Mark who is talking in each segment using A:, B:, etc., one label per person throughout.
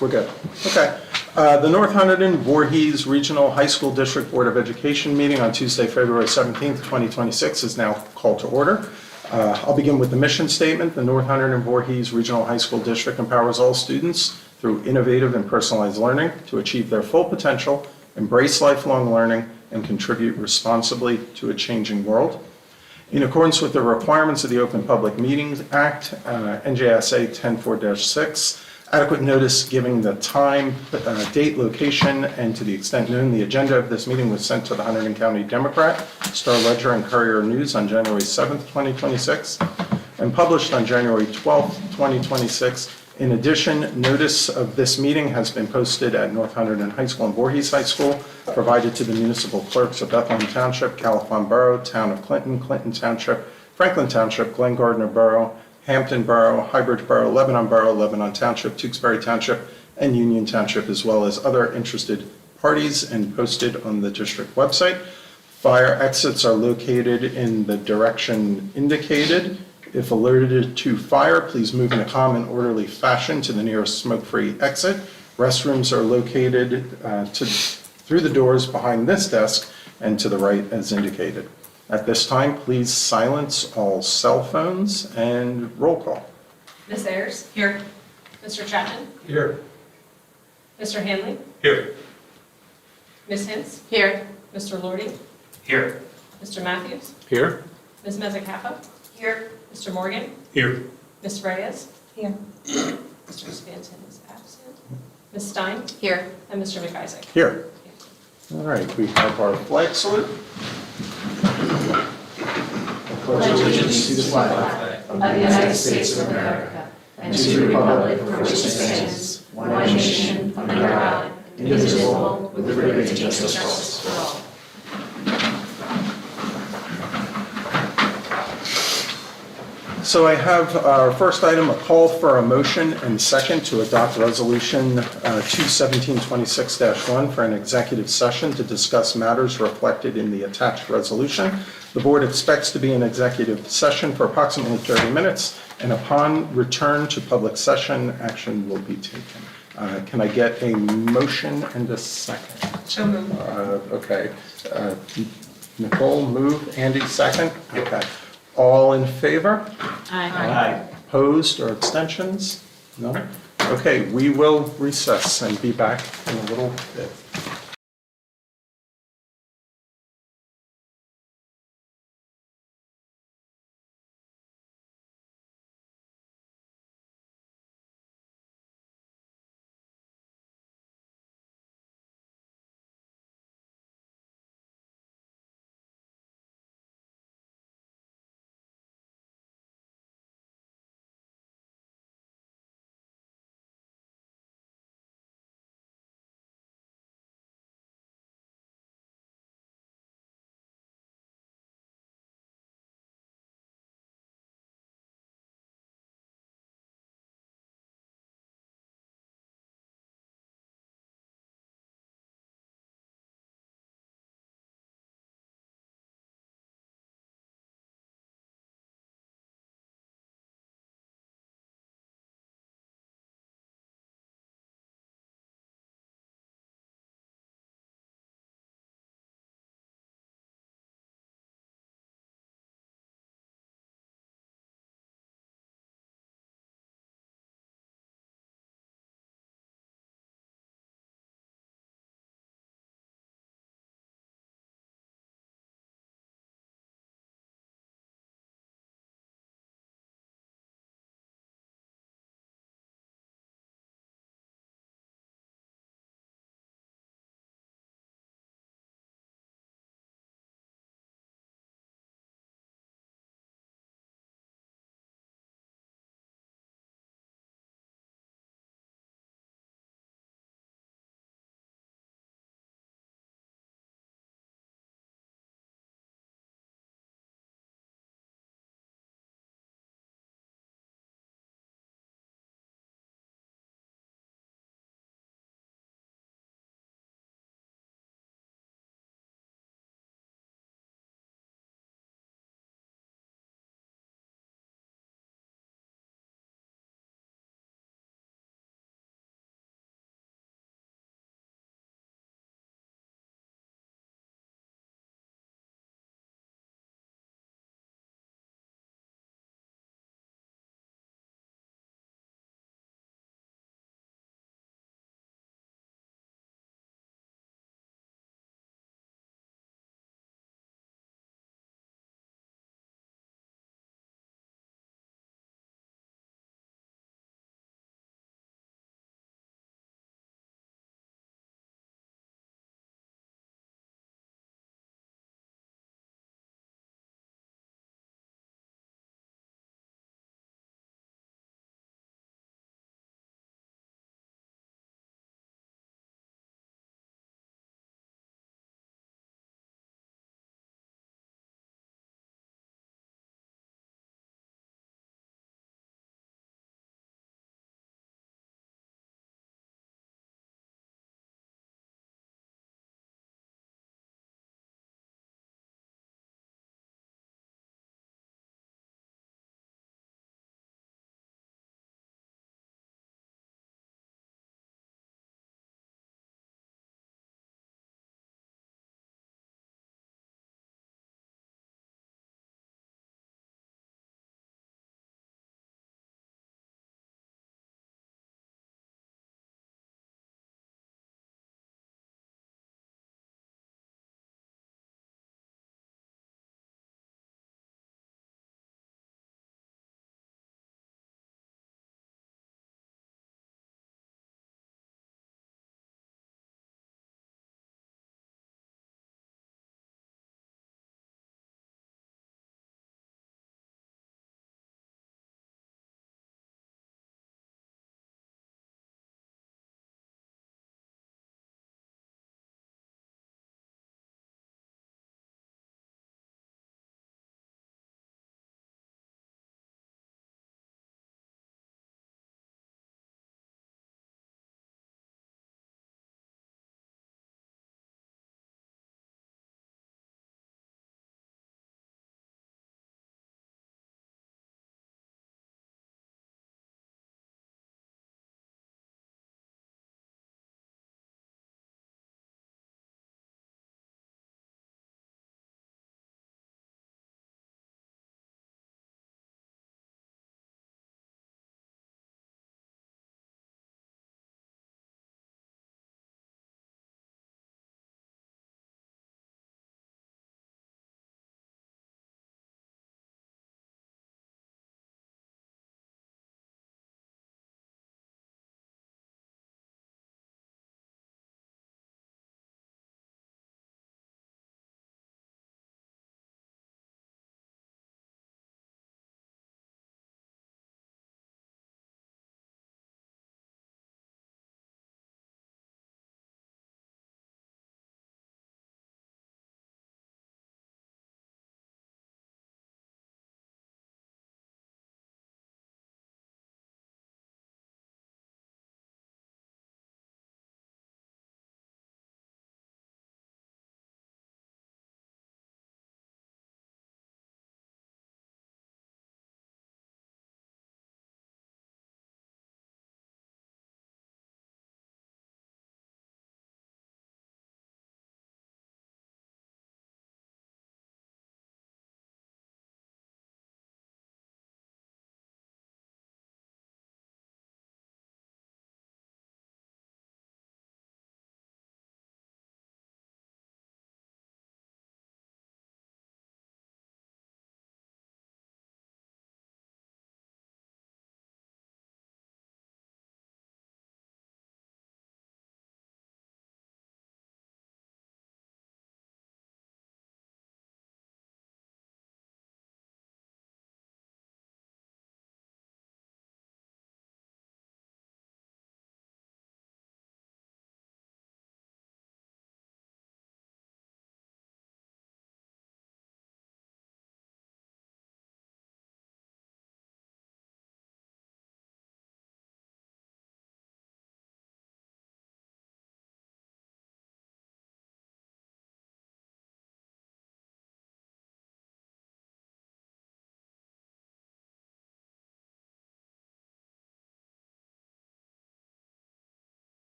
A: We're good. Okay. The North Hunterdon-Voorhees Regional High School District Board of Education meeting on Tuesday, February 17th, 2026 is now called to order. I'll begin with the mission statement. The North Hunterdon-Voorhees Regional High School District empowers all students through innovative and personalized learning to achieve their full potential, embrace lifelong learning, and contribute responsibly to a changing world. In accordance with the requirements of the Open Public Meetings Act, NJSA 10-4-6, adequate notice giving the time, date, location, and to the extent known, the agenda of this meeting was sent to the Hunterdon County Democrat, Star-Ledger, and Courier News on January 7th, 2026, and published on January 12th, 2026. In addition, notice of this meeting has been posted at North Hunterdon High School and Voorhees High School, provided to the municipal clerks of Bethlehem Township, California Borough, Town of Clinton, Clinton Township, Franklin Township, Glen Gardner Borough, Hampton Borough, Highbridge Borough, Lebanon Township, Tewksbury Township, and Union Township, as well as other interested parties, and posted on the district website. Fire exits are located in the direction indicated. If alerted to fire, please move in a calm and orderly fashion to the nearest smoke-free exit. Restrooms are located through the doors behind this desk and to the right as indicated. At this time, please silence all cell phones and roll call.
B: Ms. Ayers? Here. Mr. Chapman?
A: Here.
B: Mr. Hanley?
C: Here.
B: Ms. Hintz? Here. Mr. Lordy?
C: Here.
B: Mr. Matthews?
A: Here.
B: Ms. Mezzacappa? Here. Mr. Morgan?
C: Here.
B: Ms. Reyes? Here. Mr. Spanton is absent. Ms. Stein? Here. And Mr. McIsaac?
A: Here. All right, we have our flag salute.
D: Pledge allegiance to the flag of the United States of America and to the republic for which it stands, one nation, under God, indivisible, with liberty and justice for all.
A: So I have our first item, a call for a motion and second to adopt Resolution 21726-1 for an executive session to discuss matters reflected in the attached resolution. The board expects to be in executive session for approximately 30 minutes, and upon return to public session, action will be taken. Can I get a motion and a second?
B: So moved.
A: Okay. Nicole, move. Andy, second? Okay. All in favor?
B: Aye.
A: Opposed or abstentions? No? Okay, we will recess and be back in a little bit.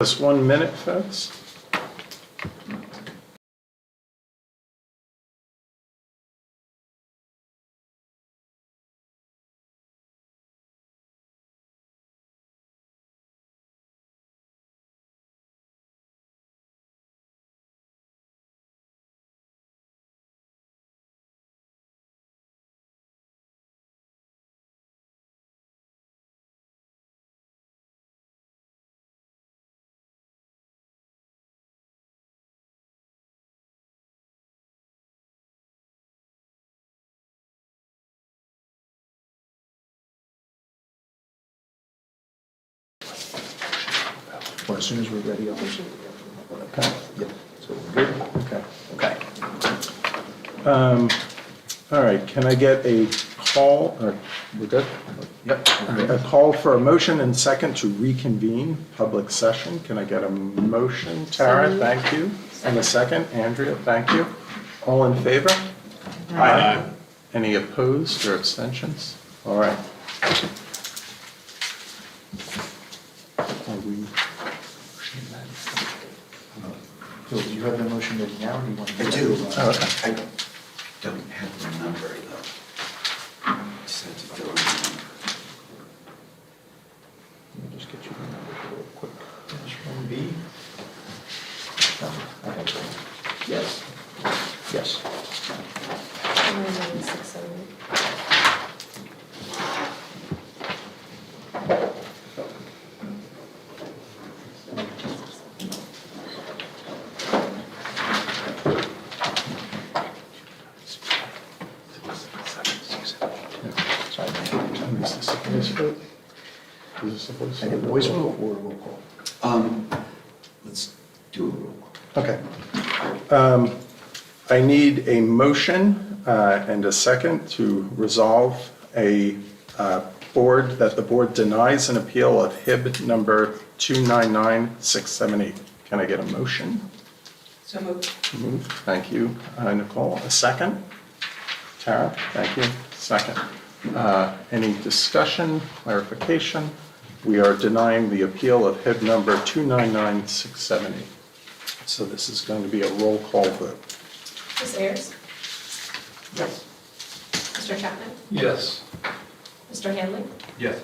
A: Just 1 minute, folks.
C: Well, as soon as we're ready, I'll just.
A: Okay.
C: Yep. So we're good?
A: Okay.
C: Okay.
A: All right, can I get a call, or we're good?
C: Yep.
A: A call for a motion and second to reconvene public session. Can I get a motion? Tara, thank you. And a second, Andrea, thank you. All in favor? Aye. Any opposed or abstentions? All right. Are we?
C: Phil, do you have the motion ready now, or do you want to?
E: I do.
A: Oh, okay.
E: I don't have the number, though. Just have to fill in the number.
C: Let me just get you the numbers real quick.
A: B?
C: Okay. Yes. Yes.
B: 99678.
C: Sorry.
A: Is this a voice vote? Is this a voice
C: I
A: vote?
C: get voice vote or roll call?
E: Let's do a roll call.
A: Okay. I need a motion and a second to resolve a board, that the board denies an appeal of HIB number 299678. Can I get a motion?
B: So moved.
A: Moved. Thank you, Nicole. A second? Tara, thank you. Second. Any discussion, clarification? We are denying the appeal of HIB number 299678. So this is going to be a roll call vote.
B: Ms. Ayers?
C: Yes.
B: Mr. Chapman?
F: Yes.
B: Mr. Hanley?
F: Yes.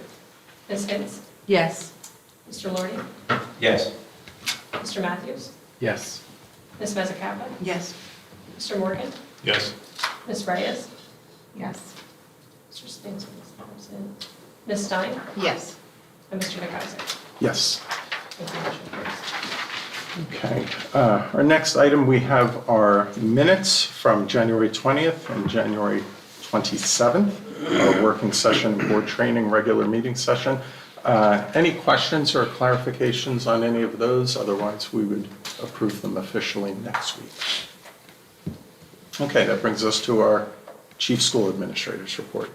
B: Ms. Hitz?
G: Yes.
B: Mr. Lordy?
F: Yes.
B: Mr. Matthews?
F: Yes.
B: Ms. Mezzacappa?
G: Yes.
B: Mr. Morgan?
F: Yes.
B: Ms. Reyes?
G: Yes.
B: Mr. Spencer is absent. Ms. Stein?
G: Yes.
B: And Mr. McIsaac?
A: Yes.
B: Thank you, motion carries.
A: Okay. Our next item, we have our minutes from January 20th and January 27th, our working session, board training, regular meeting session. Any questions or clarifications on any of those? Otherwise, we would approve them officially next week. Okay, that brings us to our Chief School Administrator's report.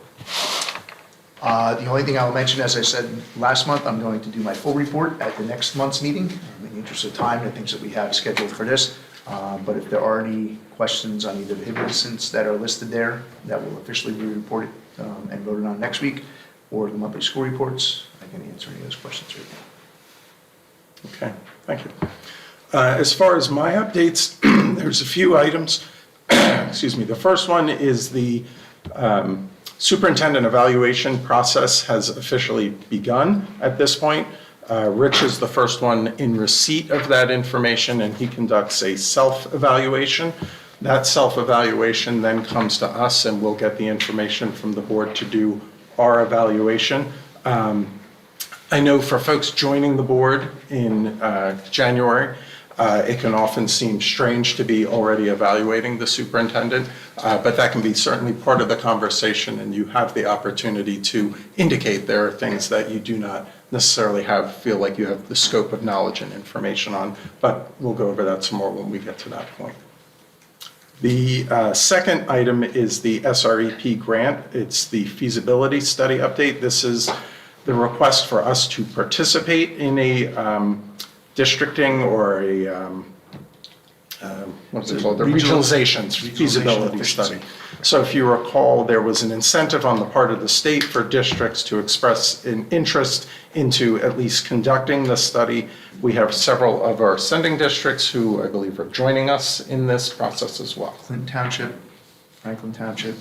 C: The only thing I'll mention, as I said last month, I'm going to do my full report at the next month's meeting, in the interest of time and things that we have scheduled for this. But if there are any questions on either the HIB incidents that are listed there, that will officially be reported and voted on next week, or the monthly school reports, I can answer any of those questions right now.
A: Okay, thank you. As far as my updates, there's a few items. Excuse me. The first one is the superintendent evaluation process has officially begun at this point. Rich is the first one in receipt of that information, and he conducts a self-evaluation. That self-evaluation then comes to us, and we'll get the information from the board to do our evaluation. I know for folks joining the board in January, it can often seem strange to be already evaluating the superintendent, but that can be certainly part of the conversation, and you have the opportunity to indicate there are things that you do not necessarily feel like you have the scope of knowledge and information on, but we'll go over that some more when we get to that point. The second item is the SREP grant. It's the feasibility study update. This is the request for us to participate in a districting or what's
C: It's
A: it
C: called
A: called,
C: the
A: the regionalizations,
C: regionalization
A: feasibility
C: efficiency.
A: study. So if you recall, there was an incentive on the part of the state for districts to express an interest into at least conducting the study. We have several of our sending districts who I believe are joining us in this process as well.
C: Clinton Township, Franklin Township,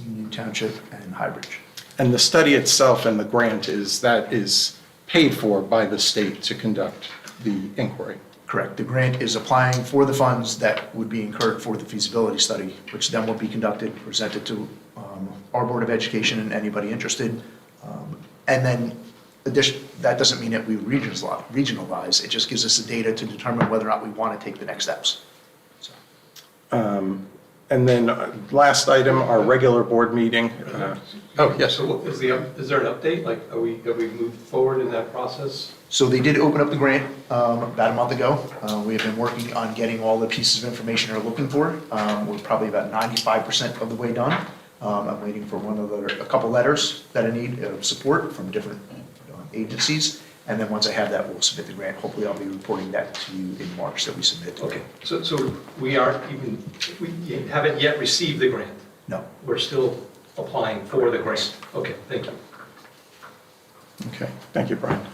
C: Union Township, and Highbridge.
A: And the study itself and the grant is paid for by the state to conduct the inquiry.
C: Correct. The grant is applying for the funds that would be incurred for the feasibility study, which then will be conducted, presented to our Board of Education and anybody interested. And then that doesn't mean that we regionalize. It just gives us the data to determine whether or not we want to take the next steps. So,
A: And then last item, our regular board meeting. Oh, yes.
F: So is there an update? Like, have we moved forward in that process?
C: So they did open up the grant about a month ago. We have been working on getting all the pieces of information they're looking for. We're probably about 95% of the way done. I'm waiting for a couple letters that I need of support from different agencies. And then once I have that, we'll submit the grant. Hopefully I'll be reporting that to you in March that we submit to.
F: Okay, so we haven't yet received the grant?
C: No.
F: We're still applying for the grant? Okay, thank you.
A: Okay, thank you, Brian.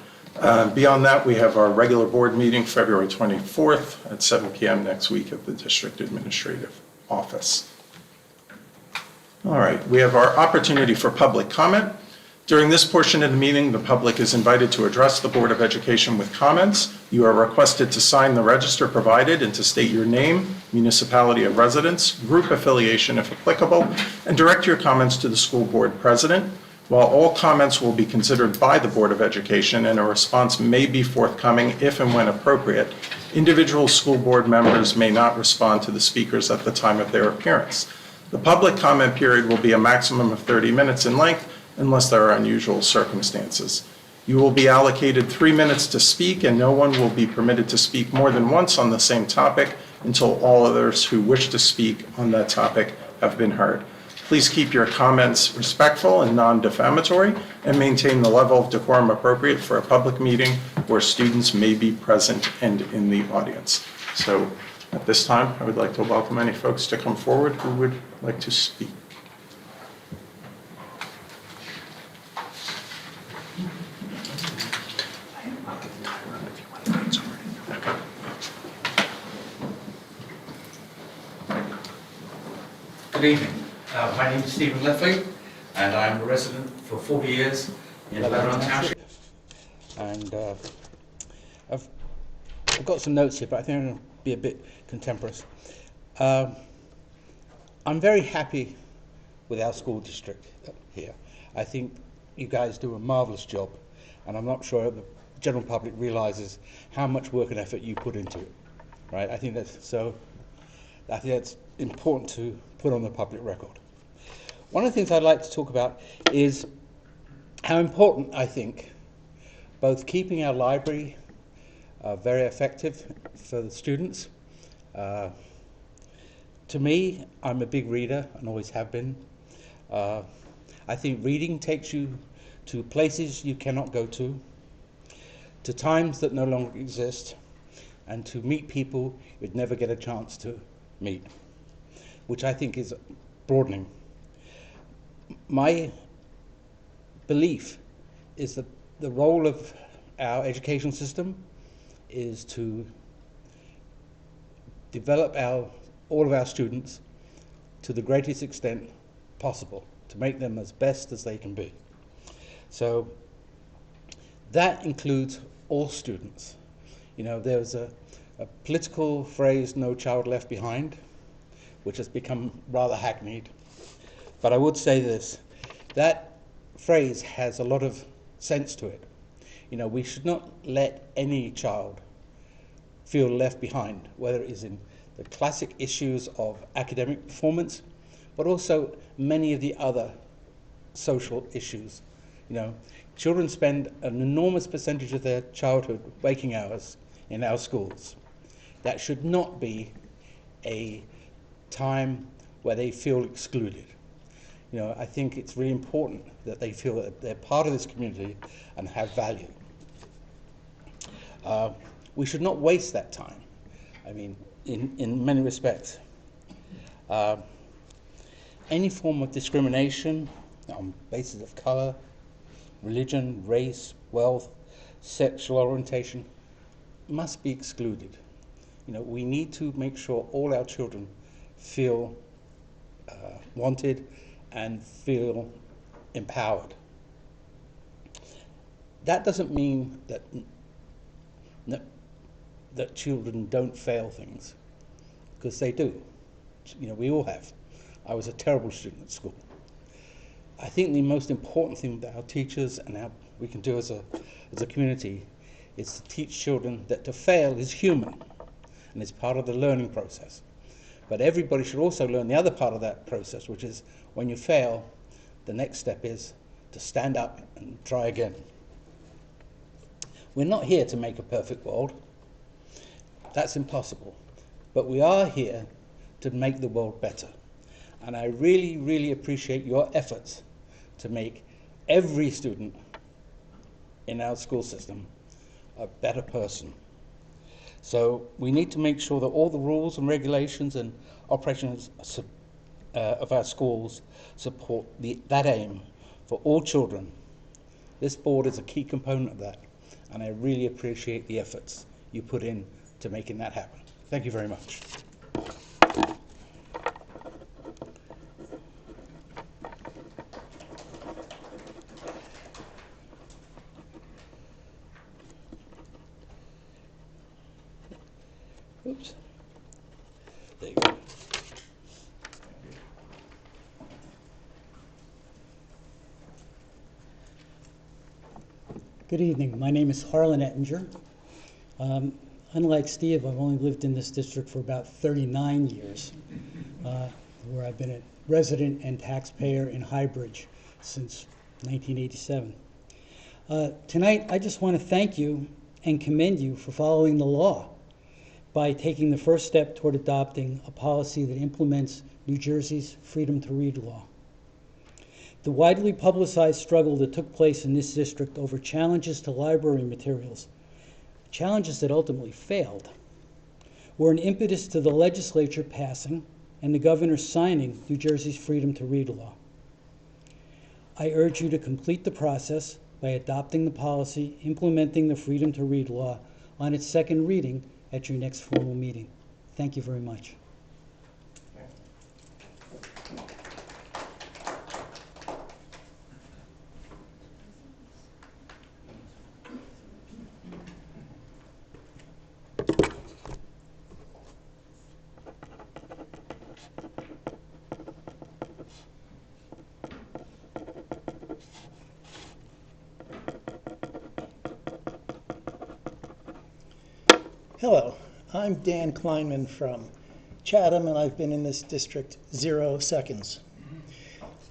A: Beyond that, we have our regular board meeting, February 24th at 7 p.m. next week at the District Administrative Office. All right, we have our opportunity for public comment. During this portion of the meeting, the public is invited to address the Board of Education with comments. You are requested to sign the register provided and to state your name, municipality of residence, group affiliation if applicable, and direct your comments to the school board president. While all comments will be considered by the Board of Education and a response may be forthcoming if and when appropriate, individual school board members may not respond to the speakers at the time of their appearance. The public comment period will be a maximum of 30 minutes in length unless there are unusual circumstances. You will be allocated 3 minutes to speak, and no one will be permitted to speak more than once on the same topic until all others who wish to speak on that topic have been heard. Please keep your comments respectful and non-defamatory, and maintain the level of decorum appropriate for a public meeting where students may be present and in the audience. So at this time, I would like to welcome any folks to come forward who would like to speak.
G: Good evening. My name is Stephen Leffley, and I'm a resident for 40 years in Hunterdon Township.
H: And I've got some notes here, but I think I'm going to be a bit contemporaneous. I'm very happy with our school district here. I think you guys do a marvelous job, and I'm not sure the general public realizes how much work and effort you put into it. Right? I think that's important to put on the public record. One of the things I'd like to talk about is how important I think both keeping our library very effective for the students. To me, I'm a big reader and always have been. I think reading takes you to places you cannot go to times that no longer exist, and to meet people you'd never get a chance to meet, which I think is broadening. My belief is that the role of our education system is to develop all of our students to the greatest extent possible, to make them as best as they can be. So that includes all students. You know, there's a political phrase, "no child left behind," which has become rather hackneyed. But I would say this, that phrase has a lot of sense to it. You know, we should not let any child feel left behind, whether it is in the classic issues of academic performance, but also many of the other social issues. You know, children spend an enormous percentage of their childhood waking hours in our schools. That should not be a time where they feel excluded. You know, I think it's really important that they feel that they're part of this community and have value. We should not waste that time. I mean, in many respects. Any form of discrimination on basis of color, religion, race, wealth, sexual orientation must be excluded. We need to make sure all our children feel wanted and feel empowered. That doesn't mean that children don't fail things, because they do. We all have. I was a terrible student at school. I think the most important thing that our teachers and we can do as a community is to teach children that to fail is human and it's part of the learning process. But everybody should also learn the other part of that process, which is when you fail, the next step is to stand up and try again. We're not here to make a perfect world. That's impossible. But we are here to make the world better. And I really, really appreciate your efforts to make every student in our school system a better person. So we need to make sure that all the rules and regulations and operations of our schools support that aim for all children. This board is a key component of that, and I really appreciate the efforts you put in to making that happen. Thank you very much. Oops. There you go.
I: Good evening. My name is Harlan Ettinger. Unlike Steve, I've only lived in this district for about 39 years, where I've been a resident and taxpayer in Highbridge since 1987. Tonight, I just want to thank you and commend you for following the law by taking the first step toward adopting a policy that implements New Jersey's Freedom to Read law. The widely publicized struggle that took place in this district over challenges to library materials, challenges that ultimately failed, were an impetus to the legislature passing and the governor signing New Jersey's Freedom to Read law. I urge you to complete the process by adopting the policy implementing the Freedom to Read law on its second reading at your next formal meeting. Thank you very much.
J: Hello, I'm Dan Kleinman from Chatham, and I've been in this district 0 seconds.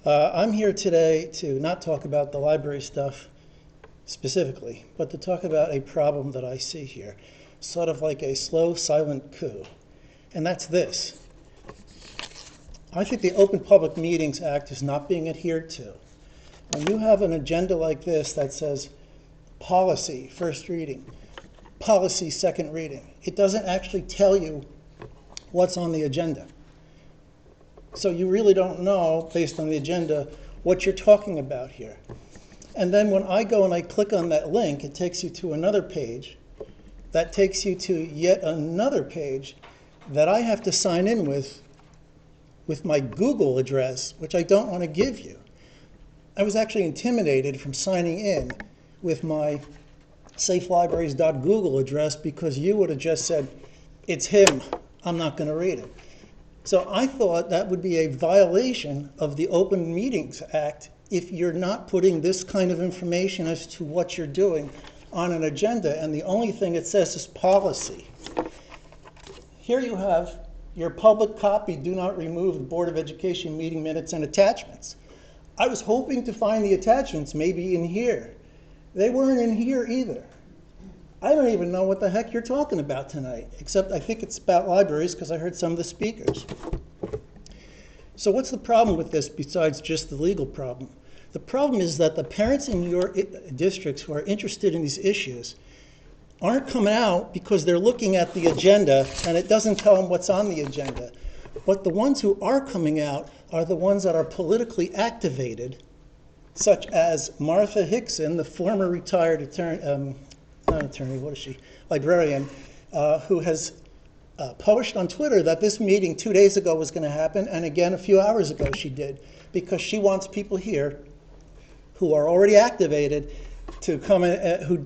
J: I'm here today to not talk about the library stuff specifically, but to talk about a problem that I see here, sort of like a slow, silent coup, and that's this. I think the Open Public Meetings Act is not being adhered to. When you have an agenda like this that says policy, first reading, policy, second reading, it doesn't actually tell you what's on the agenda. So you really don't know, based on the agenda, what you're talking about here. And then when I go and I click on that link, it takes you to another page that takes you to yet another page that I have to sign in with my Google address, which I don't want to give you. I was actually intimidated from signing in with my safelibraries.google address because you would have just said, it's him, I'm not going to read it. So I thought that would be a violation of the Open Meetings Act if you're not putting this kind of information as to what you're doing on an agenda, and the only thing it says is policy. Here you have your public copy, do not remove the Board of Education meeting minutes and attachments. I was hoping to find the attachments maybe in here. They weren't in here either. I don't even know what the heck you're talking about tonight, except I think it's about libraries because I heard some of the speakers. So what's the problem with this besides just the legal problem? The problem is that the parents in your districts who are interested in these issues aren't coming out because they're looking at the agenda and it doesn't tell them what's on the agenda. But the ones who are coming out are the ones that are politically activated, such as Martha Hickson, the former retired attorney, not attorney, what is she? Librarian, who has published on Twitter that this meeting 2 days ago was going to happen, and again a few hours ago she did, because she wants people here who are already activated to come in, who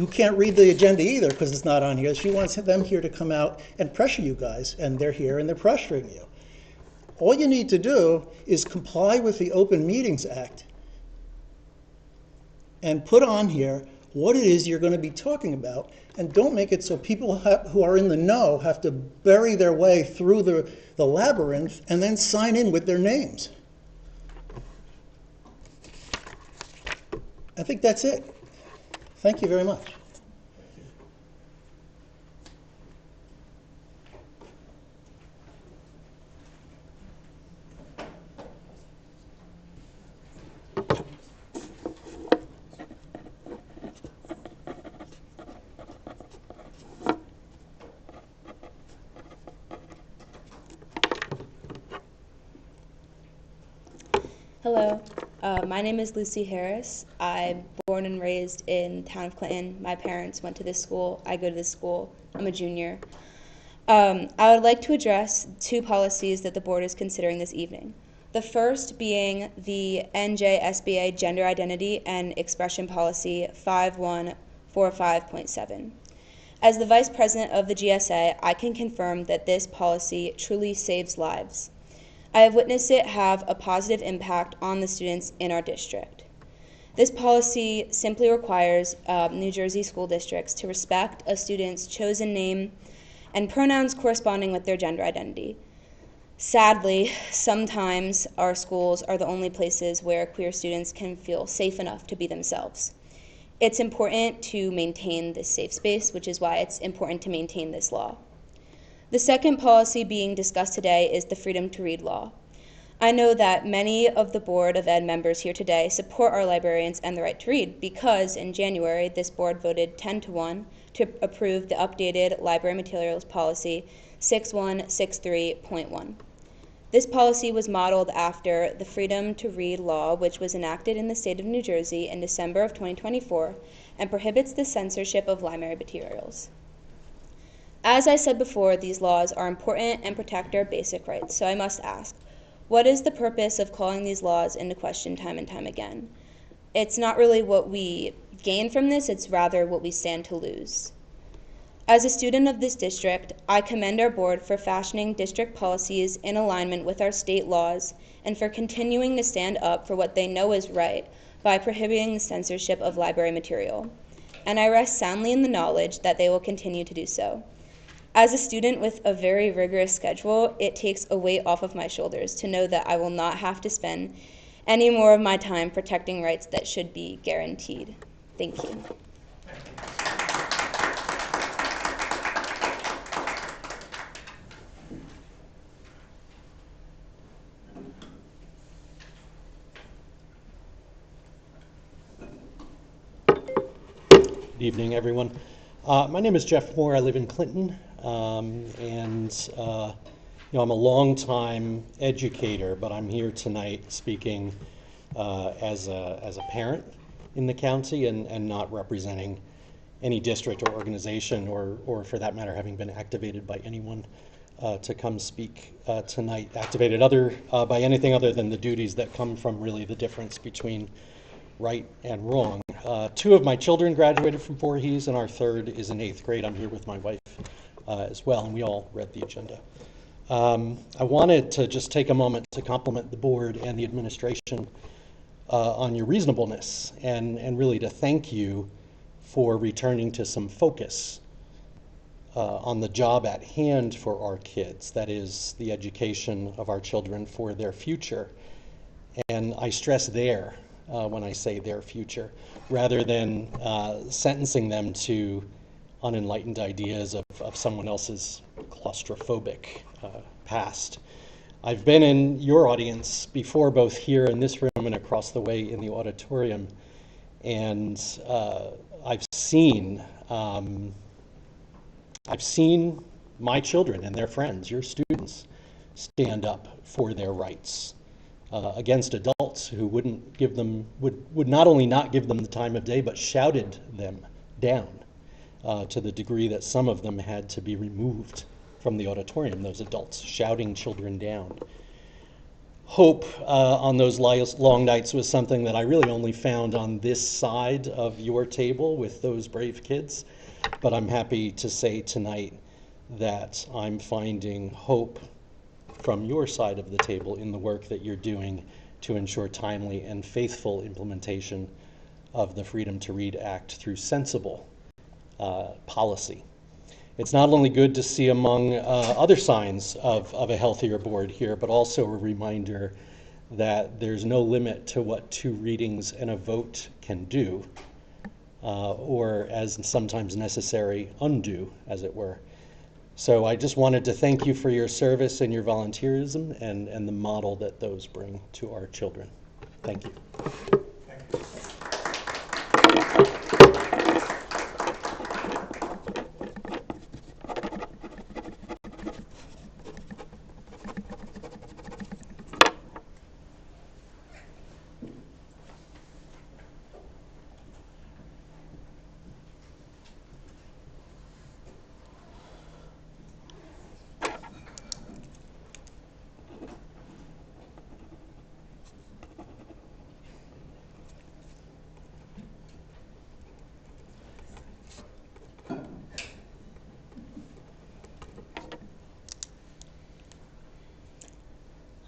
J: can't read the agenda either because it's not on here. She wants them here to come out and pressure you guys, and they're here and they're pressuring you. All you need to do is comply with the Open Meetings Act and put on here what it is you're going to be talking about, and don't make it so people who are in the know have to bury their way through the labyrinth and then sign in with their names. I think that's it. Thank you very much.
K: Hello, my name is Lucy Harris. I'm born and raised in the town of Clinton. My parents went to this school. I go to this school. I'm a junior. I would like to address two policies that the board is considering this evening. The first being the NJSBA Gender Identity and Expression Policy 5145.7. As the Vice President of the GSA, I can confirm that this policy truly saves lives. I have witnessed it have a positive impact on the students in our district. This policy simply requires New Jersey school districts to respect a student's chosen name and pronouns corresponding with their gender identity. Sadly, sometimes our schools are the only places where queer students can feel safe enough to be themselves. It's important to maintain this safe space, which is why it's important to maintain this law. The second policy being discussed today is the Freedom to Read law. I know that many of the Board of Ed members here today support our librarians and the right to read because in January, this board voted 10-1 to approve the updated library materials policy 6163.1. This policy was modeled after the Freedom to Read law, which was enacted in the state of New Jersey in December of 2024 and prohibits the censorship of library materials. As I said before, these laws are important and protect our basic rights, so I must ask, what is the purpose of calling these laws into question time and time again? It's not really what we gain from this, it's rather what we stand to lose. As a student of this district, I commend our board for fashioning district policies in alignment with our state laws and for continuing to stand up for what they know is right by prohibiting the censorship of library material. And I rest soundly in the knowledge that they will continue to do so. As a student with a very rigorous schedule, it takes a weight off of my shoulders to know that I will not have to spend any more of my time protecting rights that should be guaranteed. Thank you.
L: Good evening, everyone. My name is Jeff Moore. I live in Clinton, I'm a longtime educator, but I'm here tonight speaking as a parent in the county and not representing any district or organization or for that matter having been activated by anyone to come speak tonight, activated by anything other than the duties that come from really the difference between right and wrong. Two of my children graduated from Voorhees, and our third is in 8th grade. I'm here with my wife as well, and we all read the agenda. I wanted to just take a moment to compliment the board and the administration on your reasonableness and really to thank you for returning to some focus on the job at hand for our kids, that is the education of our children for their future. And I stress there when I say their future, rather than sentencing them to unenlightened ideas of someone else's claustrophobic past. I've been in your audience before, both here in this room and across the way in the auditorium, and I've seen I've seen my children and their friends, your students, stand up for their rights against adults who wouldn't give them, would not only not give them the time of day, but shouted them down to the degree that some of them had to be removed from the auditorium, those adults shouting children down. Hope on those long nights was something that I really only found on this side of your table with those brave kids. But I'm happy to say tonight that I'm finding hope from your side of the table in the work that you're doing to ensure timely and faithful implementation of the Freedom to Read Act through sensible policy. It's not only good to see among other signs of a healthier board here, but also a reminder that there's no limit to what 2 readings and a vote can do, or as sometimes necessary, undo, as it were. So I just wanted to thank you for your service and your volunteerism and the model that those bring to our children. Thank you.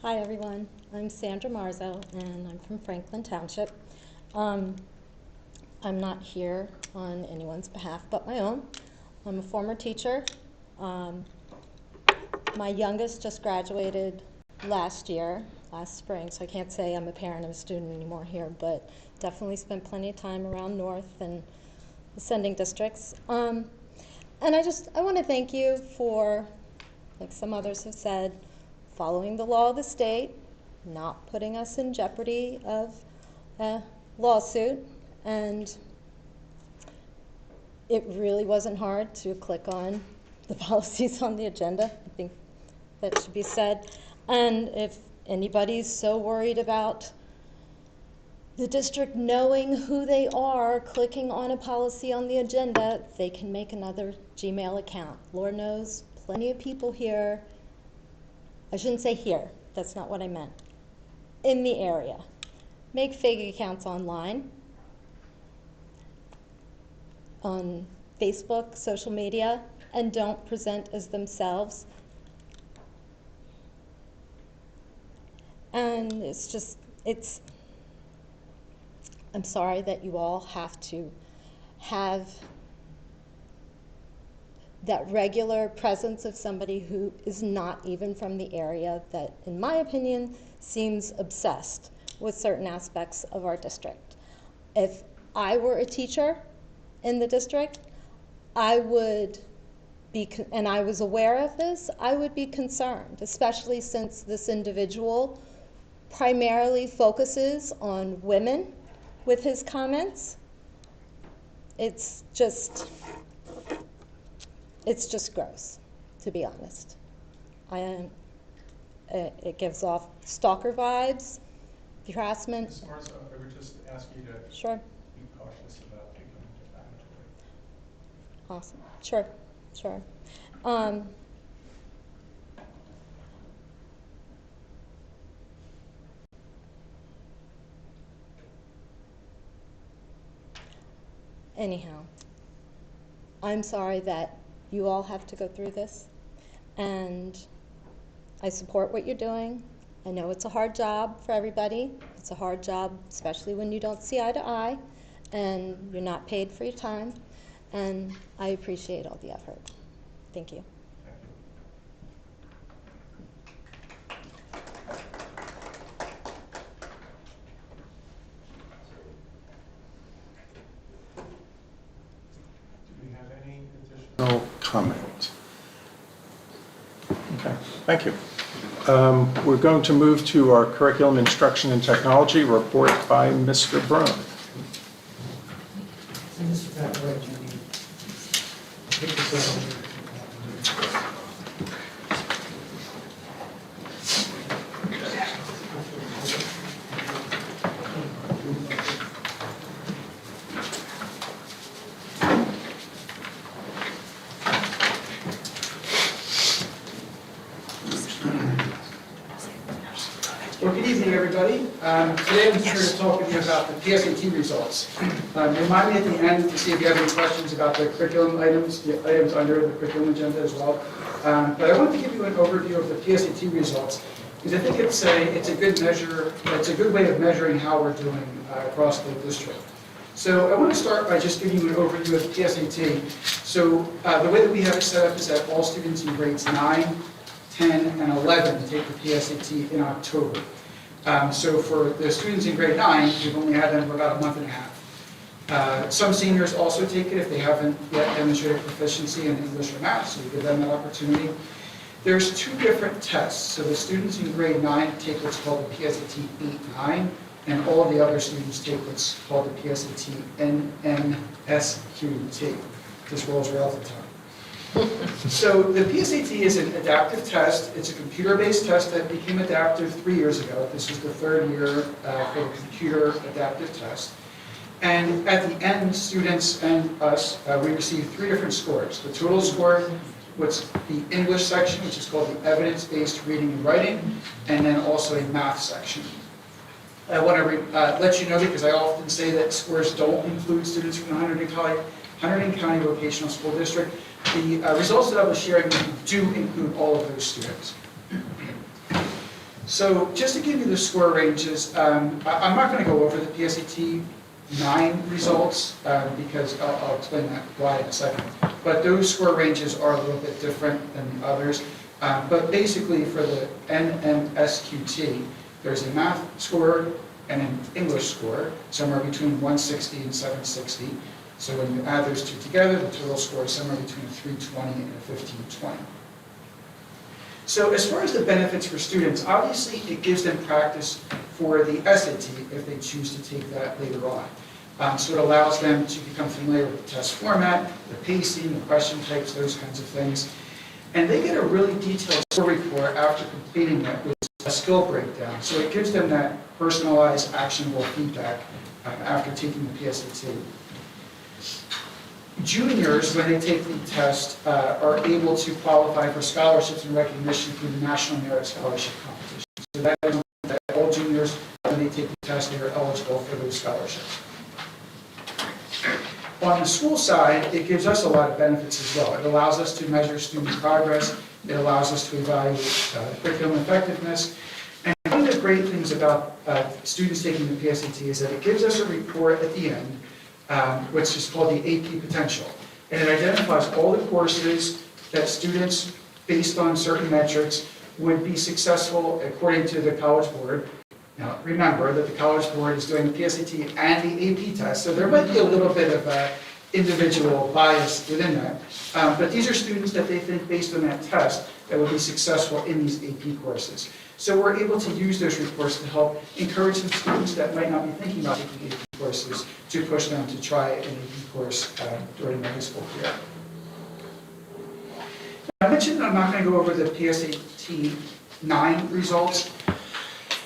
M: Hi everyone, I'm Sandra Marzo and I'm from Franklin Township. I'm not here on anyone's behalf but my own. I'm a former teacher. My youngest just graduated last spring, so I can't say I'm a parent of a student anymore here, but definitely spent plenty of time around North and ascending districts. And I want to thank you for, like some others have said, following the law of the state, not putting us in jeopardy of a lawsuit, and it really wasn't hard to click on the policies on the agenda. I think that should be said. And if anybody's so worried about the district knowing who they are, clicking on a policy on the agenda, they can make another Gmail account. Lord knows, plenty of people here, I shouldn't say here, that's not what I meant, in the area, make fake accounts online, on Facebook, social media, and don't present as themselves. And I'm sorry that you all have to have that regular presence of somebody who is not even from the area that, in my opinion, seems obsessed with certain aspects of our district. If I were a teacher in the district, I would be, and I was aware of this, I would be concerned, especially since this individual primarily focuses on women with his comments. It's just gross, to be honest. It gives off stalker vibes, harassment.
A: Ms. Marzo, I would just ask you to
M: Sure.
A: be cautious about becoming defamatory.
M: Awesome. Sure. Anyhow, I'm sorry that you all have to go through this, and I support what you're doing. I know it's a hard job for everybody. It's a hard job, especially when you don't see eye to eye, and you're not paid for your time, and I appreciate all the effort. Thank you.
A: Do we have any additional comment? Okay, thank you. We're going to move to our curriculum instruction and technology report by Mr. Brown.
N: Mr. Pepper, Well, good evening, everybody. Today I'm here to talk with you about the PSAT results. Remind me at the end to see if you have any questions about the curriculum items, the items under the curriculum agenda as well. But I wanted to give you an overview of the PSAT results because I think it's a good measure, it's a good way of measuring how we're doing across the district. So I want to start by just giving you an overview of the PSAT. So the way that we have it set up is that all students in grades 9, 10, and 11 take the PSAT in October. So for the students in grade 9, we've only had them for about a month and a half. Some seniors also take it if they haven't yet demonstrated proficiency in English or math, so we give them that opportunity. There's two different tests. So the students in grade 9 take what's called the PSAT 8-9, and all of the other students take what's called the PSAT NSQT. This rolls right off the tongue. So the PSAT is an adaptive test. It's a computer-based test that became adaptive 3 years ago. This is the third year for the computer adaptive test. And at the end, students and us, we receive 3 different scores. The total score, what's the English section, which is called the evidence-based reading and writing, and then also a math section. I want to let you know, because I often say that scores don't include students from the Hunterdon County Vocational School District. The results that I was sharing with you do include all of those students. So just to give you the score ranges, I'm not going to go over the PSAT 9 results because I'll explain that why in a second. But those score ranges are a little bit different than the others. But basically for the NMSQT, there's a math score and an English score, somewhere between 160 and 760. So when you add those two together, the total score is somewhere between 320 and 1520. So as far as the benefits for students, obviously it gives them practice for the SAT if they choose to take that later on. So it allows them to become familiar with the test format, the pacing, the question types, those kinds of things. And they get a really detailed score report after completing that with a skill breakdown. So it gives them that personalized, actionable feedback after taking the PSAT. Juniors, when they take the test, are able to qualify for scholarships and recognition through the National Merit Scholarship Competition. So that is that all juniors, when they take the test, they are eligible for those scholarships. On the school side, it gives us a lot of benefits as well. It allows us to measure student progress. It allows us to evaluate curriculum effectiveness. And one of the great things about students taking the PSAT is that it gives us a report at the end which is called the AP Potential. And it identifies all the courses that students, based on certain metrics, would be successful according to the College Board. Now, remember that the College Board is doing the PSAT and the AP test, so there might be a little bit of individual bias within that. But these are students that they think, based on that test, that would be successful in these AP courses. So we're able to use those reports to help encourage some students that might not be thinking about taking AP courses to push them to try an AP course during their high school career. I mentioned that I'm not going to go over the PSAT 9 results.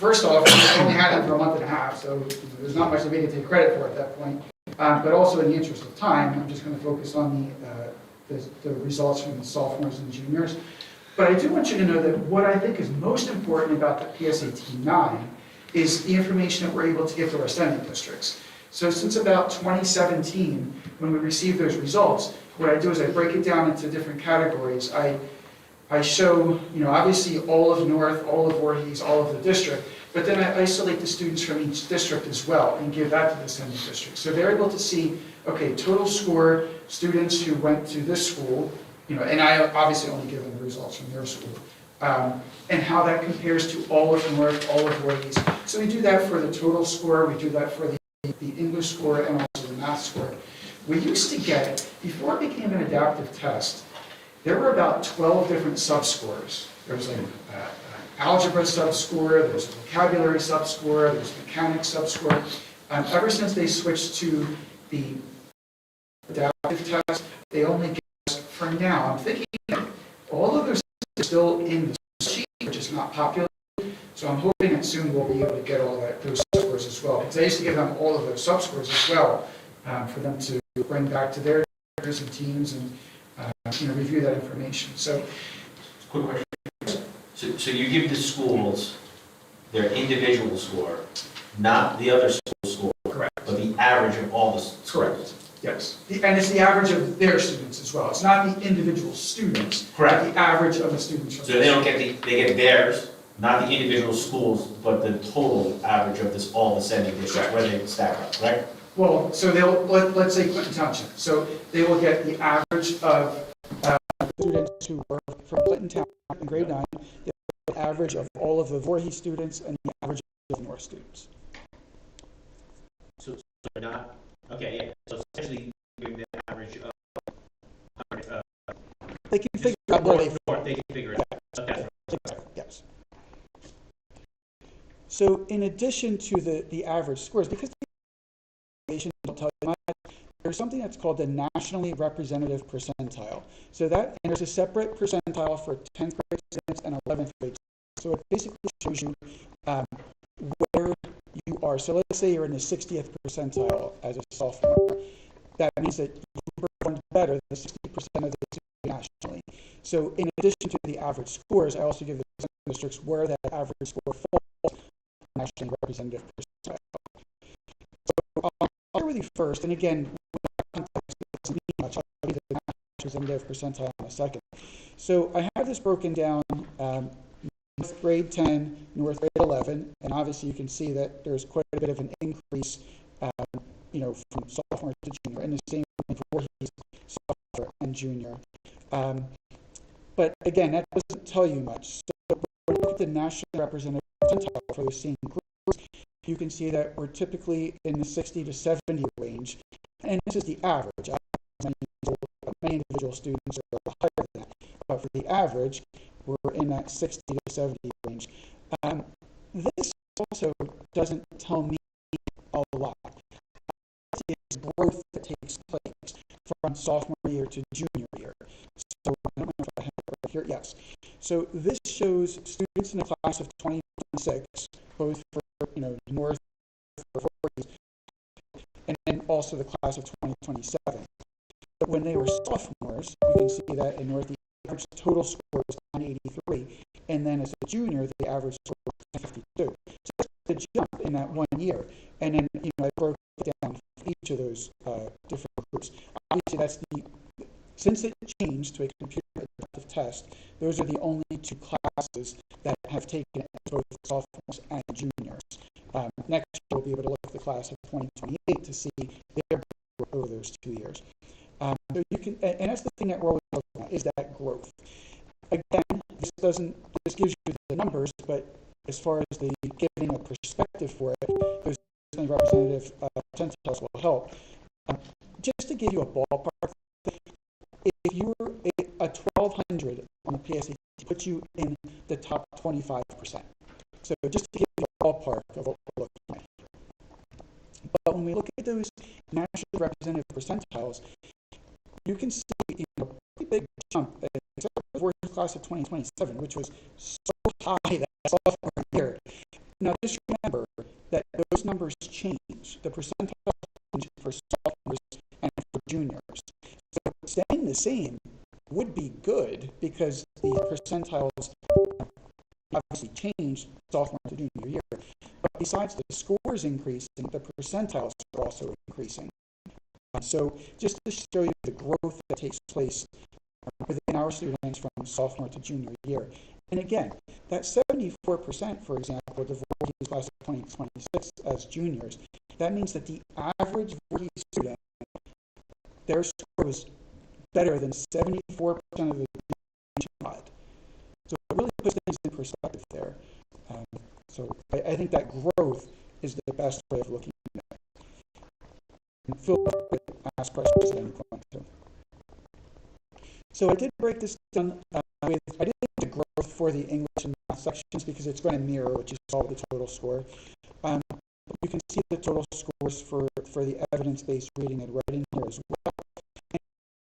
N: First off, we only had them for a month and a half, so there's not much that we can take credit for at that point. But also in the interest of time, I'm just going to focus on the results from the sophomores and juniors. But I do want you to know that what I think is most important about the PSAT 9 is the information that we're able to give to our sending districts. So since about 2017, when we received those results, what I do is I break it down into different categories. I show, obviously all of North, all of Voorhees, all of the district, but then I isolate the students from each district as well and give that to the sending district. So they're able to see, okay, total score, students who went to this school, and I obviously only give them the results from their school, and how that compares to all of North, all of Voorhees. So we do that for the total score, we do that for the English score, and also the math score. We used to get, before it became an adaptive test, there were about 12 different subscores. There was an algebra subscore, there's a vocabulary subscore, there's a mechanics subscore. Ever since they switched to the adaptive test, they only give us for now, I'm thinking all of those are still in the sheet, which is not populated. So I'm hoping that soon we'll be able to get all those subscores as well. Because I used to give them all of those subscores as well for them to bring back to their directors and teams and review that information. So,
G: Quick question. So you give the schools their individual score, not the other school score,
N: correct.
G: but the average of all the schools?
N: Correct. Yes. And it's the average of their students as well. It's not the individual students.
G: Correct.
N: But the average of the students. From
G: So they don't get they get theirs, not the individual schools, but the total average of this, all the sending districts, where they stack up, correct?
N: Well, so let's say Clinton Township. So they will get the average of
O: students who were from Clinton Township in grade 9, the average of all of the Voorhees students and the average of North students.
G: So they're not, okay, yeah, so essentially giving the average of,
O: They can figure out where they
G: they can figure it out. Okay.
O: Yes. So in addition to the average scores, because the evaluation will tell you much, there's something that's called the nationally representative percentile. So that, and there's a separate percentile for 10th grade students and 11th grade students. So it basically shows you where you are. So let's say you're in the 60th percentile as a sophomore. That means that you performed better than 60% of the students nationally. So in addition to the average scores, I also give the districts where that average score falls on the nationally representative percentile. So I'll start with you first, and again, context doesn't mean much. I'll give you the national representative percentile in a second. So I have this broken down. North grade 10, North grade 11, and obviously you can see that there's quite a bit of an increase, from sophomore to junior, and the same for sophomore and junior. But again, that doesn't tell you much. So when you look at the national representative percentile for those same groups, you can see that we're typically in the 60 to 70 range, and this is the average. Many individual students are higher than that, but for the average, we're in that 60 to 70 range. This also doesn't tell me a lot. It's growth that takes place from sophomore year to junior year. So I don't know if I have it right here. Yes. So this shows students in the class of 2026, both for North, for Voorhees, and then also the class of 2027. But when they were sophomores, you can see that in North, the average total score was 983, and then as a junior, the average score was 52. So that's a jump in that 1 year. And then, I broke it down for each of those different groups. Obviously, since it changed to a computer adaptive test, those are the only two classes that have taken it, both sophomores and juniors. Next year, we'll be able to look at the class of 2028 to see their growth over those 2 years. So you can, and that's the thing that we're always looking at, is that growth. Again, this gives you the numbers, but as far as the giving a perspective for it, those representative percentiles will help. Just to give you a ballpark, if you were a 1200 on the PSAT, puts you in the top 25%. So just to give you a ballpark of what we're looking at. But when we look at those nationally representative percentiles, you can see a pretty big jump, except for the class of 2027, which was so high that sophomore year. Now, just remember that those numbers change. The percentiles change for sophomores and for juniors. So staying the same would be good because the percentiles obviously changed sophomore to junior year. But besides the scores increasing, the percentiles are also increasing. So just to show you the growth that takes place within our students from sophomore to junior year. And again, that 74%, for example, the Voorhees class of 2026 as juniors, that means that the average Voorhees student, their score was better than 74% of the nationwide. So it really puts things in perspective there. So I think that growth is the best way of looking at it. And feel free to ask questions at any point too. So I did break this down I did the growth for the English and math sections because it's going to mirror what you saw with the total score. You can see the total scores for the evidence-based reading and writing here as well. And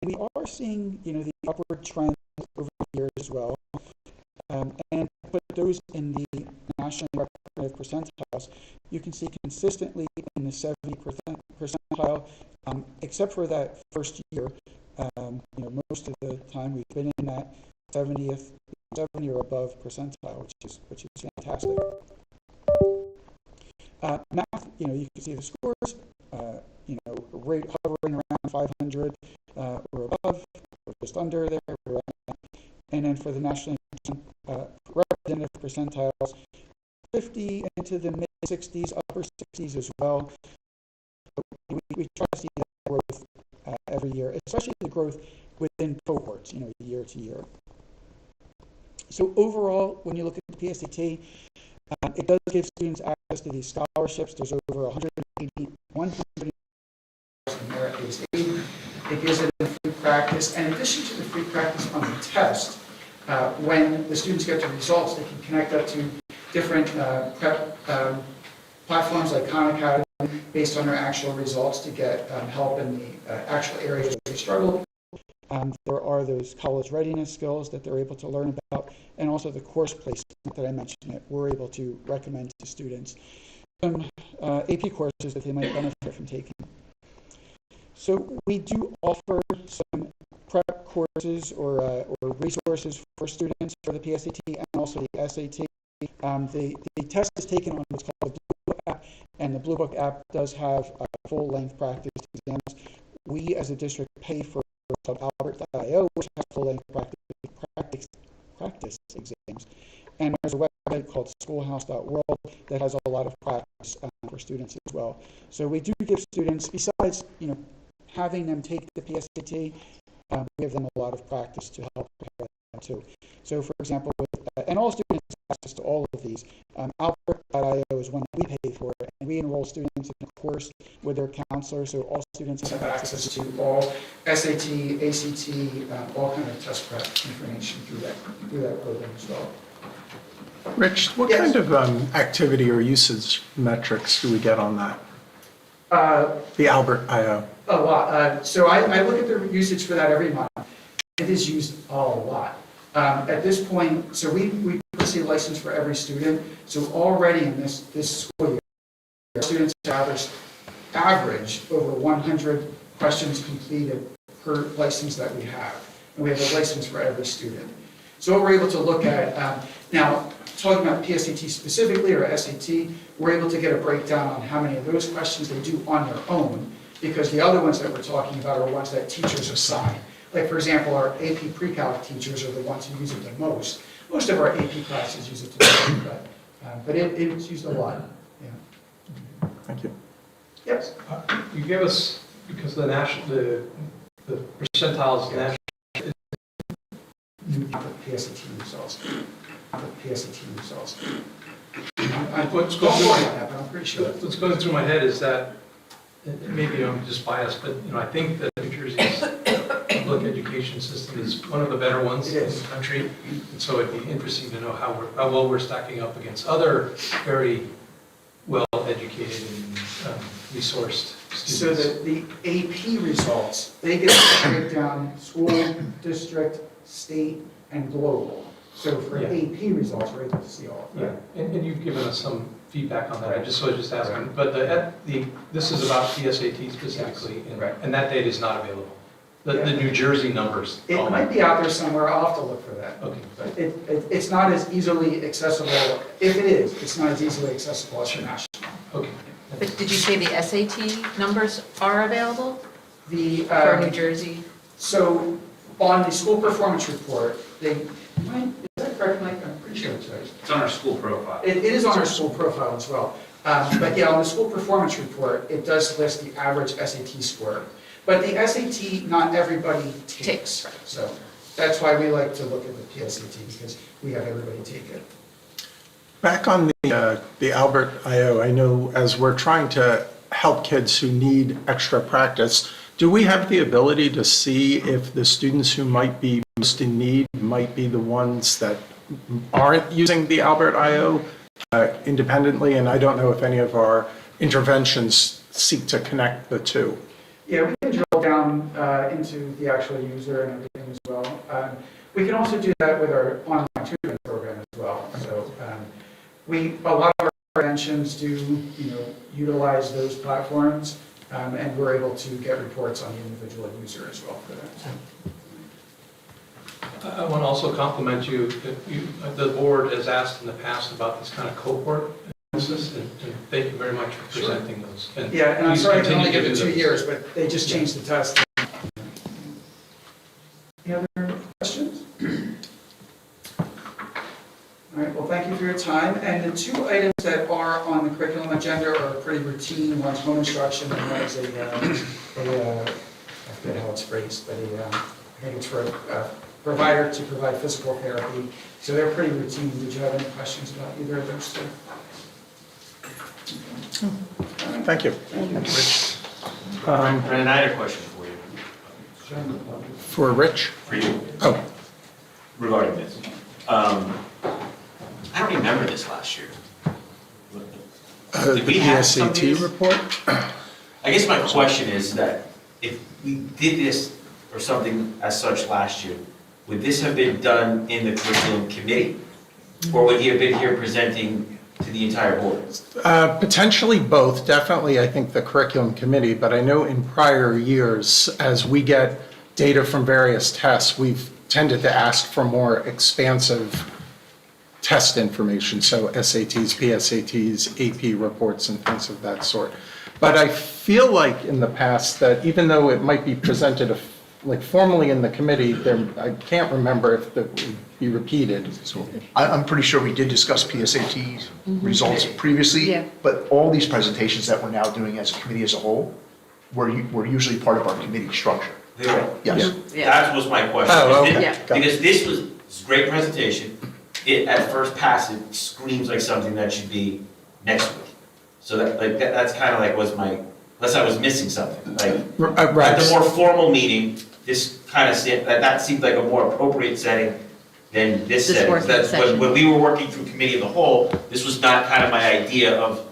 O: we are seeing, the upward trend over the years as well. And put those in the nationally representative percentiles, you can see consistently in the 70% percentile, except for that first year. Most of the time we've been in that 70 or above percentile, which is fantastic. Math, you can see the scores, rate hovering around 500 or above, or just under there. And then for the nationally representative percentiles, 50 into the mid-60s, upper 60s as well. We try to see that growth every year, especially the growth within cohorts, year to year. So overall, when you look at the PSAT, it does give students access to these scholarships. There's over 100 merit-based aid. It gives them free practice. And in addition to the free practice on the test, when the students get the results, they can connect up to different prep platforms like Khan Academy based on their actual results to get help in the actual areas where they struggle. There are those college readiness skills that they're able to learn about, and also the course placement that I mentioned that we're able to recommend to students. Some AP courses that they might benefit from taking. So we do offer some prep courses or resources for students for the PSAT and also the SAT. The test is taken on what's called the Blue Book app, and the Blue Book app does have full-length practice exams. We, as a district, pay for Albert.io, which has full-length practice exams. And there's a website called schoolhouse.world that has a lot of practice for students as well. So we do give students, besides having them take the PSAT, we give them a lot of practice to help prepare them too. So for example, and all students have access to all of these. Albert.io is one that we pay for, and we enroll students in a course with their counselor, so all students
N: have access to all SAT, ACT, all kind of test prep information through that program as well.
A: Rich, what kind of activity or usage metrics do we get on that? The Albert.io.
N: A lot. So I look at the usage for that every month. It is used a lot. At this point, so we see a license for every student. So already in this school year, students have average over 100 questions completed per license that we have. And we have a license for every student. So what we're able to look at, now talking about PSAT specifically or SAT, we're able to get a breakdown on how many of those questions they do on their own, because the other ones that we're talking about are ones that teachers assign. Like, for example, our AP Pre-Calc teachers are the ones who use it the most. Most of our AP classes use it the most, but it's used a lot. Yeah.
A: Thank you.
N: Yes.
F: You give us, because the percentiles national.
N: Not the PSAT results. Not the PSAT results.
F: What's going through my head is that, maybe I'm just biased, but I think that New Jersey's public education system is one of the better ones in the country. And so it'd be interesting to know how well we're stacking up against other very well-educated and resourced students.
N: So the AP results, they get to break down school, district, state, and global. So for AP results, we're able to see all of that.
F: Yeah, and you've given us some feedback on that. I was just asking, but this is about PSAT specifically, and that data is not available. The New Jersey numbers.
N: It might be out there somewhere. I'll have to look for that.
F: Okay.
N: But it's not as easily accessible. If it is, it's not as easily accessible as the national.
F: Okay.
D: But did you say the SAT numbers are available
N: For
D: New Jersey?
N: So on the school performance report, is that correct, Mike? I'm pretty sure it's right.
G: It's on our school profile.
N: It is on our school profile as well. But yeah, on the school performance report, it does list the average SAT score. But the SAT, not everybody takes. So that's why we like to look at the PSAT, because we have everybody take it.
A: Back on the Albert.io, I know as we're trying to help kids who need extra practice, do we have the ability to see if the students who might be most in need might be the ones that aren't using the Albert.io independently? And I don't know if any of our interventions seek to connect the two.
N: Yeah, we can drill down into the actual user and everything as well. We can also do that with our online tutoring program as well. So a lot of our interventions do, utilize those platforms, and we're able to get reports on the individual user as well for that.
F: I want to also compliment you, the board has asked in the past about this kind of cohort analysis, and thank you very much for presenting those.
N: Yeah, and I'm
F: please
N: sorry I can
F: continue
N: only give
F: to
N: it
F: do
N: 2
F: those.
N: years, but they just changed the test. Any other questions? All right, well, thank you for your time. And the 2 items that are on the curriculum agenda are pretty routine. One's home instruction, and one's I forget how it's phrased, but I think it's for a provider to provide physical therapy. So they're pretty routine. Did you have any questions about either of those 2?
A: Thank you.
G: Brendan, I had a question for you.
A: For Rich?
G: For you.
A: Oh.
G: Regarding this. I don't remember this last year. Did we have some of
A: PSAT
G: these?
A: report?
G: I guess my question is that if we did this or something as such last year, would this have been done in the curriculum committee? Or would he have been here presenting to the entire board?
A: Potentially both. Definitely, I think the curriculum committee, but I know in prior years, as we get data from various tests, we've tended to ask for more expansive test information, so SATs, PSATs, AP reports, and things of that sort. But I feel like in the past that even though it might be presented formally in the committee, I can't remember if that would be repeated.
C: I'm pretty sure we did discuss PSAT results previously,
D: Yeah.
C: but all these presentations that we're now doing as a committee as a whole were usually part of our committee structure.
G: They were.
C: Yes.
G: That was my question.
A: Oh, okay.
D: Yeah.
G: Because this was a great presentation. It, at first pass, it screams like something that should be next week. So that's kind of like was my, unless I was missing something. Like, at the more formal meeting, this kind of, that seemed like a more appropriate setting than this
D: This
G: setting.
D: working
G: That's
D: session.
G: when we were working through committee of the whole, this was not kind of my idea of,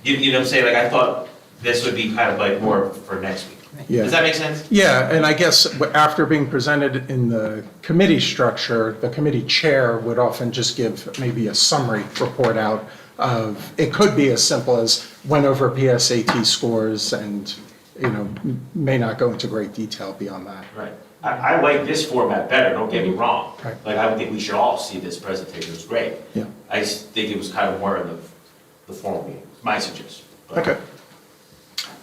G: you know what I'm saying? Like, I thought this would be kind of like more for next week.
A: Yeah.
G: Does that make sense?
A: Yeah, and I guess after being presented in the committee structure, the committee chair would often just give maybe a summary report out of, it could be as simple as went over PSAT scores and, may not go into great detail beyond that.
G: Right. I like this format better, don't get me wrong.
A: Right.
G: Like, I would think we should all see this presentation, it was great.
A: Yeah.
G: I just think it was kind of more in the formal meeting, my suggestion. But-
A: Okay.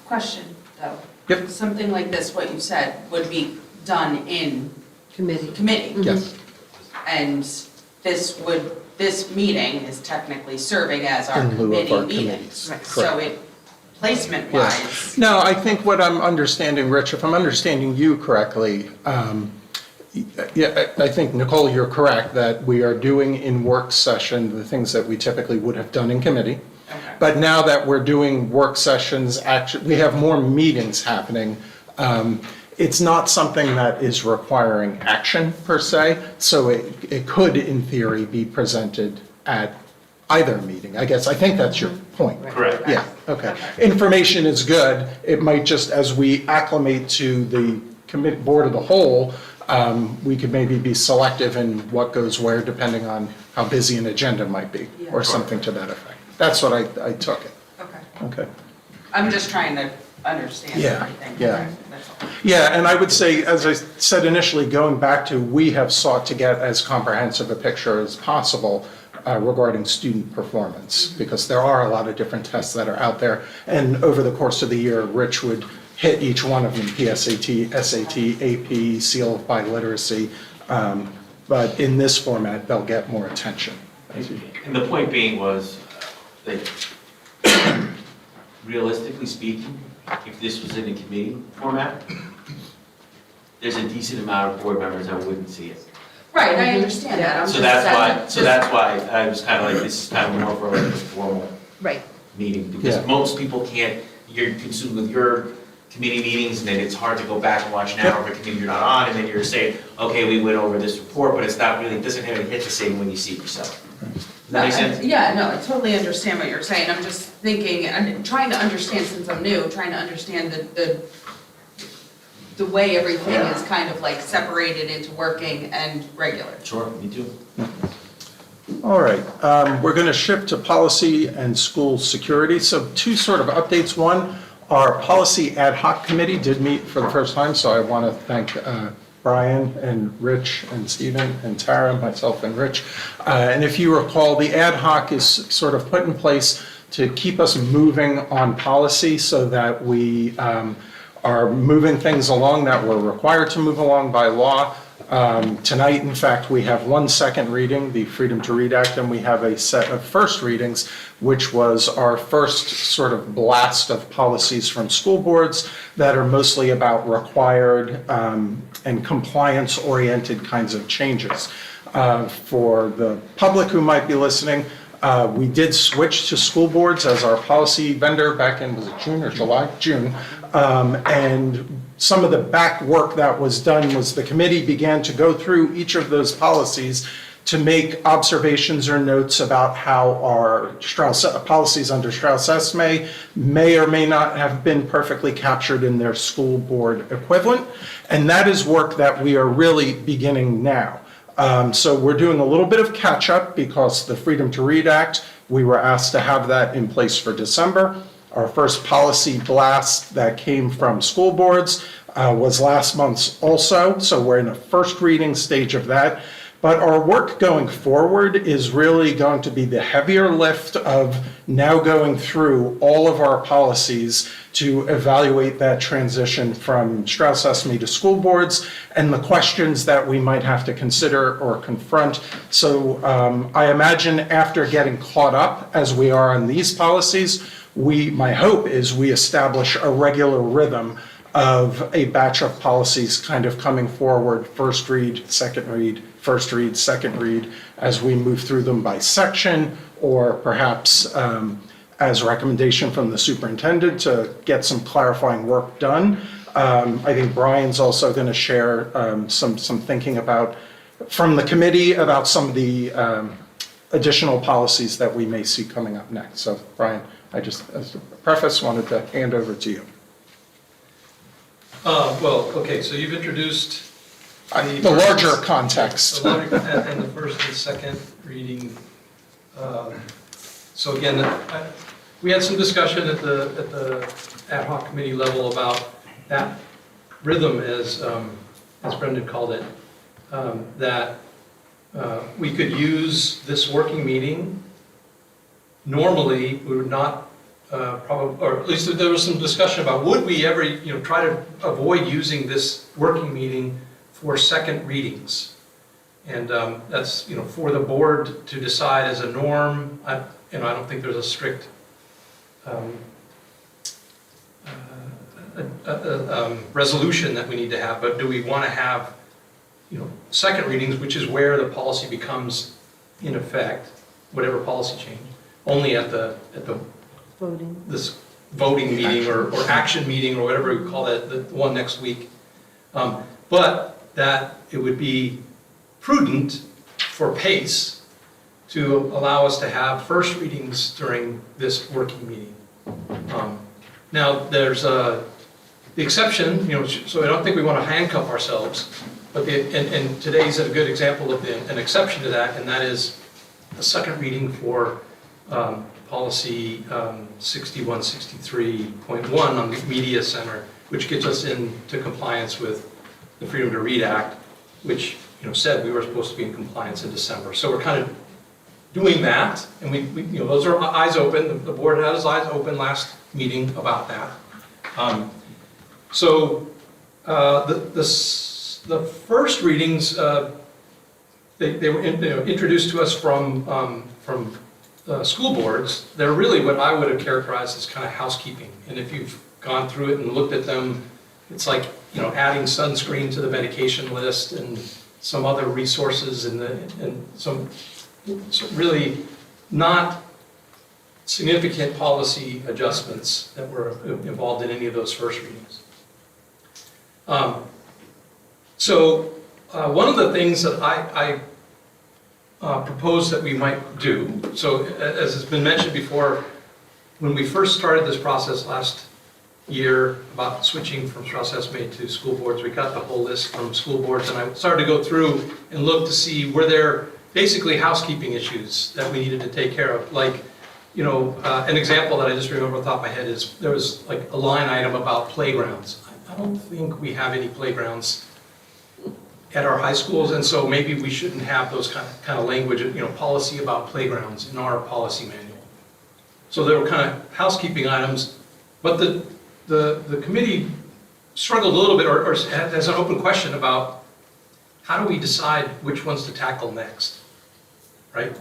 P: Question, though.
A: Yep.
P: Something like this, what you said, would be done in
D: Committee.
P: committee.
A: Yes.
P: And this meeting is technically serving as our
A: In lieu of our
P: committee meeting.
A: committees.
P: Right.
A: Correct.
P: So placement-wise,
A: No, I think what I'm understanding, Rich, if I'm understanding you correctly, I think, Nicole, you're correct, that we are doing in work session the things that we typically would have done in committee.
P: okay.
A: But now that we're doing work sessions, actually, we have more meetings happening. It's not something that is requiring action per se, so it could, in theory, be presented at either meeting. I think that's your point.
G: Correct.
A: Yeah, okay. Information is good. It might just, as we acclimate to the board of the whole, we could maybe be selective in what goes where depending on how busy an agenda might be, or something to that effect. That's what I took it.
P: Okay.
A: Okay.
P: I'm just trying to understand
A: Yeah,
P: everything.
A: yeah.
P: That's all.
A: Yeah, and I would say, as I said initially, going back to, we have sought to get as comprehensive a picture as possible regarding student performance, because there are a lot of different tests that are out there. And over the course of the year, Rich would hit each one of them, PSAT, SAT, AP, seal of biliteracy. But in this format, they'll get more attention.
G: And the point being was, like, realistically speaking, if this was in a committee format, there's a decent amount of board members that wouldn't see it.
P: Right, I understand that. I'm
G: So
P: just-
G: that's why I was kind of like, this is kind of more for like a formal
D: Right.
G: meeting, because
A: Yeah.
G: most people can't, you're consumed with your committee meetings, and then it's hard to go back and watch an hour of a committee you're not on, and then you're saying, okay, we went over this report, but it's not really, it doesn't have any hit the same when you see it yourself. Does that make sense?
P: Yeah, no, I totally understand what you're saying. I'm just thinking, I'm trying to understand, since I'm new, trying to understand the way everything is kind of like separated into working and regular.
G: Sure, me too.
A: All right, we're going to shift to policy and school security. So two sort of updates. One, our policy ad hoc committee did meet for the first time, so I want to thank Brian and Rich and Stephen and Tara, myself and Rich. And if you recall, the ad hoc is sort of put in place to keep us moving on policy so that we are moving things along that we're required to move along by law. Tonight, in fact, we have one second reading, the Freedom to Read Act, and we have a set of first readings, which was our first sort of blast of policies from school boards that are mostly about required and compliance-oriented kinds of changes. For the public who might be listening, we did switch to school boards as our policy vendor back in, was it June or July? June. And some of the back work that was done was the committee began to go through each of those policies to make observations or notes about how our policies under Strauss-Esme may or may not have been perfectly captured in their school board equivalent. And that is work that we are really beginning now. So we're doing a little bit of catch up because the Freedom to Read Act, we were asked to have that in place for December. Our first policy blast that came from school boards was last month's also, so we're in a first reading stage of that. But our work going forward is really going to be the heavier lift of now going through all of our policies to evaluate that transition from Strauss-Esme to school boards and the questions that we might have to consider or confront. So I imagine after getting caught up as we are on these policies, my hope is we establish a regular rhythm of a batch of policies kind of coming forward, first read, second read, first read, second read, as we move through them by section, or perhaps as a recommendation from the superintendent to get some clarifying work done. I think Brian's also going to share some thinking about, from the committee, about some of the additional policies that we may see coming up next. So Brian, I just, as a preface, wanted to hand over to you.
F: Well, okay, so you've introduced
A: the larger context.
F: and the first and second reading. So again, we had some discussion at the ad hoc committee level about that rhythm, as Brendan called it, that we could use this working meeting. Normally, we would not probably, or at least there was some discussion about, would we ever, try to avoid using this working meeting for second readings? And that's, for the board to decide as a norm. I don't think there's a strict resolution that we need to have, but do we want to have, second readings, which is where the policy becomes in effect, whatever policy change, only at the this voting meeting or action meeting or whatever we call it, the one next week. But that it would be prudent for pace to allow us to have first readings during this working meeting. Now, there's the exception, so I don't think we want to handcuff ourselves, but and today's a good example of an exception to that, and that is a second reading for policy 6163.1 on the media center, which gets us into compliance with the Freedom to Read Act, which said we were supposed to be in compliance in December. So we're kind of doing that, and we those are eyes open. The board had its eyes open last meeting about that. So the first readings they were introduced to us from school boards. They're really what I would have characterized as kind of housekeeping. And if you've gone through it and looked at them, it's like adding sunscreen to the medication list and some other resources and some really not significant policy adjustments that were involved in any of those first readings. One of the things that I propose that we might do, so as has been mentioned before, when we first started this process last year about switching from Strauss Esme to school boards. We got the whole list from school boards, and I started to go through and look to see were there basically housekeeping issues that we needed to take care of. Like, an example that I just remember off the top of my head is there was like a line item about playgrounds. I don't think we have any playgrounds at our high schools, and so maybe we shouldn't have those kind of language, policy about playgrounds in our policy manual. So there were kind of housekeeping items, but the committee struggled a little bit, or has an open question about how do we decide which ones to tackle next, right?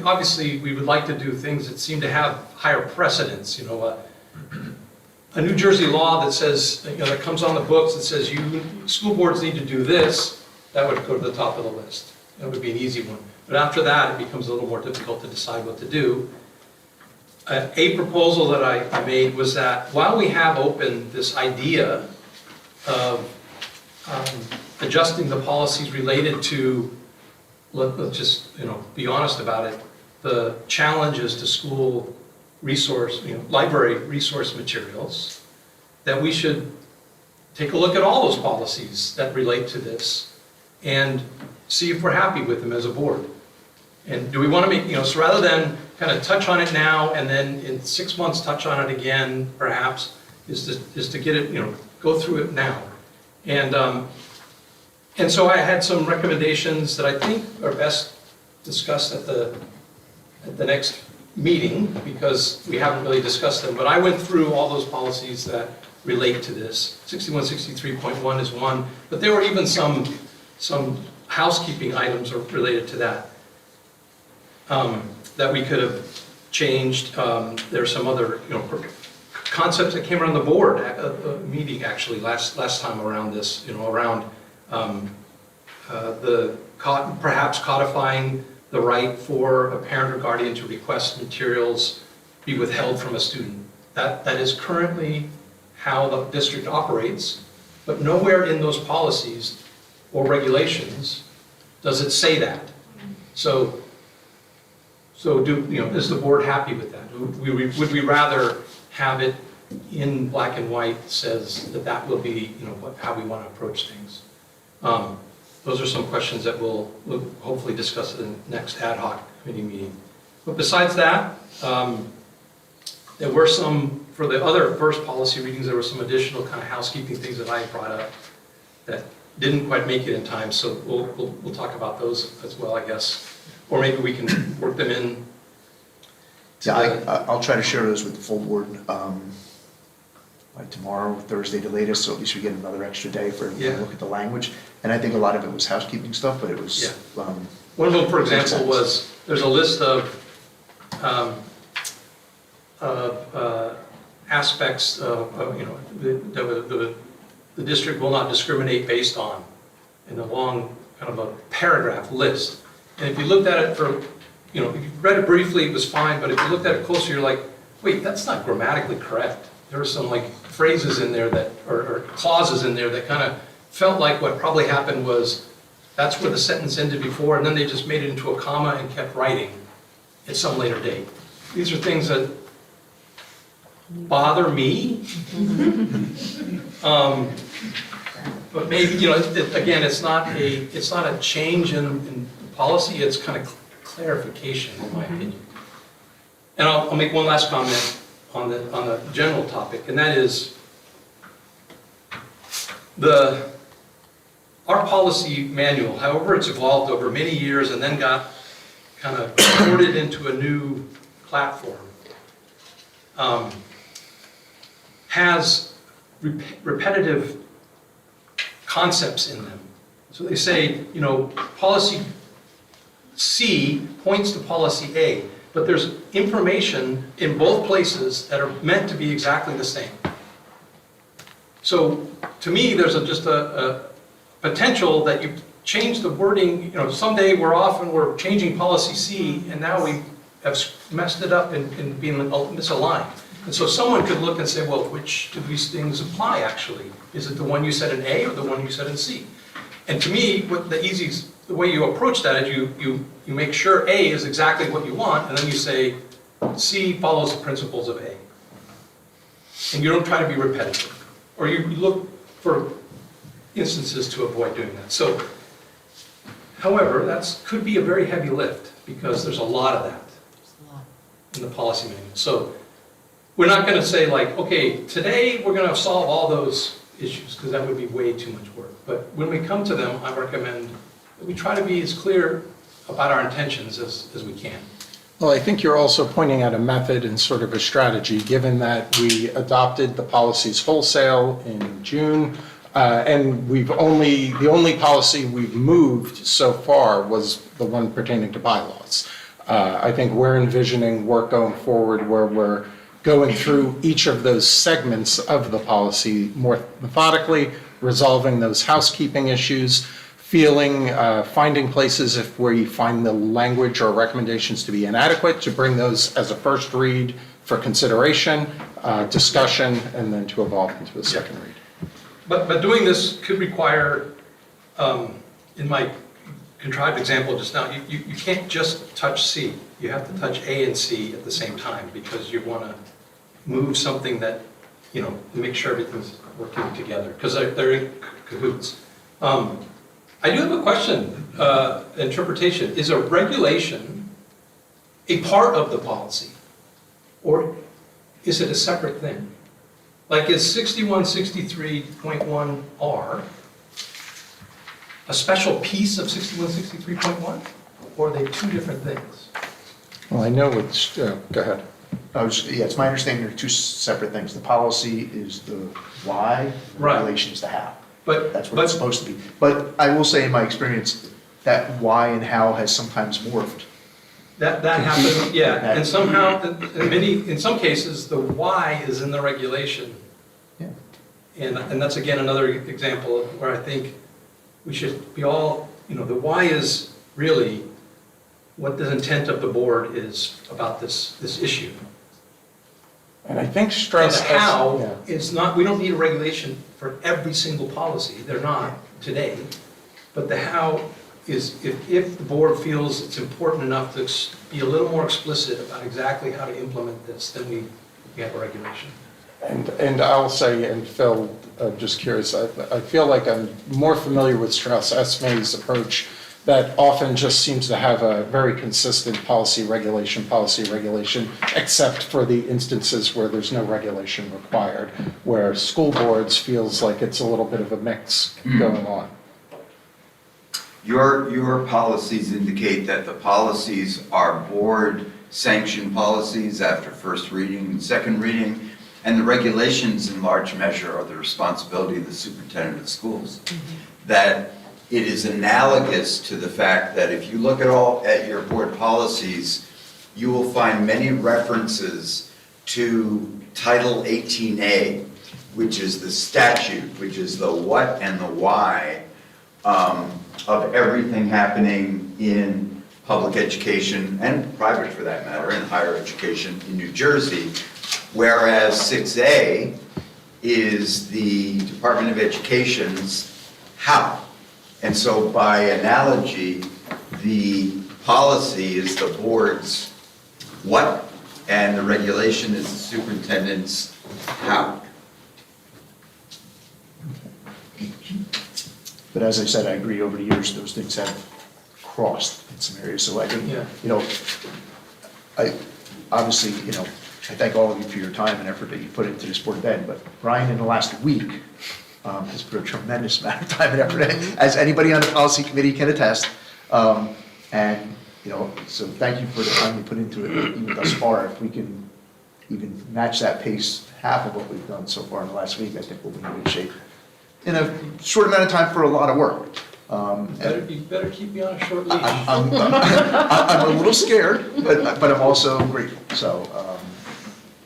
F: Obviously, we would like to do things that seem to have higher precedence, a New Jersey law that says, that comes on the books that says school boards need to do this, that would go to the top of the list. That would be an easy one. But after that, it becomes a little more difficult to decide what to do. A proposal that I made was that while we have open this idea of adjusting the policies related to, let's just be honest about it, the challenges to school resource, library resource materials, that we should take a look at all those policies that relate to this and see if we're happy with them as a board. And do we want to make, so rather than kind of touch on it now and then in 6 months touch on it again, perhaps, is to get it, go through it now. And so I had some recommendations that I think are best discussed at the next meeting, because we haven't really discussed them. But I went through all those policies that relate to this. 6163.1 is one, but there were even some housekeeping items related to that that we could have changed. There's some other concepts that came around the board at a meeting actually last time around this, around perhaps codifying the right for a parent or guardian to request materials be withheld from a student. That is currently how the district operates, but nowhere in those policies or regulations does it say that. So is the board happy with that? Would we rather have it in black and white says that will be how we want to approach things? Those are some questions that we'll hopefully discuss at the next ad hoc committee meeting. But besides that, there were some, for the other first policy readings, there were some additional kind of housekeeping things that I brought up that didn't quite make it in time, so we'll talk about those as well, I guess. Or maybe we can work them in.
C: Yeah, I'll try to share those with the full board by tomorrow, Thursday the latest, so at least we get another extra day for everyone to look at the language. And I think a lot of it was housekeeping stuff, but it was...
F: One of them, for example, was, there's a list of aspects of the district will not discriminate based on, in a long kind of a paragraph list. And if you looked at it if you read it briefly, it was fine, but if you looked at it closer, you're like, wait, that's not grammatically correct. There were some phrases in there or clauses in there that kind of felt like what probably happened was that's where the sentence ended before, and then they just made it into a comma and kept writing at some later date. These are things that bother me. But maybe, again, it's not a change in policy, it's kind of clarification, in my opinion. And I'll make one last comment on the general topic, and that is our policy manual, however it's evolved over many years and then got kind of ported into a new platform, has repetitive concepts in them. So they say, policy C points to policy A, but there's information in both places that are meant to be exactly the same. So to me, there's just a potential that you change the wording, someday we're changing policy C, and now we have messed it up and being misaligned. And so someone could look and say, well, which do these things apply actually? Is it the one you said in A or the one you said in C? And to me, the way you approach that is you make sure A is exactly what you want, and then you say C follows the principles of A. and you don't try to be repetitive, or you look for instances to avoid doing that. So, however, that could be a very heavy lift, because there's a lot of that in the policy manual. So we're not going to say like, okay, today we're going to solve all those issues, because that would be way too much work. But when we come to them, I recommend that we try to be as clear about our intentions as we can.
A: Well, I think you're also pointing out a method and sort of a strategy, given that we adopted the policies wholesale in June, and the only policy we've moved so far was the one pertaining to bylaws. I think we're envisioning work going forward where we're going through each of those segments of the policy more methodically, resolving those housekeeping issues, finding places where you find the language or recommendations to be inadequate, to bring those as a first read for consideration, discussion, and then to evolve into a second read.
F: But doing this could require, in my contrived example just now, you can't just touch C. You have to touch A and C at the same time, because you want to move something that, make sure everything's working together, because they're in cahoots. I do have a question, interpretation. Is a regulation a part of the policy, or is it a separate thing? Like, is 6163.1R a special piece of 6163.1, or are they two different things?
A: Well, I know it's, go ahead.
C: It's my understanding they're two separate things. The policy is the why, the regulation is the how. That's what it's supposed to be. But I will say, in my experience, that why and how has sometimes morphed.
F: That happens, yeah, and somehow, in some cases, the why is in the regulation.
C: Yeah.
F: And that's again another example of where I think we should be all, the why is really what the intent of the board is about this issue.
A: And I think stress.
F: And the how is not, we don't need a regulation for every single policy. They're not today. But the how is, if the board feels it's important enough to be a little more explicit about exactly how to implement this, then we have a regulation.
A: And I'll say, and Phil, I'm just curious, I feel like I'm more familiar with Strauss Esme's approach that often just seems to have a very consistent policy regulation, except for the instances where there's no regulation required, where school boards feels like it's a little bit of a mix going on.
E: Your policies indicate that the policies are board-sanctioned policies after first reading and second reading, and the regulations in large measure are the responsibility of the superintendent of schools. That it is analogous to the fact that if you look at your board policies, you will find many references to Title 18A, which is the statute, which is the what and the why of everything happening in public education, and private for that matter, in higher education in New Jersey, whereas 6A is the Department of Education's how. And so by analogy, the policy is the board's what, and the regulation is the superintendent's how.
C: But as I said, I agree, over the years, those things have crossed in some areas. So I think, I obviously, I thank all of you for your time and effort that you put into this board event, but Brian, in the last week, has put a tremendous amount of time and effort, as anybody on the policy committee can attest. And, so thank you for the time you put into it, even thus far. If we can even match that pace, half of what we've done so far in the last week, I think we'll be in good shape. In a short amount of time for a lot of work.
F: You better keep me on a short leash.
C: I'm a little scared, but I'm also grateful, so.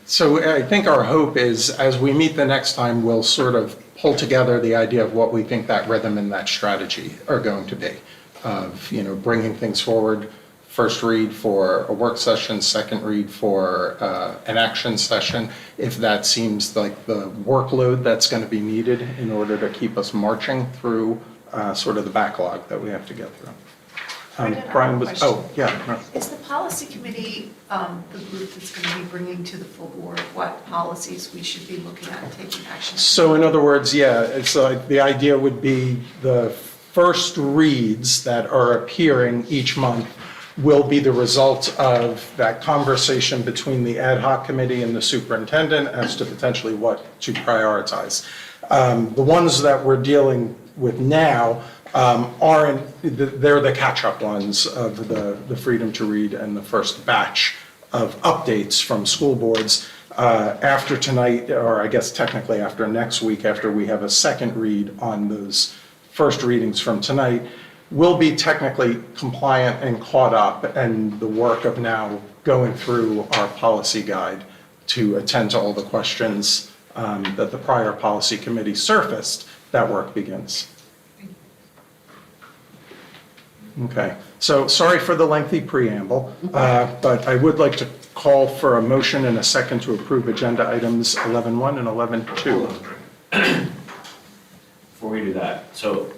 A: So I think our hope is, as we meet the next time, we'll sort of pull together the idea of what we think that rhythm and that strategy are going to be, of bringing things forward, first read for a work session, second read for an action session, if that seems like the workload that's going to be needed in order to keep us marching through sort of the backlog that we have to get through. Brian was, oh, yeah. no.
D: Is the policy committee the group that's going to be bringing to the full board what policies we should be looking at and taking action on?
A: So in other words, yeah, it's like, the idea would be the first reads that are appearing each month will be the result of that conversation between the ad hoc committee and the superintendent as to potentially what to prioritize. The ones that we're dealing with now they're the catch-up ones of the Freedom to Read and the first batch of updates from school boards. After tonight, or I guess technically after next week, after we have a second read on those first readings from tonight, we'll be technically compliant and caught up, and the work of now going through our policy guide to attend to all the questions that the prior policy committee surfaced, that work begins. Okay, so sorry for the lengthy preamble, but I would like to call for a motion and a second to approve agenda items 11.1 and 11.2.
G: Before we do that, so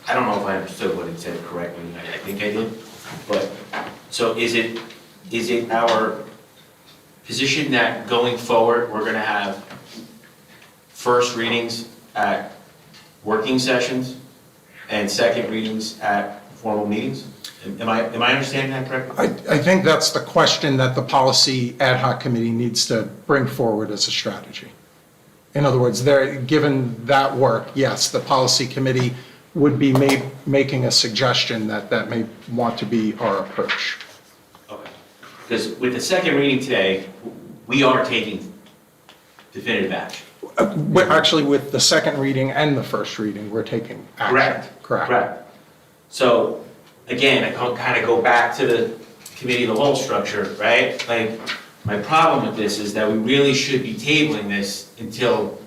G: I don't know if I understood what it said correctly. I think I did. But, so is it our position that going forward, we're gonna have first readings at working sessions and second readings at formal meetings? Am I understanding that correctly?
A: I think that's the question that the policy ad hoc committee needs to bring forward as a strategy. In other words, given that work, yes, the policy committee would be making a suggestion that may want to be our approach.
G: Okay. Because with the second reading today, we are taking definitive action.
A: Actually, with the second reading and the first reading, we're taking action. Correct.
G: So, again, I kind of go back to the committee of the whole structure, right? Like, my problem with this is that we really should be tabling this until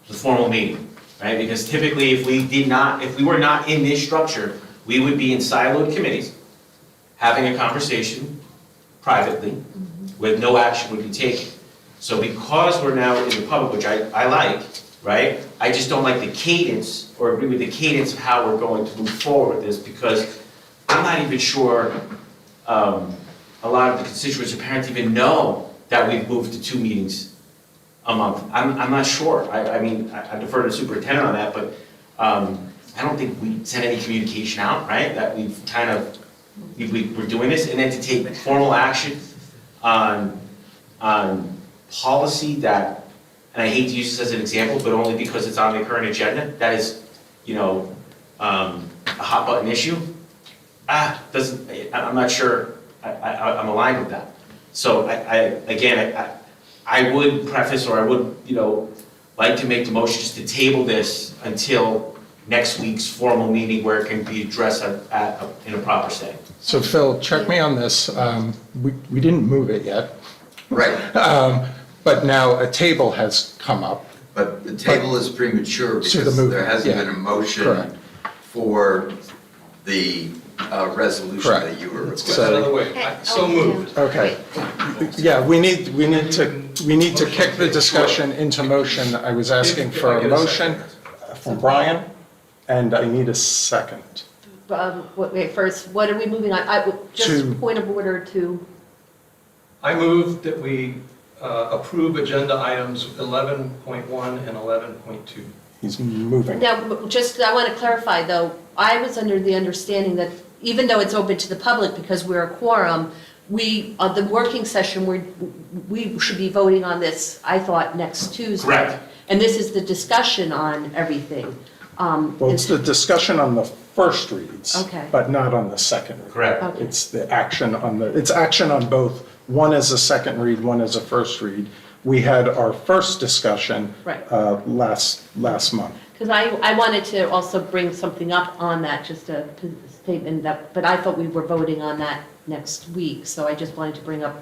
G: the formal meeting, right? Because typically, if we were not in this structure, we would be in siloed committees, having a conversation privately, with no action would be taken. So because we're now in the public, which I like, right? I just don't like the cadence, or agree with the cadence of how we're going to move forward with this, because I'm not even sure a lot of the constituents or parents even know that we've moved to 2 meetings a month. I'm not sure. I mean, I defer to the superintendent on that, but I don't think we sent any communication out, right? That we've kind of, we're doing this, and then to take formal action on policy that, and I hate to use this as an example, but only because it's on the current agenda, that is, a hot button issue. I'm not sure I'm aligned with that. So I would preface, or I would, like to make the motion just to table this until next week's formal meeting where it can be addressed in a proper setting.
A: So Phil, check me on this. We didn't move it yet.
E: Right.
A: But now a table has come up.
E: But the table is premature
A: So the
E: because
A: move-
E: there hasn't
A: yeah,
E: been a motion
A: correct.
E: for the resolution
A: Correct.
E: that you were
F: Let's
E: requesting.
F: get that out of the way. So moved.
A: Okay. Yeah, we need to kick the discussion into motion. I was asking for a motion from Brian, and I need a second.
D: Wait, first, what are we moving on? Just point of order to,
F: I move that we approve agenda items 11.1 and 11.2.
A: He's moving.
D: now, I want to clarify, though, I was under the understanding that even though it's open to the public because we're a quorum, the working session, we should be voting on this, I thought, next Tuesday.
G: Correct.
D: And this is the discussion on everything.
A: Well, it's the discussion on the first reads,
D: Okay.
A: but not on the second read.
G: Correct.
D: Okay.
A: It's the action it's action on both. One is a second read, one is a first read. We had our first discussion
D: Right.
A: last month.
D: Because I wanted to also bring something up on that, just a statement that, but I thought we were voting on that next week, so I just wanted to bring up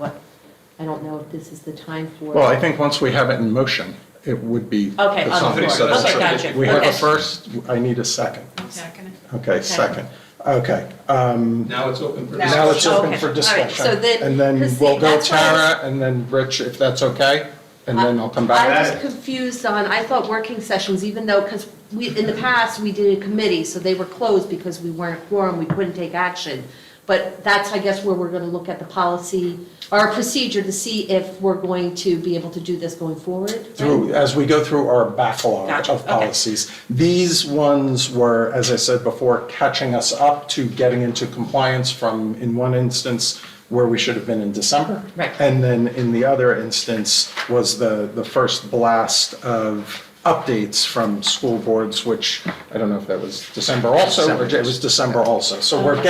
D: I don't know if this is the time for.
A: Well, I think once we have it in motion, it would be.
D: Okay,
A: the
D: on
A: time.
D: the floor. Okay, gotcha.
A: We have a
D: Okay.
A: first, I need a second.
B: Second.
A: Okay, second. Okay.
F: Now it's open for
A: Now it's open
D: Okay,
A: for
D: all right,
A: discussion.
D: so then-
A: And then
D: 'cause
A: we'll
D: see,
A: go
D: that's why I was-
A: Tara, and then Rich, if that's okay, and then I'll come
D: I
A: back.
D: was confused I thought working sessions, even though, because in the past, we did a committee, so they were closed because we weren't a quorum, we couldn't take action. But that's, I guess, where we're gonna look at the policy, our procedure to see if we're going to be able to do this going forward. right?
A: As we go through our backlog
D: Gotcha,
A: of
D: okay.
A: policies. These ones were, as I said before, catching us up to getting into compliance from, in one instance, where we should have been in December.
D: Right.
A: And then in the other instance was the first blast of updates from school boards, which I don't know if that was December also, or it was December also. So we're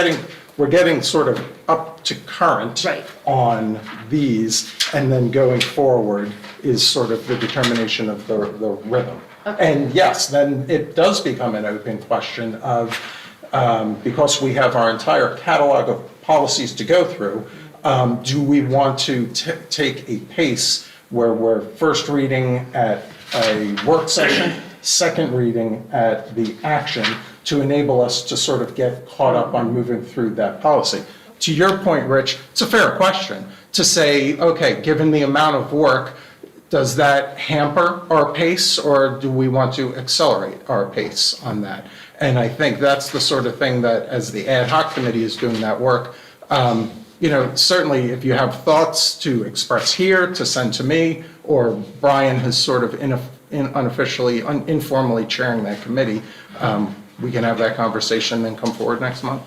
A: getting sort of up to current
D: Right.
A: on these, and then going forward is sort of the determination of the rhythm. And yes, then it does become an open question of, because we have our entire catalog of policies to go through, do we want to take a pace where we're first reading at a work session, second reading at the action, to enable us to sort of get caught up on moving through that policy? To your point, Rich, it's a fair question to say, okay, given the amount of work, does that hamper our pace, or do we want to accelerate our pace on that? And I think that's the sort of thing that, as the ad hoc committee is doing that work, certainly if you have thoughts to express here, to send to me, or Brian has sort of unofficially, informally chairing that committee, we can have that conversation and come forward next month.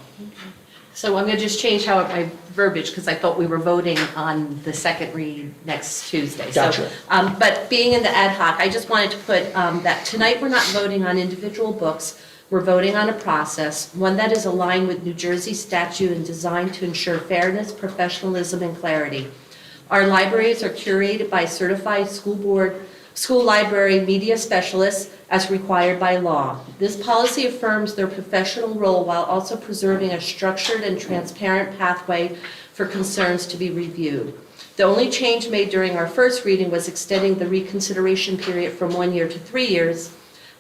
D: So I'm gonna just change my verbiage, because I thought we were voting on the second read next Tuesday.
A: Gotcha.
D: So, but being in the ad hoc, I just wanted to put that tonight we're not voting on individual books, we're voting on a process, one that is aligned with New Jersey statute and designed to ensure fairness, professionalism, and clarity. Our libraries are curated by certified school library media specialists as required by law. This policy affirms their professional role while also preserving a structured and transparent pathway for concerns to be reviewed. The only change made during our first reading was extending the reconsideration period from 1 year to 3 years.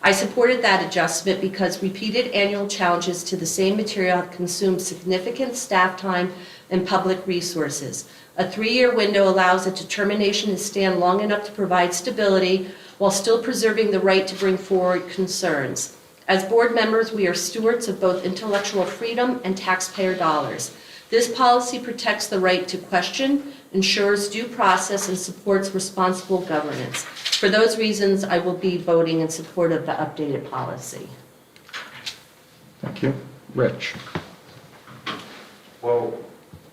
D: I supported that adjustment because repeated annual challenges to the same material have consumed significant staff time and public resources. A 3-year window allows a determination to stand long enough to provide stability while still preserving the right to bring forward concerns. As board members, we are stewards of both intellectual freedom and taxpayer dollars. This policy protects the right to question, ensures due process, and supports responsible governance. For those reasons, I will be voting in support of the updated policy.
A: Thank you. Rich?
G: Well,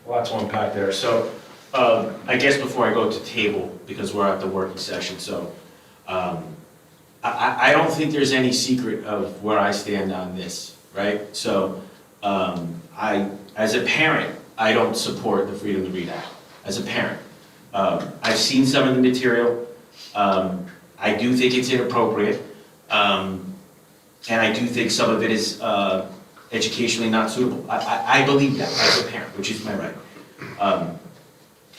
G: lots to unpack there. So I guess before I go to table, because we're at the working session, so I don't think there's any secret of where I stand on this, right? So as a parent, I don't support the Freedom to Read Act, as a parent. I've seen some of the material. I do think it's inappropriate, and I do think some of it is educationally not suitable. I believe that as a parent, which is my right.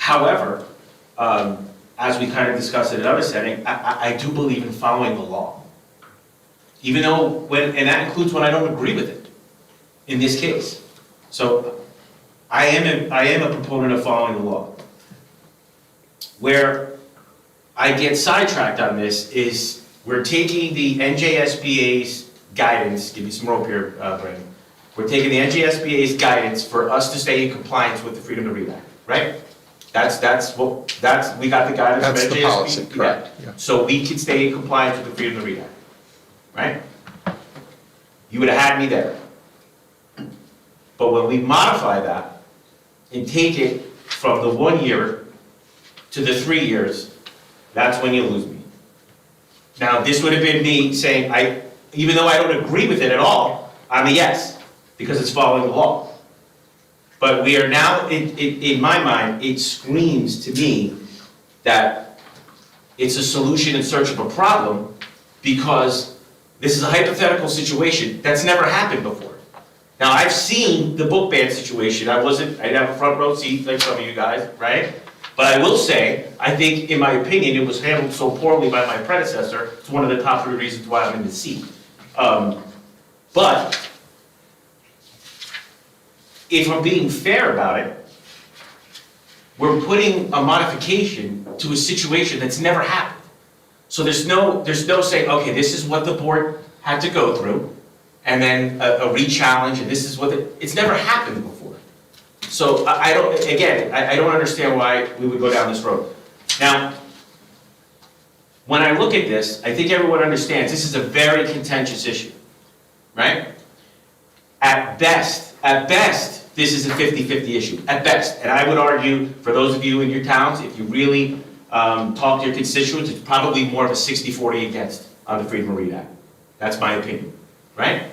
G: However, as we kind of discussed in another setting, I do believe in following the law. Even though, and that includes when I don't agree with it, in this case. So I am a proponent of following the law. Where I get sidetracked on this is we're taking the NJSBA's guidance, give me some rope here, Brandon. We're taking the NJSBA's guidance for us to stay in compliance with the Freedom to Read Act, right? We got the guidance from NJSBA.
A: That's the policy, correct.
G: Yeah. So we can stay in compliance with the Freedom to Read Act, right? You would have had me there. But when we modify that and take it from the 1 year to the 3 years, that's when you lose me. Now, this would have been me saying, even though I don't agree with it at all, I'm a yes, because it's following the law. But we are now, in my mind, it screams to me that it's a solution in search of a problem, because this is a hypothetical situation that's never happened before. Now, I've seen the book ban situation. I didn't have a front row seat like some of you guys, right? But I will say, I think, in my opinion, it was handled so poorly by my predecessor. It's one of the top 3 reasons why I'm in the seat. But if I'm being fair about it, we're putting a modification to a situation that's never happened. So there's no saying, okay, this is what the board had to go through, and then a re-challenge, and this is what, it's never happened before. So I don't, again, I don't understand why we would go down this road. Now, when I look at this, I think everyone understands this is a very contentious issue, right? At best, this is a 50-50 issue, at best. And I would argue, for those of you in your towns, if you really talk to your constituents, it's probably more of a 60-40 against on the Freedom of Read Act. That's my opinion, right?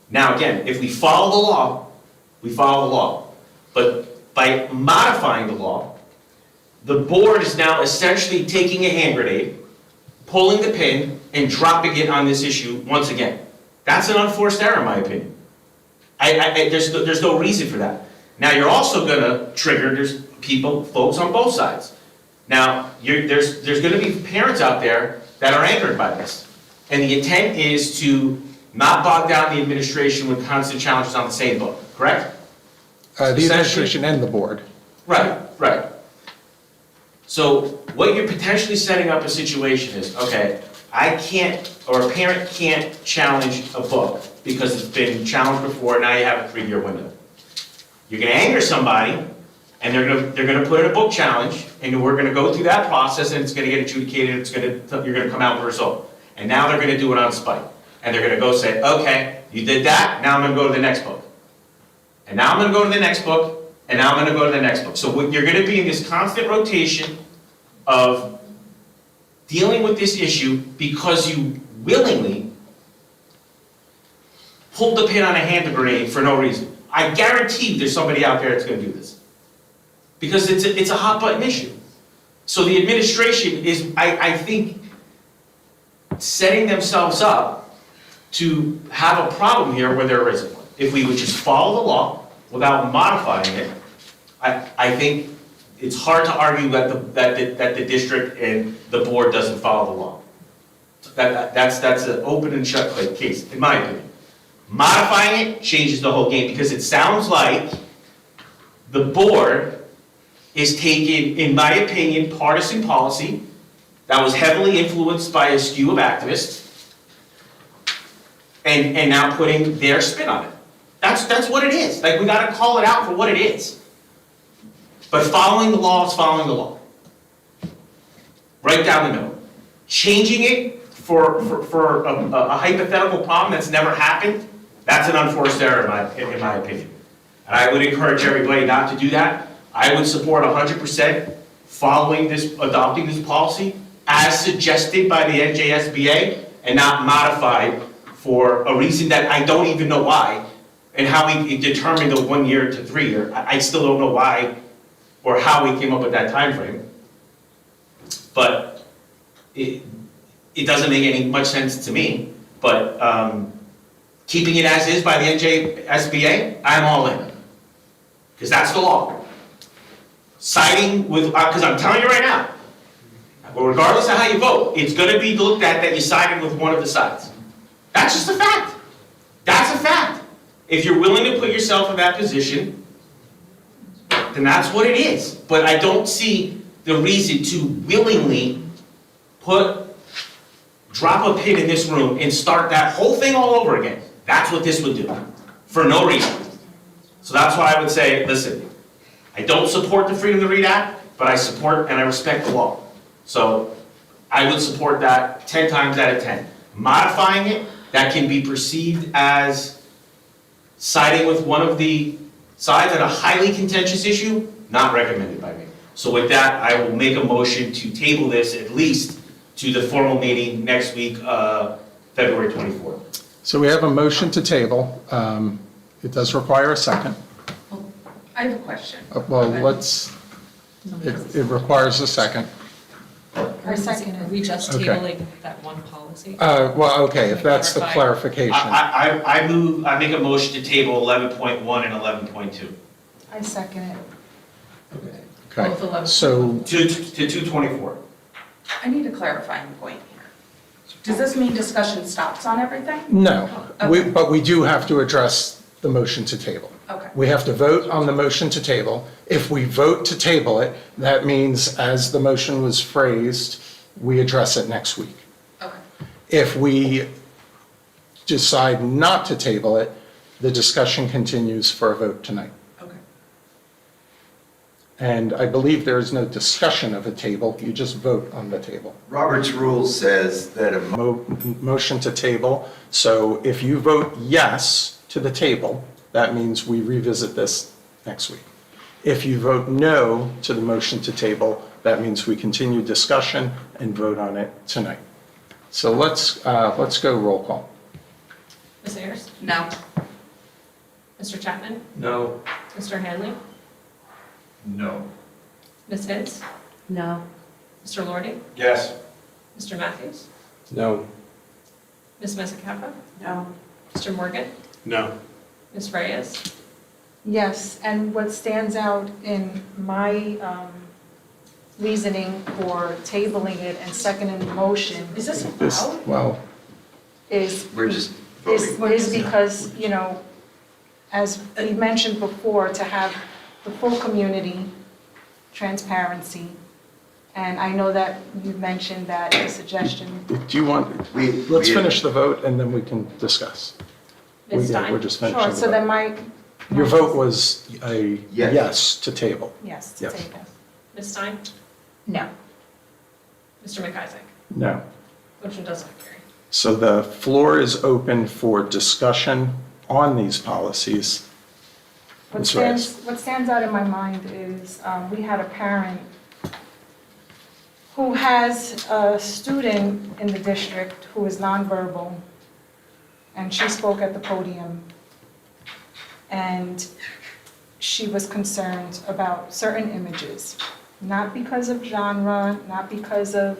G: Now, again, if we follow the law, we follow the law. But by modifying the law, the board is now essentially taking a hand grenade, pulling the pin, and dropping it on this issue once again. That's an unforced error, in my opinion. There's no reason for that. Now, you're also gonna trigger, there's folks on both sides. Now, there's gonna be parents out there that are angered by this. And the intent is to not bog down the administration with constant challenges on the same book, correct?
A: The administration and the board.
G: Right, right. So what you're potentially setting up a situation is, okay, I can't, or a parent can't challenge a book because it's been challenged before, now you have a 3-year window. You're gonna anger somebody, and they're gonna put in a book challenge, and we're gonna go through that process, and it's gonna get adjudicated, you're gonna come out with a result. And now they're gonna do it on spite. And they're gonna go say, okay, you did that, now I'm gonna go to the next book. And now I'm gonna go to the next book, and now I'm gonna go to the next book. So you're gonna be in this constant rotation of dealing with this issue because you willingly pulled the pin on a hand grenade for no reason. I guarantee you there's somebody out there that's gonna do this. Because it's a hot button issue. So the administration is, I think, setting themselves up to have a problem here where there isn't one. If we would just follow the law without modifying it, I think it's hard to argue that the district and the board doesn't follow the law. That's an open and shut case, in my opinion. Modifying it changes the whole game because it sounds like the board is taking, in my opinion, partisan policy that was heavily influenced by a skew of activists and now putting their spin on it. That's what it is. Like, we gotta call it out for what it is. But following the law is following the law. Right down the middle. Changing it for a hypothetical problem that's never happened, that's an unforced error in my opinion. And I would encourage everybody not to do that. I would support 100% adopting this policy as suggested by the NJSBA and not modified for a reason that I don't even know why, and how we determined the 1 year to 3 year. I still don't know why or how we came up with that time frame. But it doesn't make any much sense to me. But keeping it as is by the NJSBA, I'm all in. Because that's the law. Siding with, because I'm telling you right now, regardless of how you vote, it's going to be looked at that you sided with one of the sides. That's just a fact. That's a fact. If you're willing to put yourself in that position, then that's what it is. But I don't see the reason to willingly drop a pin in this room and start that whole thing all over again. That's what this would do, for no reason. So that's why I would say, listen, I don't support the Freedom to Read Act, but I support and I respect the law. So I would support that 10 times out of 10. Modifying it, that can be perceived as siding with one of the sides on a highly contentious issue, not recommended by me. So with that, I will make a motion to table this at least to the formal meeting next week, February 24th.
A: So we have a motion to table. It does require a second.
P: I have a question.
A: Well, it requires a second.
B: Our second, are we just
A: Okay.
B: tabling that one policy?
A: Well, okay, if that's the clarification.
G: I make a motion to table 11.1 and 11.2.
D: I second it.
A: Okay,
B: Both 11.
A: so,
G: To 224.
P: I need a clarifying point here. Does this mean discussion stops on everything?
A: no,
P: Okay.
A: but we do have to address the motion to table.
P: Okay.
A: We have to vote on the motion to table. If we vote to table it, that means, as the motion was phrased, we address it next week.
P: Okay.
A: If we decide not to table it, the discussion continues for a vote tonight.
P: Okay.
A: And I believe there is no discussion of a table, you just vote on the table.
E: Robert's rule says that a
A: Motion to table, so if you vote yes to the table, that means we revisit this next week. If you vote no to the motion to table, that means we continue discussion and vote on it tonight. So let's go roll call.
B: Ms. Ayers?
P: No.
B: Mr. Chapman?
F: No.
B: Mr. Hanley?
F: No.
B: Ms. Hids?
D: No.
B: Mr. Lordy?
G: Yes.
B: Mr. Matthews?
L: No.
B: Ms. Mazzacappa?
D: No.
B: Mr. Morgan?
L: No.
B: Ms. Reyes?
Q: Yes, and what stands out in my reasoning for tabling it and seconding the motion
P: Is this
A: This,
P: allowed?
A: well,
Q: is,
E: We're just voting.
Q: is because, you know, as we mentioned before, to have the full community transparency. And I know that you mentioned that the suggestion,
A: do you want, let's finish the vote and then we can discuss.
B: Ms. Stein?
A: We're just finishing
Q: sure,
A: the
Q: so then
A: vote.
Q: my.
A: Your vote was a
E: Yes.
A: yes to table.
Q: Yes, to
A: Yes.
Q: table.
B: Ms. Stein?
Q: No.
B: Mr. McIsaac?
A: No.
B: Motion does not carry.
A: So the floor is open for discussion on these policies. Ms. Reyes.
Q: What stands out in my mind is, we had a parent who has a student in the district who is nonverbal, and she spoke at the podium, and she was concerned about certain images, not because of genre, not because of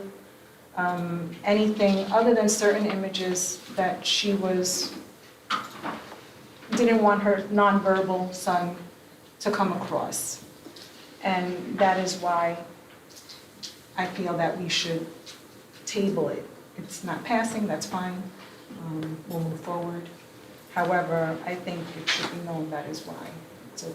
Q: anything other than certain images that she didn't want her nonverbal son to come across. And that is why I feel that we should table it. It's not passing, that's fine. We'll move forward. However, I think it should be known that is why. So,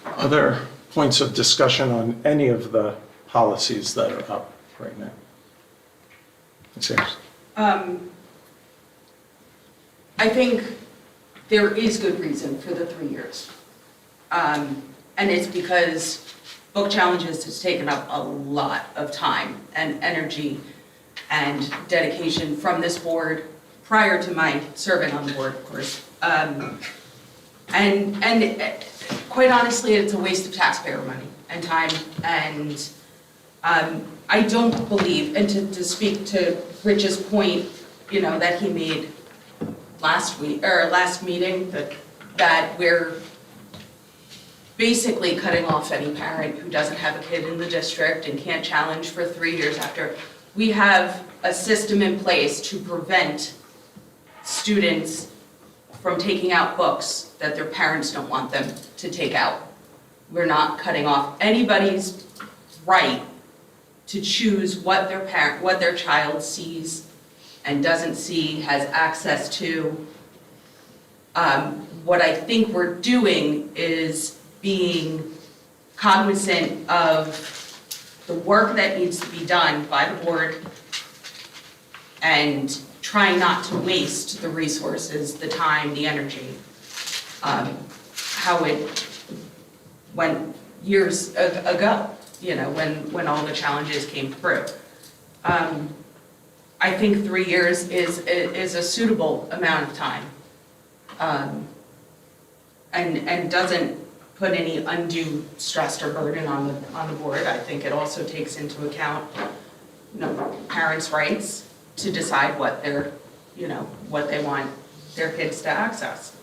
A: Other points of discussion on any of the policies that are up right now? Ms. Ayers.
P: I think there is good reason for the 3 years. And it's because book challenges has taken up a lot of time and energy and dedication from this board prior to my serving on the board, of course. And quite honestly, it's a waste of taxpayer money and time. And I don't believe, and to speak to Rich's point, you know, that he made last meeting, that we're basically cutting off any parent who doesn't have a kid in the district and can't challenge for 3 years after. We have a system in place to prevent students from taking out books that their parents don't want them to take out. We're not cutting off anybody's right to choose what their child sees and doesn't see, has access to. What I think we're doing is being cognizant of the work that needs to be done by the board and trying not to waste the resources, the time, the energy, how it went years ago, you know, when all the challenges came through. I think 3 years is a suitable amount of time, and doesn't put any undue stress or burden on the board. I think it also takes into account, you know, parents' rights to decide what what they want their kids to access.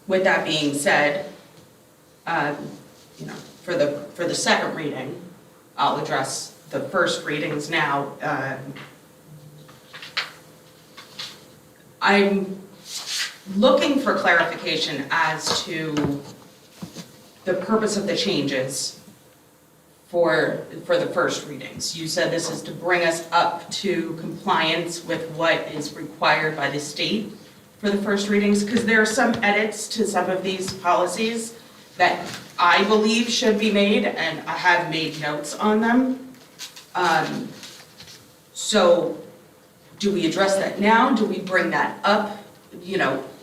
P: With that being said, you know, for the second reading, I'll address the first readings now. I'm looking for clarification as to the purpose of the changes for the first readings. You said this is to bring us up to compliance with what is required by the state for the first readings, because there are some edits to some of these policies that I believe should be made, and I have made notes on them. So do we address that now? Do we bring that up,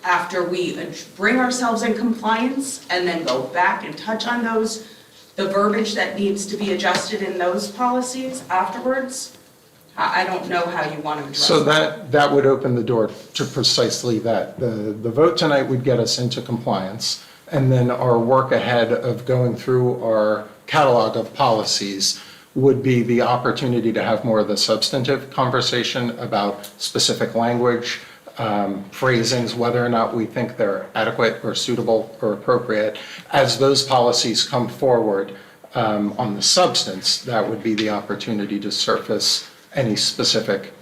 P: after we bring ourselves in compliance and then go back and touch on the verbiage that needs to be adjusted in those policies afterwards? I don't know how you want to address
A: So
P: that.
A: that would open the door to precisely that. The vote tonight would get us into compliance, and then our work ahead of going through our catalog of policies would be the opportunity to have more of the substantive conversation about specific language, phrasings, whether or not we think they're adequate or suitable or appropriate. As those policies come forward on the substance, that would be the opportunity to surface any specific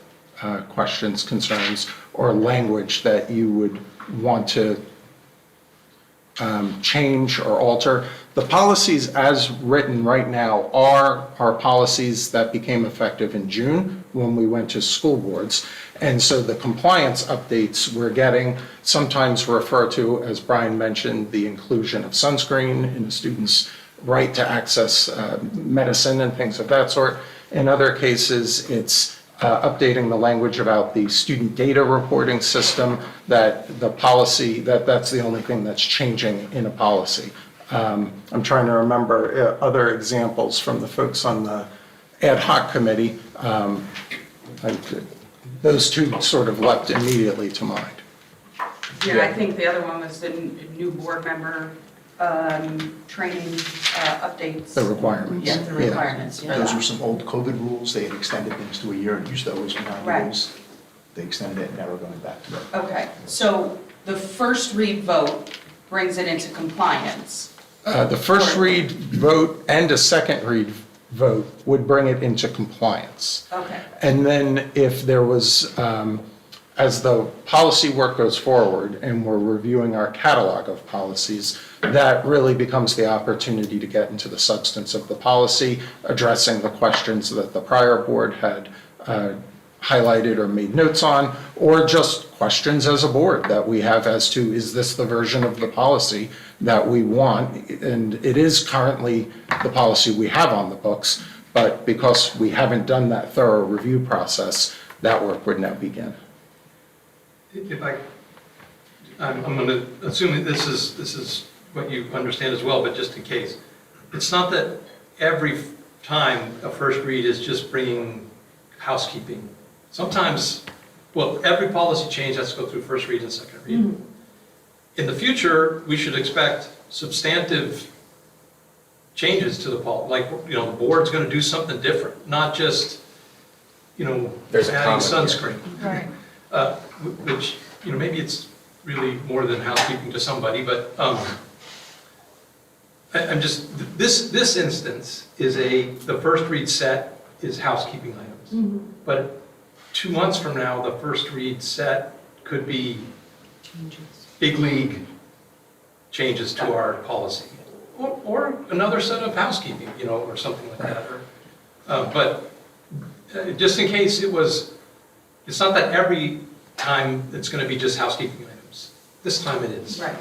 A: questions, concerns, or language that you would want to change or alter. The policies as written right now are our policies that became effective in June when we went to school boards. And so the compliance updates we're getting sometimes refer to, as Brian mentioned, the inclusion of sunscreen in a student's right to access medicine and things of that sort. In other cases, it's updating the language about the student data reporting system, that the policy, that's the only thing that's changing in a policy. I'm trying to remember other examples from the folks on the ad hoc committee. Those two sort of leapt immediately to mind.
P: Yeah, I think the other one was the new board member training updates.
A: The requirements.
P: Yeah, the requirements, yeah.
C: Those were some old COVID rules. They had extended things to a year. It used to always be 90
P: Right.
C: days. They extended it, and now we're going back to that.
P: Okay, so the first read vote brings it into compliance.
A: The first read vote and a second read vote would bring it into compliance.
P: Okay.
A: And then if there was, as the policy work goes forward and we're reviewing our catalog of policies, that really becomes the opportunity to get into the substance of the policy, addressing the questions that the prior board had highlighted or made notes on, or just questions as a board that we have as to, is this the version of the policy that we want? And it is currently the policy we have on the books, but because we haven't done that thorough review process, that work would now begin.
F: If I'm going to assume that this is what you understand as well, but just in case. It's not that every time a first read is just bringing housekeeping. Sometimes, well, every policy change has to go through first read and second read. Mm-hmm. In the future, we should expect substantive changes to the policy. Like, the board's going to do something different, not just,
G: There's
F: adding sunscreen.
Q: Right.
F: Which, maybe it's really more than housekeeping to somebody, but I'm just, this instance is the first read set is housekeeping items. Mm-hmm. But 2 months from now, the first read set could be big league changes to our policy. Or another set of housekeeping, or something like that. But just in case it's not that every time it's going to be just housekeeping items. This time it is.
P: Right.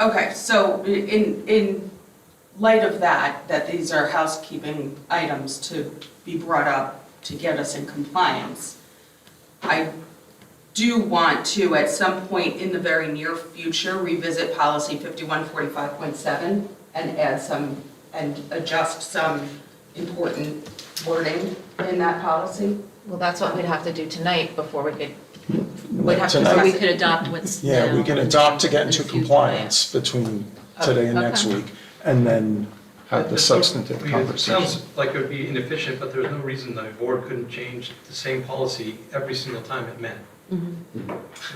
P: Okay, so in light of that these are housekeeping items to be brought up to get us in compliance, I do want to, at some point in the very near future, revisit policy 5145.7 and add some, and adjust some important wording in that policy.
D: Well, that's what we'd have to do tonight before we could,
A: Tonight.
D: we could adopt what's
A: Yeah,
D: now
A: we can adopt to get
D: in
A: into
D: the future
A: compliance between today and next
D: Okay.
A: week, and then have the substantive
F: It
A: conversation.
F: sounds like it would be inefficient, but there's no reason the board couldn't change the same policy every single time it met.
D: Mm-hmm.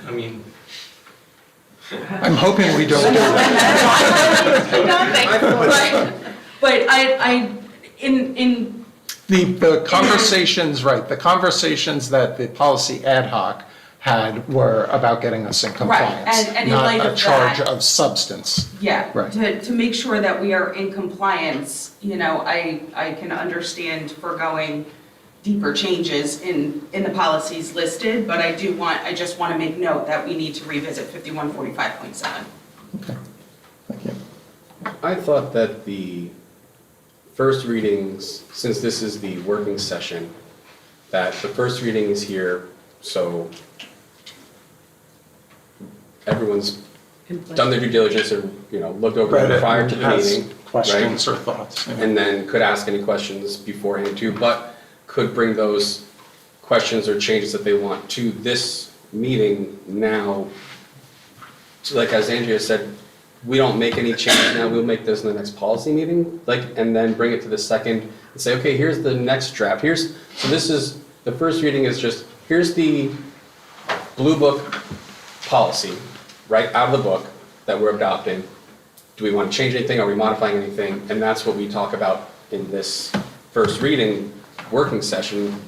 F: I mean,
A: I'm hoping we don't do that.
P: But in
A: The conversations, right, the conversations that the policy ad hoc had were about getting us in compliance,
P: and in light
A: not a
P: of
A: charge
P: that-
A: of substance.
P: Yeah,
A: Right.
P: to make sure that we are in compliance, I can understand foregoing deeper changes in the policies listed, but I just want to make note that we need to revisit 5145.7.
A: Okay, thank you.
R: I thought that the first readings, since this is the working session, that the first reading is here, so everyone's done their due diligence or, looked over
A: Read
R: it
A: it
R: prior to the
A: has
R: meeting.
A: questions
R: right?
A: or thoughts, yeah.
R: And then could ask any questions beforehand too, but could bring those questions or changes that they want to this meeting now. So like as Andrea said, we don't make any changes now, we'll make this in the next policy meeting, and then bring it to the second and say, okay, here's the next draft. So this is, the first reading is just, here's the blue book policy, right, out of the book that we're adopting. Do we want to change anything? Are we modifying anything? And that's what we talk about in this first reading working session.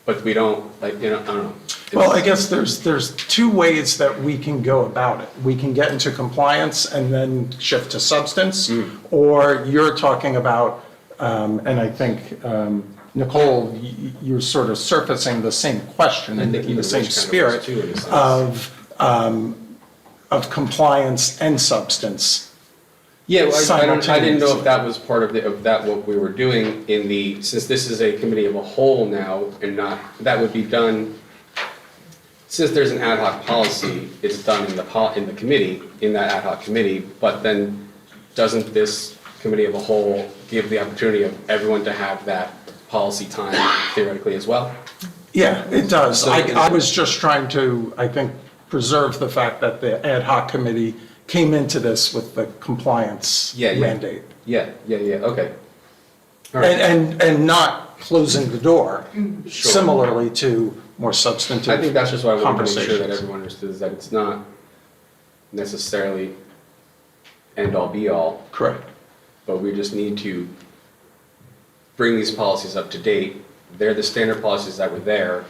R: But we don't, I don't know.
A: Well, I guess there's two ways that we can go about it. We can get into compliance and then shift to substance, or you're talking about, and I think, Nicole, you're sort of surfacing the same question in the same spirit of compliance and substance.
R: Yeah, well, I didn't know if that was part of that what we were doing since this is a committee of a whole now, and not, that would be done, since there's an ad hoc policy, it's done in the committee, in that ad hoc committee, but then doesn't this committee of a whole give the opportunity of everyone to have that policy time theoretically as well?
A: Yeah, it does.
R: So
A: I was just trying to, I think, preserve the fact that the ad hoc committee came into this with the compliance mandate.
R: Yeah, okay. All right.
A: And not closing the door, similarly to more substantive
R: I think that's just what I wanted to make sure that
A: conversations.
R: everyone understood, is that it's not necessarily end-all be-all.
A: Correct.
R: But we just need to bring these policies up to date. They're the standard policies that were there.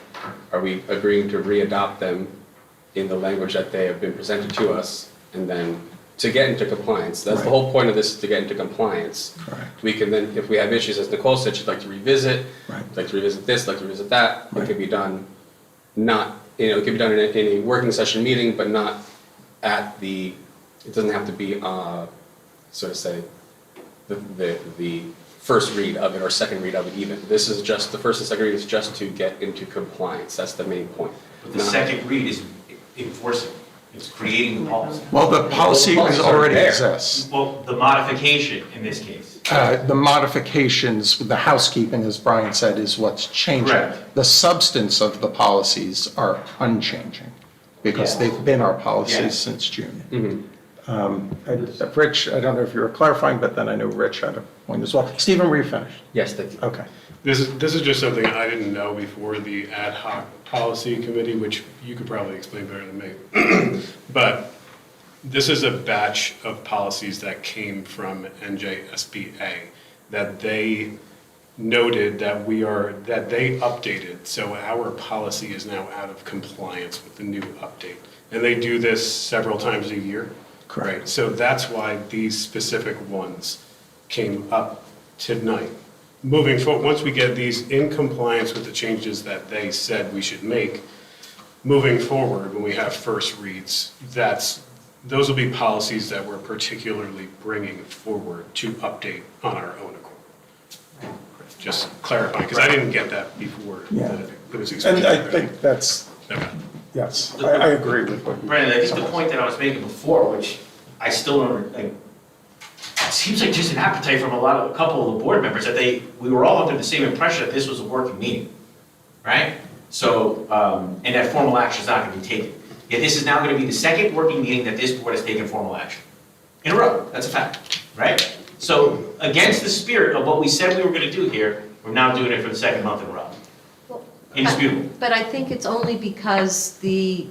R: Are we agreeing to re-adopt them in the language that they have been presented to us? And then to get into compliance. That's the whole point of this, is to get into compliance.
A: Correct.
R: We can then, if we have issues, as Nicole said, she'd like to revisit,
A: Right.
R: like to revisit this, like to revisit that.
A: Right.
R: It could be done it could be done in a working session meeting, but not it doesn't have to be, so to say, the first read of it or second read of it even. This is just, the first and second read is just to get into compliance. That's the main point.
G: But the second read is enforcing, it's creating the policy.
A: Well, the policy already exists.
G: Well, the modification in this case.
A: The modifications, the housekeeping, as Brian said, is what's changing.
G: Correct.
A: The substance of the policies are unchanging, because they've been our policies since June. Rich, I don't know if you were clarifying, but then I know Rich had a point as well. Stephen, were you finished?
R: Yes, thank you.
A: Okay.
S: This is just something I didn't know before the ad hoc policy committee, which you could probably explain better than me. But this is a batch of policies that came from NJSBA that they noted that they updated. So our policy is now out of compliance with the new update. And they do this several times a year.
A: Correct.
S: Right? So that's why these specific ones came up tonight. Moving forward, once we get these in compliance with the changes that they said we should make, moving forward, when we have first reads, those will be policies that we're particularly bringing forward to update on our own accord. Just clarifying, because I didn't get that before.
A: Yeah.
S: It was explained.
A: And I think that's,
S: Okay.
A: yes, I agree with what you.
G: Brandon, I think the point that I was making before, which I still don't, it seems like just an appetite from a couple of the board members that we were all under the same impression that this was a working meeting, right? So, and that formal action is not going to be taken. Yet this is now going to be the second working meeting that this board has taken formal action. In a row, that's a fact, right? So, against the spirit of what we said we were going to do here, we're now doing it for the second month in a row. Indisputable.
D: But I think it's only because the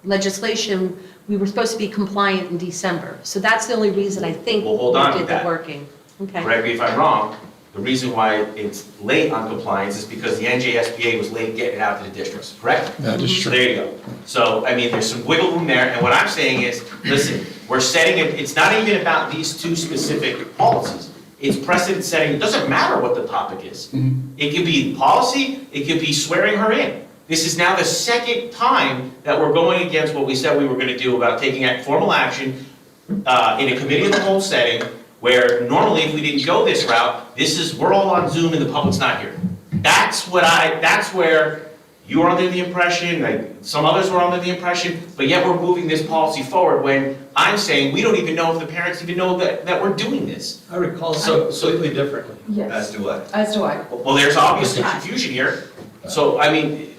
D: legislation, we were supposed to be compliant in December. So that's the only reason I think
G: Well, hold on
D: we
G: to
D: did the
G: that.
D: working. Okay.
G: Correct me if I'm wrong, the reason why it's late on compliance is because the NJSBA was late getting it out to the districts, correct?
A: That is true.
G: There you go. So, I mean, there's some wiggle room there, and what I'm saying is, listen, we're setting it, it's not even about these two specific policies. It's precedent setting, it doesn't matter what the topic is. It could be policy, it could be swearing her in. This is now the second time that we're going against what we said we were gonna do about taking formal action in a committee of the whole setting, Where normally if we didn't go this route, we're all on Zoom and the public's not here. That's where you were under the impression, like some others were under the impression, but yet we're moving this policy forward when I'm saying we don't even know if the parents even know that we're doing this.
F: I recall it completely differently.
P: Yes.
E: As do I.
P: As do I.
G: Well, there's obviously confusion here. So, I mean,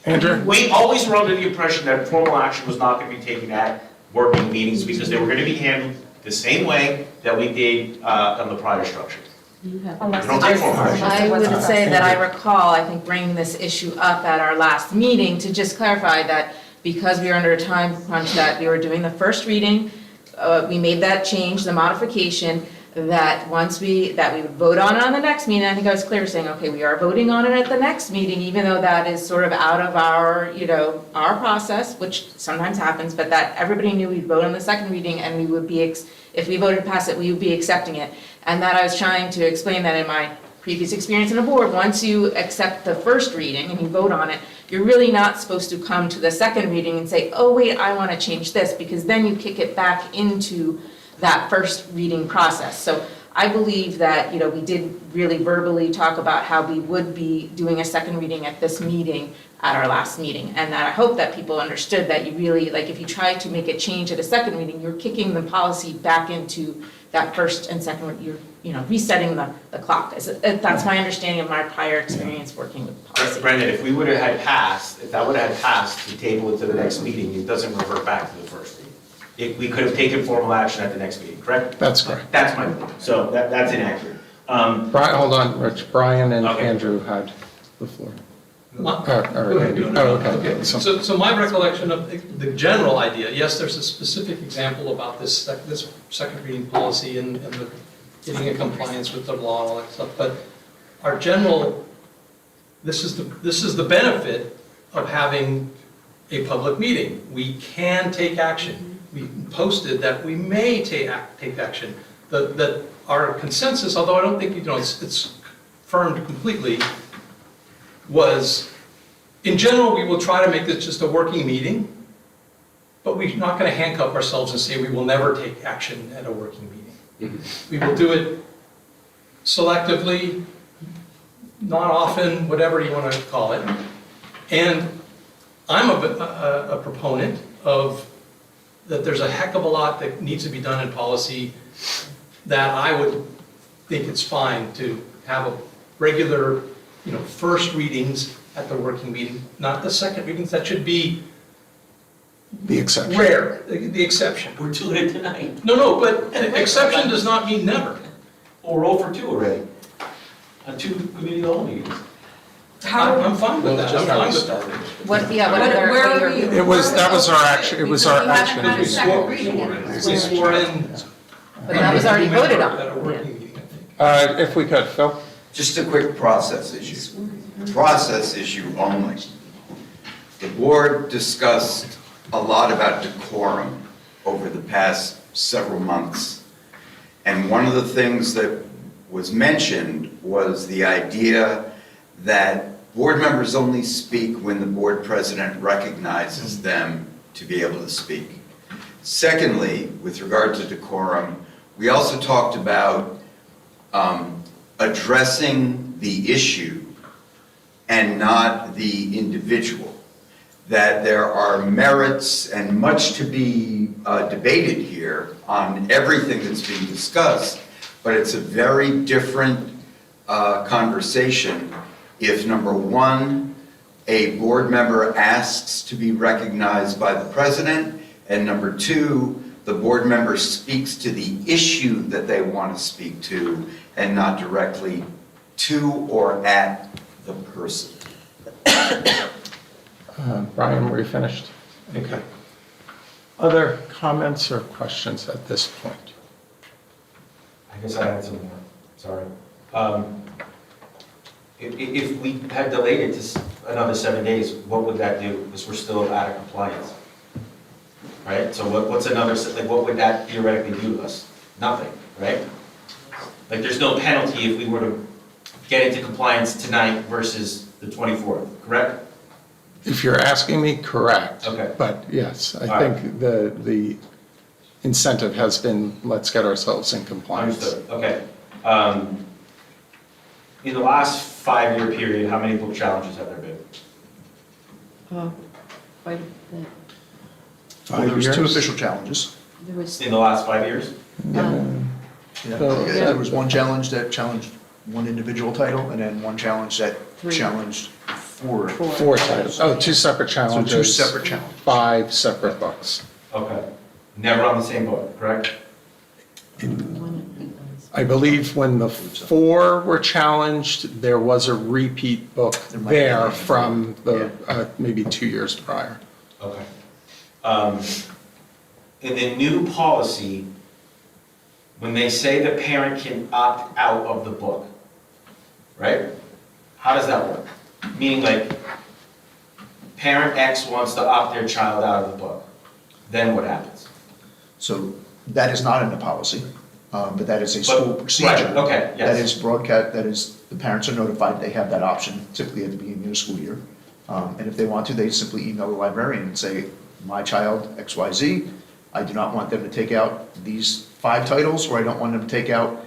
A: Andrew?
G: we always were under the impression that formal action was not going to be taken at working meetings because they were going to be handled the same way that we did on the prior structure. We don't take formal action.
D: I would say that I recall, I think, bringing this issue up at our last meeting to just clarify that because we were under a time crunch that we were doing the first reading, we made that change, the modification, that we would vote on it on the next meeting. I think I was clear saying, okay, we are voting on it at the next meeting, even though that is sort of out of our, our process, which sometimes happens, but that everybody knew we'd vote on the second reading and we would be, if we voted to pass it, we would be accepting it. And that I was trying to explain that in my previous experience in a board, once you accept the first reading and you vote on it, you're really not supposed to come to the second reading and say, oh wait, I want to change this, because then you kick it back into that first reading process. So I believe that, we did really verbally talk about how we would be doing a second reading at this meeting, at our last meeting. And that I hope that people understood that you really, if you try to make a change at a second reading, you're kicking the policy back into that first and second, you're resetting the clock. That's my understanding of my prior experience working with policy.
G: Brendan, if we would have had passed, if that would have had passed to table it to the next meeting, it doesn't revert back to the first reading. We could have taken formal action at the next meeting, correct?
A: That's correct.
G: That's my point. So that's inaccurate.
A: Brian, hold on, Rich. Brian and
G: Okay.
A: Andrew had the floor.
F: Okay. So my recollection of the general idea, yes, there's a specific example about this second reading policy and the getting in compliance with the law and all that stuff, but our general, this is the benefit of having a public meeting. We can take action. We posted that we may take action. That our consensus, although I don't think it's firmed completely, was, in general, we will try to make this just a working meeting, but we're not going to handcuff ourselves and say we will never take action at a working meeting. We will do it selectively, not often, whatever you want to call it. And I'm a proponent of that there's a heck of a lot that needs to be done in policy that I would think it's fine to have a regular, first readings at the working meeting, not the second readings. That should be
A: the exception.
F: Rare, the exception.
G: We're doing it tonight.
F: No, but exception does not mean never.
G: Or roll for two already. On 2 committee of the whole meetings.
F: I'm fine with that. I'm fine with that.
A: It was our action, it was our action meeting.
F: We swore in.
D: But that was already voted on.
F: At a working meeting, I think.
A: If we could, Phil?
E: Just a quick process issue. Process issue only. The board discussed a lot about decorum over the past several months. And one of the things that was mentioned was the idea that board members only speak when the board president recognizes them to be able to speak. Secondly, with regard to decorum, we also talked about addressing the issue and not the individual. That there are merits and much to be debated here on everything that's being discussed, but it's a very different conversation if, number one, a board member asks to be recognized by the president, and number two, the board member speaks to the issue that they want to speak to and not directly to or at the person.
A: Brian, were you finished? Okay. Other comments or questions at this point?
G: I guess I had some more, sorry. If we had delayed it to another 7 days, what would that do? Because we're still out of compliance. Right? So what's another, what would that theoretically do to us? Nothing, right? There's no penalty if we were to get into compliance tonight versus the 24th, correct?
A: If you're asking me, correct.
G: Okay.
A: But yes, I
G: All
A: think the incentive has been, let's get ourselves in compliance.
G: Understood, okay. In the last 5-year period, how many book challenges have there been?
D: Quite a bit.
C: Well, there was 2
A: years?
C: official challenges.
D: There was,
G: In the last 5 years?
C: Yeah, there was one challenge that challenged one individual title, and then one challenge that challenged 4.
A: 4 titles. Oh, 2 separate
C: So
A: challenges.
C: 2 separate challenges.
A: 5 separate books.
G: Okay. Never on the same book, correct?
A: I believe when the 4 were challenged, there was a repeat book
C: might be.
A: there from the, maybe 2 years prior.
G: Okay. In the new policy, when they say the parent can opt out of the book, right? How does that work? Meaning like, parent X wants to opt their child out of the book, then what happens?
C: So that is not in the policy, but that is a school procedure.
G: Right, okay, yes.
C: That is broadcast, that is, the parents are notified, they have that option typically at the beginning of the school year. And if they want to, they simply email the librarian and say, my child XYZ, I do not want them to take out these 5 titles, or I don't want them to take out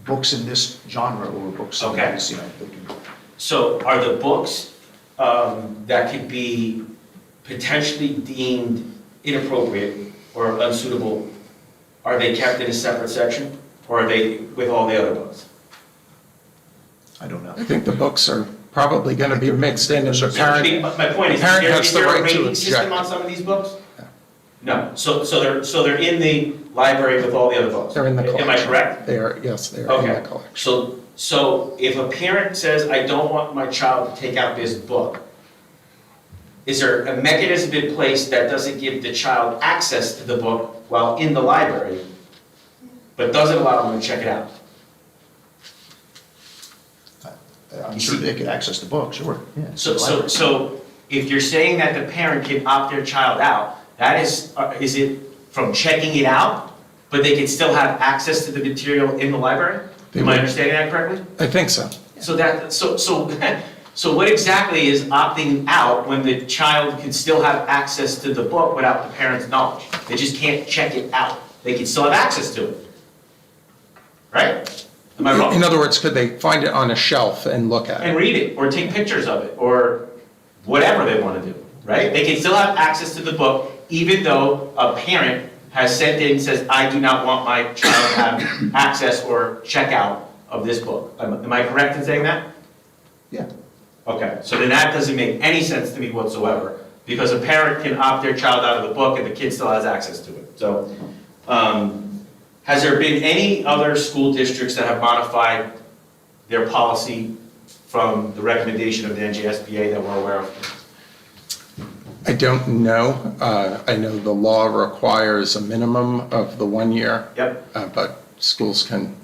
C: books in this genre or books in
G: Okay.
C: this, you know. they can-
G: So are the books that could be potentially deemed inappropriate or unsuitable, are they kept in a separate section? Or are they with all the other books?
C: I don't know.
A: I think the books are probably going to be mixed in, and the parent,
G: My point is,
A: parent has
G: is
A: the
G: there a
A: right to
G: rating system
A: object.
G: on some of these books? No, so they're in the library with all the other books?
A: They're in the collection.
G: Am I correct?
A: They are, yes, they are in the
G: Okay,
A: collection.
G: so if a parent says, I don't want my child to take out this book, is there a mechanism in place that doesn't give the child access to the book while in the library, but doesn't allow them to check it out?
C: I'm sure they could access the book, sure, yeah.
G: So if you're saying that the parent can opt their child out, that is it from checking it out, but they can still have access to the material in the library? Am I understanding that correctly?
A: I think so.
G: So what exactly is opting out when the child can still have access to the book without the parent's knowledge? They just can't check it out. They can still have access to it. Right? Am I wrong?
A: In other words, could they find it on a shelf and look at it?
G: And read it, or take pictures of it, or whatever they want to do, right? They can still have access to the book, even though a parent has sent in and says, I do not want my child to have access or check out of this book. Am I correct in saying that?
C: Yeah.
G: Okay, so then that doesn't make any sense to me whatsoever, because a parent can opt their child out of the book and the kid still has access to it. So, has there been any other school districts that have modified their policy from the recommendation of the NJSBA that we're aware of?
A: I don't know. I know the law requires a minimum of the 1 year.
G: Yep.
A: But schools can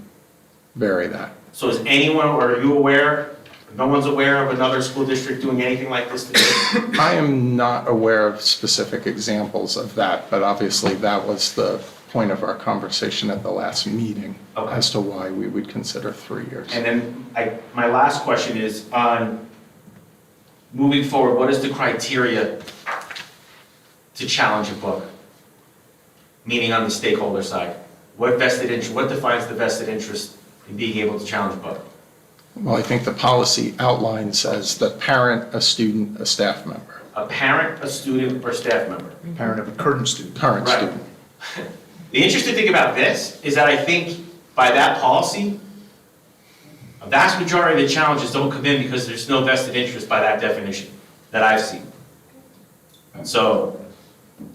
A: vary that.
G: So is anyone, or are you aware, no one's aware of another school district doing anything like this today?
A: I am not aware of specific examples of that, but obviously that was the point of our conversation at the last meeting as to why we would consider 3 years.
G: And then my last question is on moving forward, what is the criteria to challenge a book? Meaning on the stakeholder side. What defines the vested interest in being able to challenge a book?
A: Well, I think the policy outline says the parent, a student, a staff member.
G: A parent, a student, or staff member?
C: Parent of a current student.
A: Current
G: Right.
A: student.
G: The interesting thing about this is that I think by that policy, a vast majority of the challenges don't come in because there's no vested interest by that definition that I've seen. So,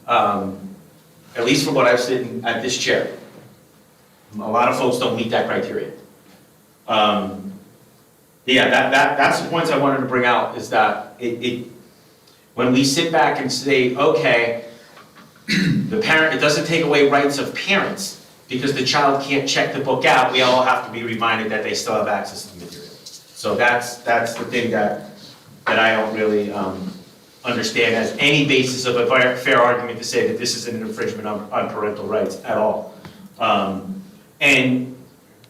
G: at least from what I've seen at this chair, a lot of folks don't meet that criteria. That's the points I wanted to bring out, is that when we sit back and say, okay, the parent, it doesn't take away rights of parents because the child can't check the book out, we all have to be reminded that they still have access to the material. So that's the thing that I don't really understand as any basis of a fair argument to say that this is an infringement on parental rights at all. And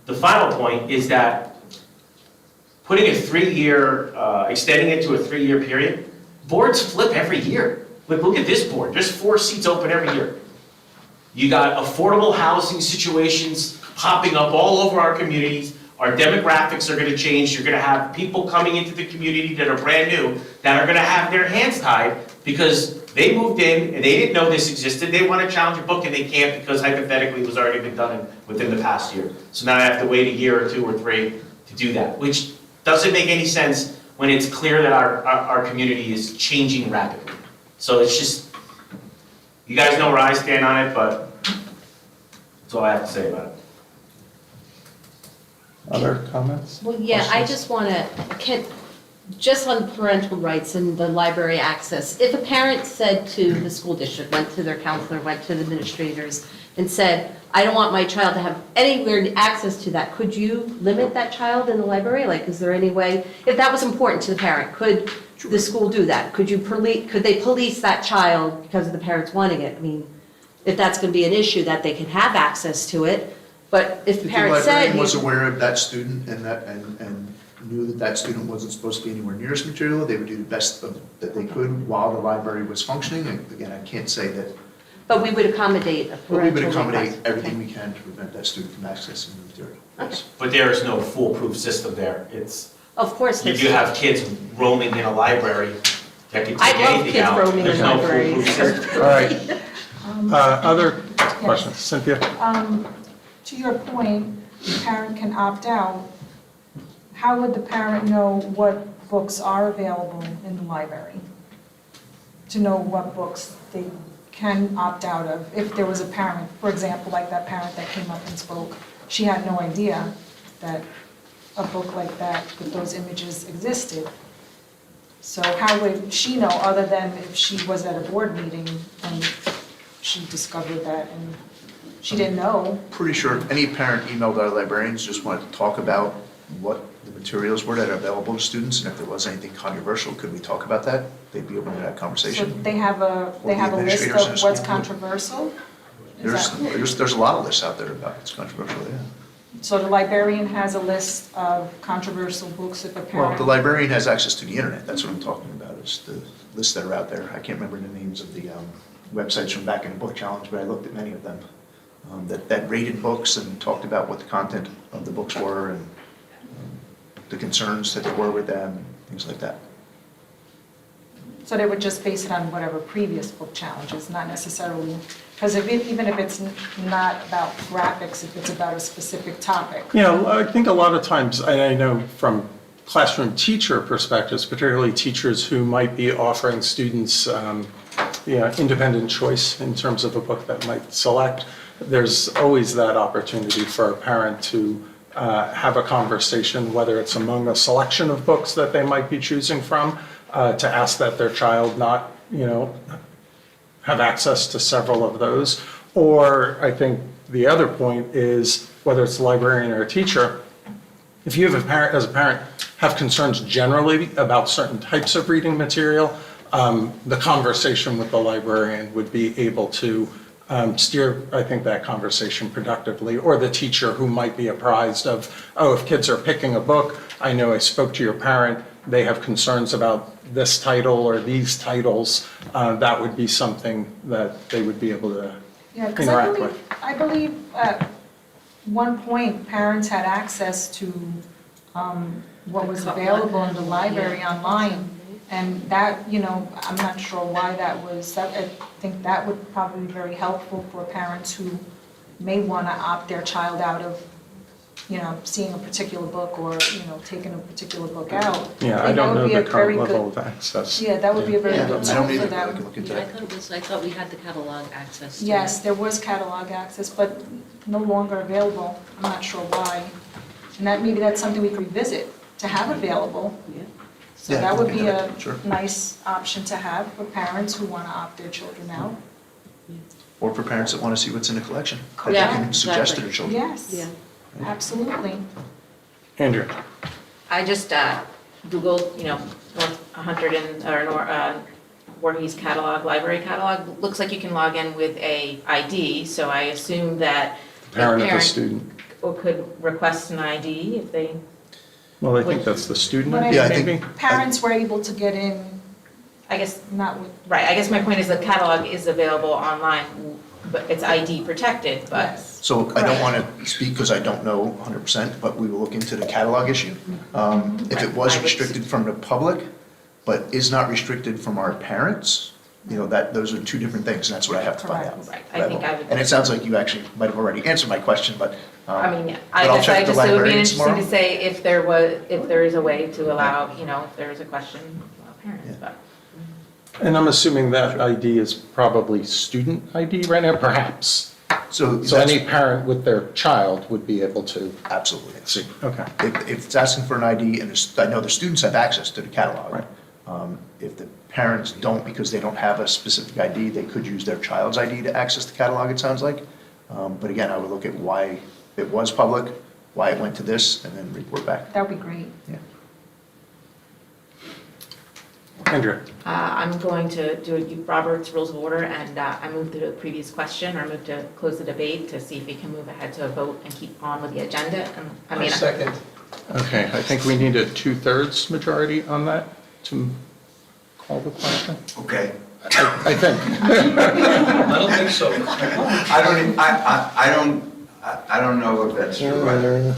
G: the final point is that putting a 3-year, extending it to a 3-year period, boards flip every year. Look at this board, there's 4 seats open every year. You got affordable housing situations popping up all over our communities. Our demographics are gonna change. You're gonna have people coming into the community that are brand new, that are gonna have their hands tied because they moved in and they didn't know this existed. They wanna challenge a book and they can't because hypothetically it was already been done within the past year. So now I have to wait a year or 2 or 3 to do that, which doesn't make any sense when it's clear that our community is changing rapidly. So it's just, you guys know where I stand on it, but that's all I have to say about it.
A: Other comments?
D: Well, yeah, I
A: Questions?
D: just want to, just on parental rights and the library access, if a parent said to the school district, went to their counselor, went to the administrators, and said, I don't want my child to have anywhere access to that, could you limit that child in the library? Like, is there any way, if that was important to the parent, could the school do that? Could they police that child because of the parents wanting it? I mean, if that's going to be an issue, that they can have access to it, but if the parent
C: If the
D: said.
C: librarian was aware of that student and knew that that student wasn't supposed to be anywhere near this material, they would do the best that they could while the library was functioning. And again, I can't say that.
D: But we would accommodate a
C: But we
D: parental
C: would
D: request.
C: accommodate everything we can to prevent that student from accessing the material. Yes.
G: But there is no foolproof system there. It's,
D: Of course.
G: you do have kids roaming in a library that can take
D: I love
G: anything
D: kids
G: out.
D: roaming in
G: There's no
D: libraries.
G: foolproof system.
A: All right. Other questions? Cynthia?
Q: To your point, the parent can opt out. How would the parent know what books are available in the library? To know what books they can opt out of? If there was a parent, for example, like that parent that came up and spoke, she had no idea that a book like that with those images existed. So how would she know, other than if she was at a board meeting and she discovered that and she didn't know?
C: Pretty sure any parent emailed our librarians, just wanted to talk about what the materials were that are available to students, and if there was anything controversial, could we talk about that? They'd be open to that
Q: So
C: conversation.
Q: they have a
C: Or the
Q: list
C: administrators in
Q: of
C: the
Q: what's
C: school.
Q: controversial? Is that-
C: There's a lot of lists out there about what's controversial, yeah.
Q: So the librarian has a list of controversial books if a
C: Well,
Q: parent...
C: the librarian has access to the internet, that's what I'm talking about, is the lists that are out there. I can't remember the names of the websites from back in the book challenge, but I looked at many of them that rated books and talked about what the content of the books were and the concerns that there were with them, things like that.
Q: So they would just base it on whatever previous book challenges, not necessarily... Because even if it's not about graphics, if it's about a specific topic.
A: Yeah, I think a lot of times, and I know from classroom teacher perspectives, particularly teachers who might be offering students independent choice in terms of a book that might select, there's always that opportunity for a parent to have a conversation, whether it's among a selection of books that they might be choosing from, to ask that their child not, have access to several of those. Or I think the other point is, whether it's a librarian or a teacher, if you have as a parent, have concerns generally about certain types of reading material, the conversation with the librarian would be able to steer, I think, that conversation productively, or the teacher who might be apprised of, oh, if kids are picking a book, I know I spoke to your parent, they have concerns about this title or these titles, that would be something that they would be able to
Q: Yeah, because
A: interact with.
Q: I believe at one point, parents had access to what was available in the library online. And that, I'm not sure why that was. I think that would probably be very helpful for parents who may want to opt their child out of, seeing a particular book or, taking a particular book out.
A: Yeah, I don't know the current level of access.
Q: Yeah, that would be a very good
C: I don't
Q: tool for
C: either, but I
Q: them.
C: can look into
D: Yeah,
C: that.
D: I thought we had the catalog access to it.
Q: Yes, there was catalog access, but no longer available. I'm not sure why. And maybe that's something we could revisit, to have available. So
C: Yeah,
Q: that would
C: we
Q: be
C: can
Q: a
C: do that, sure.
Q: nice option to have for parents who want to opt their children out.
C: Or for parents that want to see what's in the collection, that they
Q: Yeah,
C: can suggest to their children.
Q: Yes, absolutely.
A: Andrew?
T: I just Googled, North Hunterdon or Voorhees catalog, library catalog. Looks like you can log in with a ID, so I assume that
A: Parent of the student.
T: could request an ID if they.
A: Well, I think that's the student,
Q: But
C: Yeah, I
A: maybe?
C: think,
Q: Parents were able to get in,
T: I guess,
Q: not with,
T: right, I guess my point is the catalog is available online. but it's ID protected, but.
C: So I don't want to speak because I don't know 100%, but we will look into the catalog issue. If it was restricted from the public, but is not restricted from our parents, those are two different things, and that's what I have to find out.
T: Right, I think I would.
C: And it sounds like you actually might have already answered my question, but
T: I mean, yeah,
C: but I'll
T: I
C: check with the
T: just, it would be
C: librarians
T: interesting to
C: tomorrow.
T: say if there is a way to allow, if there is a question, allow parents, but.
A: And I'm assuming that ID is probably student ID right now, perhaps.
C: So
A: any parent with their child would be able to.
C: Absolutely.
A: See, okay.
C: If it's asking for an ID, and I know the students have access to the catalog.
A: Right.
C: If the parents don't, because they don't have a specific ID, they could use their child's ID to access the catalog, it sounds like. But again, I would look at why it was public, why it went to this, and then report back.
Q: That would be great.
C: Yeah.
A: Andrea?
T: I'm going to do Robert's Rules of Order, and I move to the previous question, or move to close the debate to see if we can move ahead to a vote and keep on with the agenda. And
F: I second.
A: Okay, I think we need a 2/3 majority on that to call the question.
E: Okay.
A: I think.
F: I don't think so.
E: I don't know if that's true.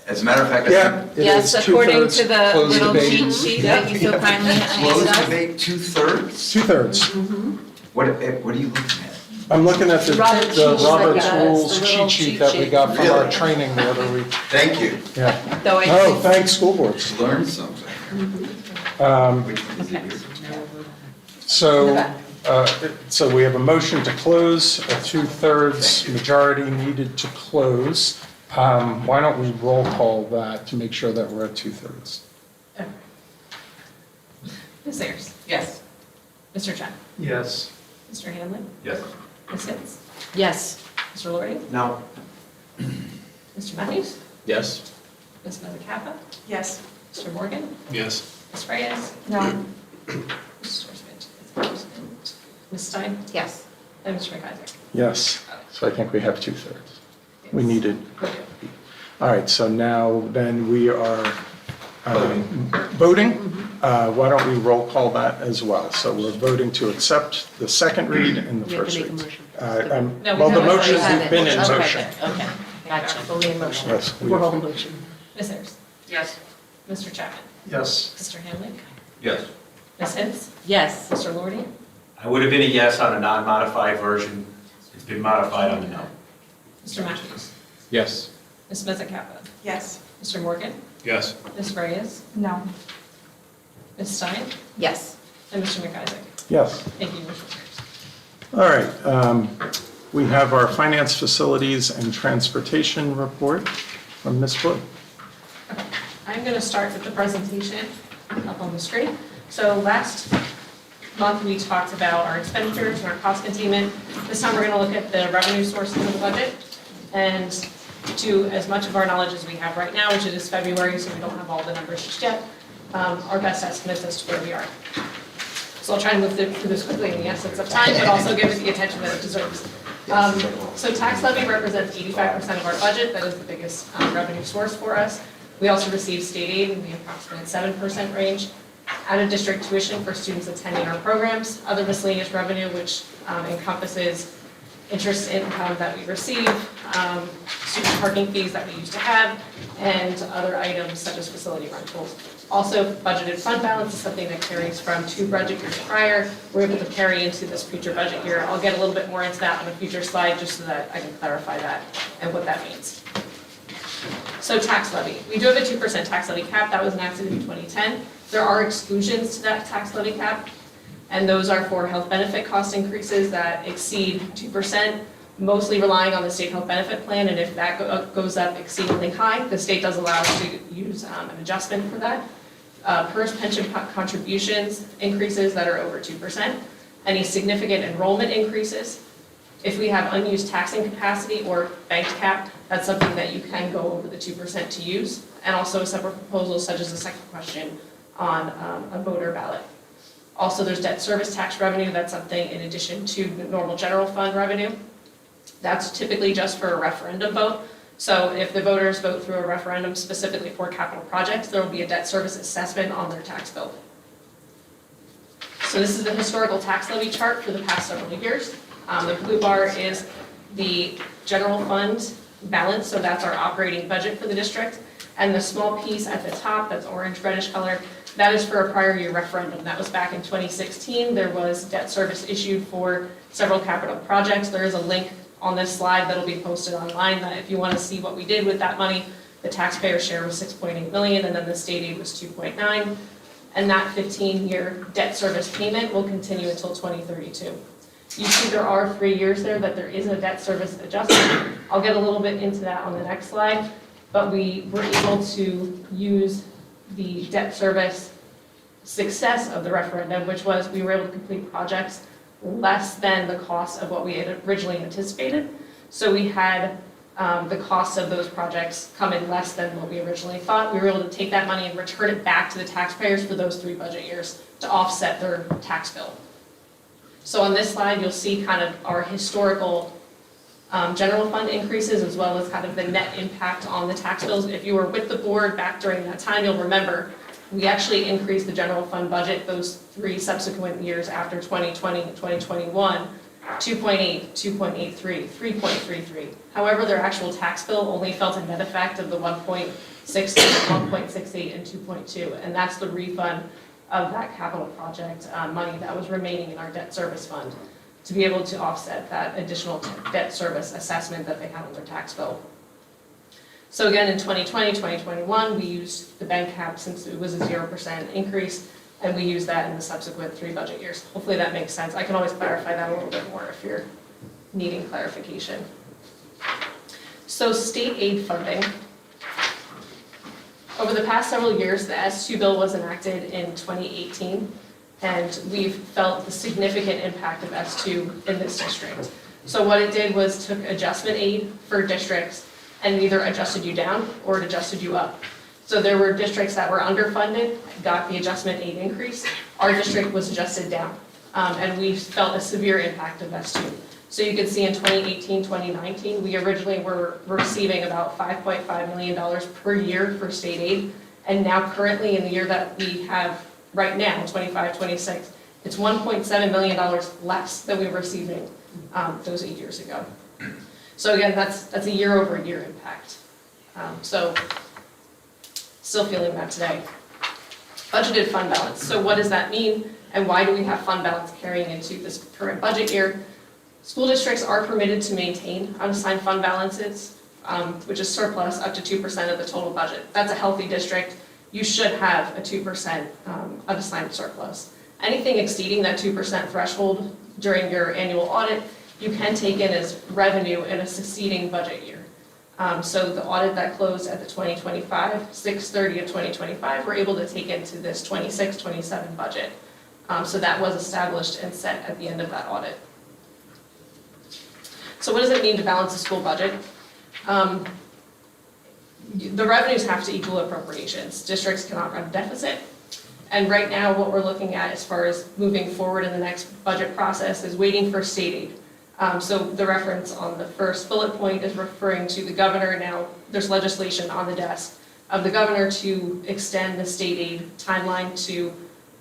E: As a matter of fact, I think.
T: Yes, according to the little cheat sheet that you so kindly
E: Close
T: handed us.
E: debate 2/3?
A: 2/3.
E: What are you looking at?
A: I'm looking at the
T: Robert's
A: Robert's
T: rules,
A: Rules
T: the little
A: cheat sheet
T: cheat
A: that we
T: sheet.
A: got from our
E: Really?
A: training the other week.
E: Thank you.
A: Yeah.
T: Though I
A: Oh,
T: think-
A: thanks, school boards.
E: Learned something.
A: So we have a motion to close, a 2/3 majority needed to close. Why don't we roll call that to make sure that we're at 2/3?
B: Ms. Ayers?
P: Yes.
B: Mr. Chen?
F: Yes.
B: Mr. Hanlon?
S: Yes.
B: Ms. Hitz?
T: Yes.
B: Mr. Lori?
R: No.
B: Mr. Matthews?
R: Yes.
B: Ms. Mazzacappa?
P: Yes.
B: Mr. Morgan?
S: Yes.
B: Ms. Reyes?
Q: No.
B: Mrs. Schwarzman is absent. Ms. Stein?
T: Yes.
B: And Mr. McIsaac?
A: Yes, so I think we have 2/3. We needed.
B: Okay.
A: All right, so now then we are voting. Why don't we roll call that as well? So we're voting to accept the second read and the first read.
B: No, we
A: Well, the
B: haven't.
A: motion,
B: We haven't.
A: we've been in
T: Okay,
A: motion.
T: okay, gotcha, fully in motion.
A: Yes, we
T: We're
A: have.
T: all in motion.
B: Ms. Ayers?
P: Yes.
B: Mr. Chapman?
F: Yes.
B: Mr. Hanlon?
R: Yes.
B: Ms. Hitz?
T: Yes.
B: Mr. Lordy?
G: I would have been a yes on a non-modified version. It's been modified on the no.
B: Mr. Matthews?
R: Yes.
B: Ms. Mazzacappa?
P: Yes.
B: Mr. Morgan?
S: Yes.
B: Ms. Reyes?
Q: No.
B: Ms. Stein?
T: Yes.
B: And Mr. McIsaac?
A: Yes.
B: Thank you, motion carries.
A: All right, we have our finance, facilities, and transportation report from Ms. Wood.
B: I'm going to start with the presentation up on the screen. So last month, we talked about our expenditures and our cost containment. This time, we're going to look at the revenue sources of the budget. And to as much of our knowledge as we have right now, which it is February, so we don't have all the numbers just yet, our best estimates as to where we are. So I'll try to move through this quickly in the essence of time, but also give it the attention that it deserves. So tax levy represents 85% of our budget. That is the biggest revenue source for us. We also receive state aid in the approximate 7% range. Out-of-district tuition for students attending our programs. Other miscellaneous revenue, which encompasses interest income that we receive, student parking fees that we used to have, and other items such as facility rentals. Also, budgeted fund balance is something that carries from 2 budget years prior. We're able to carry into this future budget year. I'll get a little bit more into that on a future slide, just so that I can clarify that and what that means. So tax levy. We do have a 2% tax levy cap. That was enacted in 2010. There are exclusions to that tax levy cap, and those are for health benefit cost increases that exceed 2%, mostly relying on the state health benefit plan, and if that goes up exceedingly high, the state does allow us to use an adjustment for that. PERS pension contributions increases that are over 2%, any significant enrollment increases. If we have unused taxing capacity or banked cap, that's something that you can go over the 2% to use, and also a separate proposal such as the second question on a voter ballot. Also, there's debt service tax revenue. That's something in addition to the normal general fund revenue. That's typically just for a referendum vote. So if the voters vote through a referendum specifically for capital projects, there will be a debt service assessment on their tax bill. So this is the historical tax levy chart for the past several years. The blue bar is the general fund balance, so that's our operating budget for the district. And the small piece at the top, that's orange reddish color, that is for a prior year referendum. That was back in 2016. There was debt service issued for several capital projects. There is a link on this slide that'll be posted online that if you want to see what we did with that money, the taxpayer share was 6.8 million and then the state aid was 2.9. And that 15-year debt service payment will continue until 2032. You see there are 3 years there that there is a debt service adjustment. I'll get a little bit into that on the next slide, but we were able to use the debt service success of the referendum, which was we were able to complete projects less than the cost of what we had originally anticipated. So we had the cost of those projects come in less than what we originally thought. We were able to take that money and return it back to the taxpayers for those 3 budget years to offset their tax bill. So on this slide, you'll see kind of our historical general fund increases as well as kind of the net impact on the tax bills. If you were with the board back during that time, you'll remember we actually increased the general fund budget those 3 subsequent years after 2020 and 2021, 2.8, 2.83, 3.33. However, their actual tax bill only felt a net effect of the 1.68, 1.68, and 2.2, and that's the refund of that capital project money that was remaining in our debt service fund to be able to offset that additional debt service assessment that they had on their tax bill. So again, in 2020, 2021, we used the bank cap since it was a 0% increase, and we used that in the subsequent 3 budget years. Hopefully that makes sense. I can always clarify that a little bit more if you're needing clarification. So state aid funding. Over the past several years, the S2 bill was enacted in 2018, and we've felt the significant impact of S2 in this district. So what it did was took adjustment aid for districts and either adjusted you down or it adjusted you up. So there were districts that were underfunded, got the adjustment aid increase. Our district was adjusted down, and we felt a severe impact of S2. So you can see in 2018, 2019, we originally were receiving about $5.5 million per year for state aid. And now currently in the year that we have right now, 25, 26, it's $1.7 million less than we were receiving those 8 years ago. So again, that's a year-over-year impact. So still feeling that today. Budgeted fund balance. So what does that mean? And why do we have fund balance carrying into this current budget year? School districts are permitted to maintain unassigned fund balances, which is surplus up to 2% of the total budget. That's a healthy district. You should have a 2% unassigned surplus. Anything exceeding that 2% threshold during your annual audit, you can take in as revenue in a succeeding budget year. So the audit that closed at the 2025, 6/30 of 2025, we're able to take into this 26-27 budget. So that was established and set at the end of that audit. So what does it mean to balance a school budget? The revenues have to equal appropriations. Districts cannot run a deficit. And right now, what we're looking at as far as moving forward in the next budget process is waiting for state aid. So the reference on the first bullet point is referring to the governor. Now, there's legislation on the desk of the governor to extend the state aid timeline to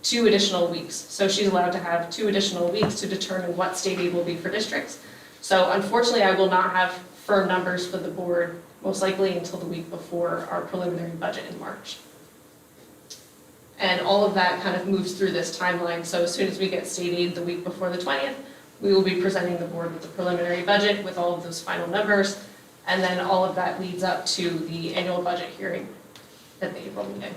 B: 2 additional weeks. So she's allowed to have 2 additional weeks to determine what state aid will be for districts. So unfortunately, I will not have firm numbers for the board, most likely until the week before our preliminary budget in March. And all of that kind of moves through this timeline. So as soon as we get state aid the week before the 20th, we will be presenting the board with the preliminary budget with all of those final numbers. And then all of that leads up to the annual budget hearing at the April meeting.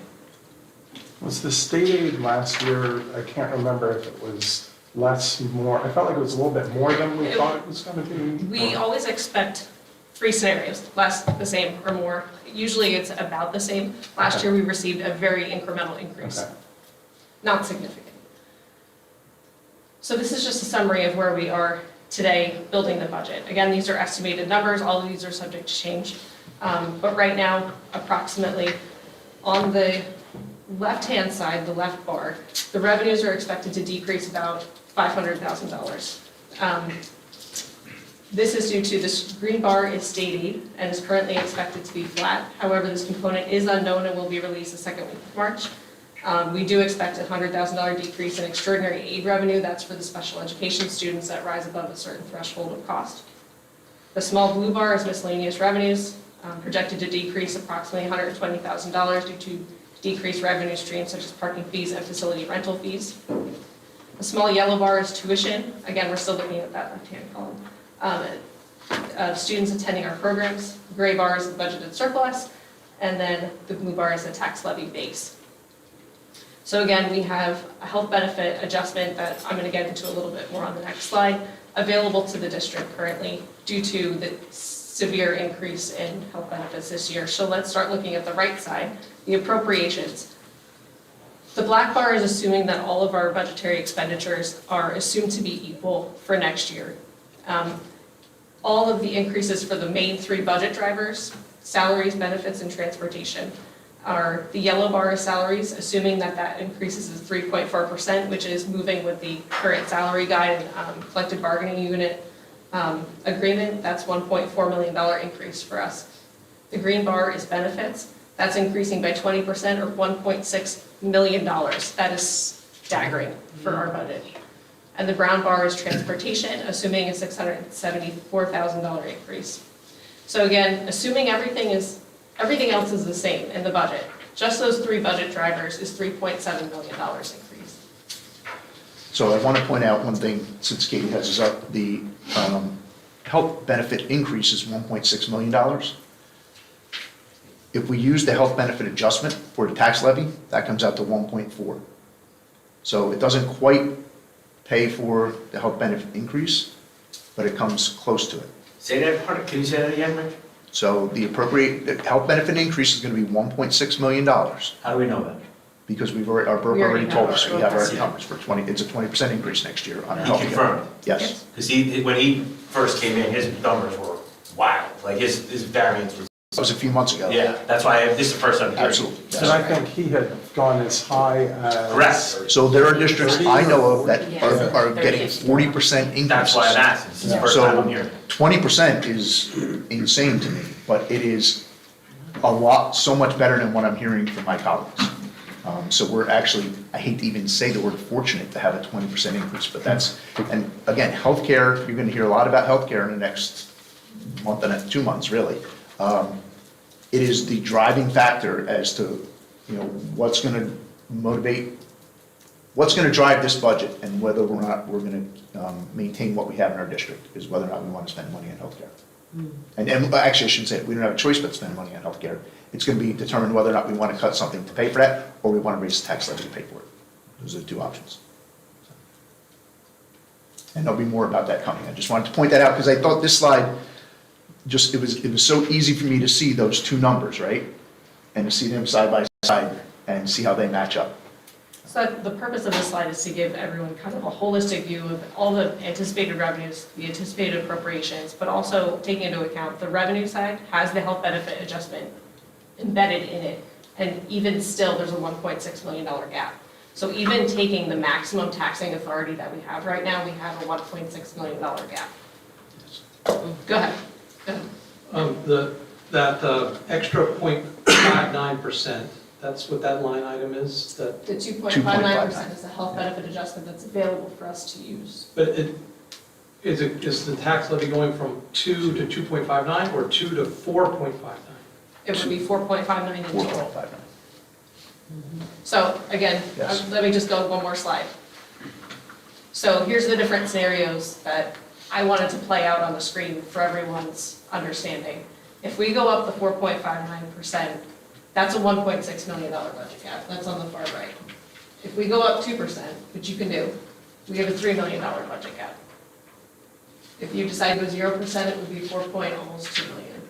A: Was the state aid last year, I can't remember if it was less, more, I felt like it was a little bit more than we thought it was going to be.
B: We always expect 3 scenarios, less, the same, or more. Usually it's about the same. Last year we received a very incremental increase.
A: Okay.
B: Not significant. So this is just a summary of where we are today building the budget. Again, these are estimated numbers. All of these are subject to change. But right now, approximately on the left-hand side, the left bar, the revenues are expected to decrease about $500,000. This is due to this green bar is state aid and is currently expected to be flat. However, this component is unknown and will be released the second week of March. We do expect a $100,000 decrease in extraordinary aid revenue. That's for the special education students that rise above a certain threshold of cost. The small blue bar is miscellaneous revenues, projected to decrease approximately $120,000 due to decreased revenue streams such as parking fees and facility rental fees. The small yellow bar is tuition. Again, we're still looking at that left-hand column. Students attending our programs. The gray bar is the budgeted surplus, and then the blue bar is the tax levy base. So again, we have a health benefit adjustment that I'm going to get into a little bit more on the next slide, available to the district currently due to the severe increase in health benefits this year. So let's start looking at the right side, the appropriations. The black bar is assuming that all of our budgetary expenditures are assumed to be equal for next year. All of the increases for the main three budget drivers, salaries, benefits, and transportation, are the yellow bar is salaries, assuming that that increases is 3.4%, which is moving with the current salary guide and collective bargaining unit agreement. That's $1.4 million increase for us. The green bar is benefits. That's increasing by 20% or $1.6 million. That is staggering for our budget. And the brown bar is transportation, assuming a $674,000 increase. So again, assuming everything else is the same in the budget, just those three budget drivers is $3.7 million increase.
C: So I want to point out one thing, since Katie has us up, the health benefit increase is $1.6 million. If we use the health benefit adjustment for the tax levy, that comes out to 1.4. So it doesn't quite pay for the health benefit increase, but it comes close to it.
G: Say that part, can you say that again, Rich?
C: So the health benefit increase is going to be $1.6 million.
G: How do we know that?
C: Because our broker already told us, we have our numbers for 20, it's a 20% increase next year on our health.
G: He confirmed?
C: Yes.
G: Because when he first came in, his numbers were wow, like his variance was.
C: That was a few months ago.
G: Yeah, that's why this is the first time hearing.
C: Absolutely. Yes.
A: And I think he had gone as high as...
G: Correct.
C: So there are districts I know of that are getting 40% increases.
G: That's why I'm asking, this is the first time I'm hearing.
C: 20% is insane to me, but it is a lot, so much better than what I'm hearing from my colleagues. So we're actually, I hate to even say the word fortunate to have a 20% increase, but that's, and again, healthcare, you're going to hear a lot about healthcare in the next month and 2 months, really. It is the driving factor as to, what's going to motivate, what's going to drive this budget, and whether or not we're going to maintain what we have in our district is whether or not we want to spend money on healthcare. And actually, I shouldn't say it, we don't have a choice but to spend money on healthcare. It's going to be determined whether or not we want to cut something to pay for that, or we want to raise the tax levy to pay for it. Those are the two options. And there'll be more about that coming. I just wanted to point that out because I thought this slide, it was so easy for me to see those two numbers, right? And to see them side by side and see how they match up.
B: So the purpose of this slide is to give everyone kind of a holistic view of all the anticipated revenues, the anticipated appropriations, but also taking into account the revenue side has the health benefit adjustment embedded in it. And even still, there's a $1.6 million gap. So even taking the maximum taxing authority that we have right now, we have a $1.6 million gap. Go ahead.
F: That extra 0.59%, that's what that line item is?
B: The 2.59% is the health benefit adjustment that's available for us to use.
F: But is the tax levy going from 2 to 2.59 or 2 to 4.59?
B: It would be 4.59 in total.
C: 4.59.
B: So again,
C: Yes.
B: let me just go one more slide. So here's the different scenarios that I wanted to play out on the screen for everyone's understanding. If we go up the 4.59%, that's a $1.6 million budget gap. That's on the far right. If we go up 2%, which you can do, we have a $3 million budget gap. If you decide to go 0%, it would be almost 2 million.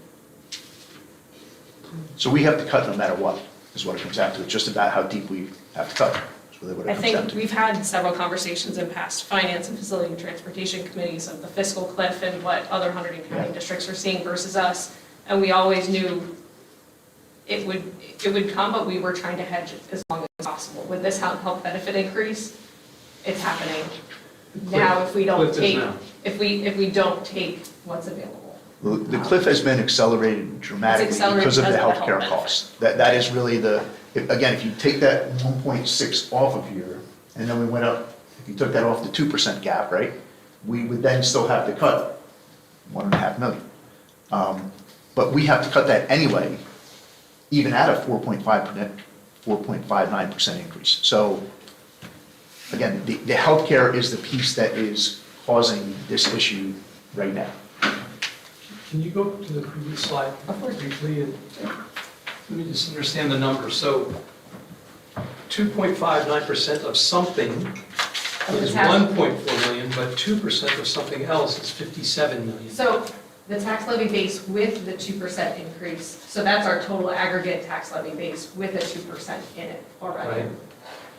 C: So we have to cut no matter what, is what it comes down to. It's just about how deep we have to cut. That's really what it
B: I
C: comes down
B: think
C: to.
B: we've had several conversations in past finance and facility and transportation committees of the fiscal cliff and what other Hunterdon County districts are seeing versus us. And we always knew it would come, but we were trying to hedge it as long as possible. With this health benefit increase, it's happening now if we don't take, if we don't take what's available.
C: The cliff has been accelerated dramatically
B: It's accelerated
C: because of the
B: because of the
C: healthcare
B: health
C: costs. That is really again, if you take that 1.6 off of here, and then we went up, if you took that off the 2% gap, right? We would then still have to cut 1.5 million. But we have to cut that anyway, even at a 4.59% increase. So again, the healthcare is the piece that is causing this issue right now.
F: Can you go to the previous slide briefly? And let me just understand the numbers. So 2.59% of something is 1.4 million, but 2% of something else is 57 million.
B: So the tax levy base with the 2% increase, so that's our total aggregate tax levy base with a 2% in it already.
F: Right.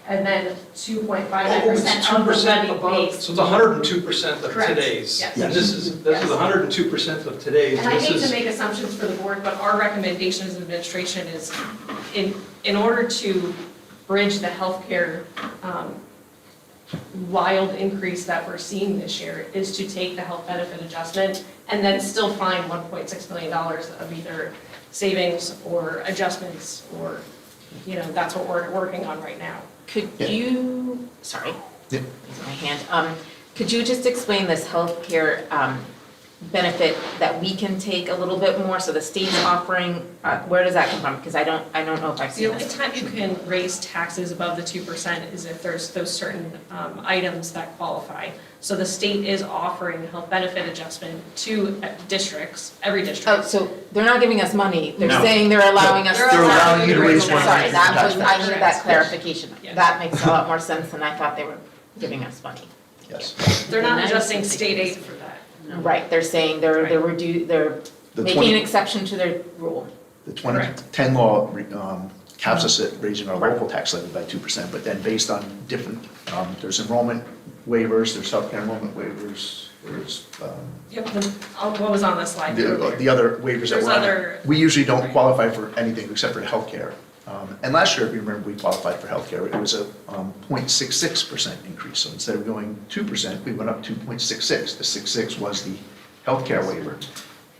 B: And then 2.59%
F: Oh, it's
B: of the
F: 2%
B: levy
F: above,
B: base.
F: so it's 102% of
B: Correct.
F: today's.
B: Yes.
F: And this is 102% of today's.
B: And I
F: This
B: hate to
F: is-
B: make assumptions for the board, but our recommendation as an administration is in order to bridge the healthcare wild increase that we're seeing this year is to take the health benefit adjustment and then still find $1.6 million of either savings or adjustments or, you know, that's what we're working on right now.
T: Could you, sorry,
C: Yeah.
T: raising my hand. Could you just explain this healthcare benefit that we can take a little bit more? So the state's offering, where does that come from? Because I don't know if I've
B: The
T: seen
B: only
T: this.
B: time you can raise taxes above the 2% is if there's those certain items that qualify. So the state is offering a health benefit adjustment to districts, every
T: Oh,
B: district.
T: so they're not giving us money, they're
C: No.
T: saying they're allowing us.
B: They're allowing you to raise
T: Sorry,
B: taxes.
T: that was, I
B: Correct.
T: needed that clarification.
B: Yes.
T: That makes a lot more sense than I thought they were giving us money.
C: Yes.
B: They're not adjusting state aid for that.
T: Right, they're saying they're
C: The
T: making
C: 20
T: an exception to their rule.
C: The 2010 law caps us at raising our local tax levy by 2%, but then based on different, there's enrollment waivers, there's healthcare enrollment waivers, there's
B: Yep, what was on the slide?
C: the other waivers that
B: There's
C: were on
B: other-
C: it. We usually don't qualify for anything except for healthcare. And last year, if you remember, we qualified for healthcare. It was a 0.66% increase. So instead of going 2%, we went up 2.66. The 6.6 was the healthcare waiver.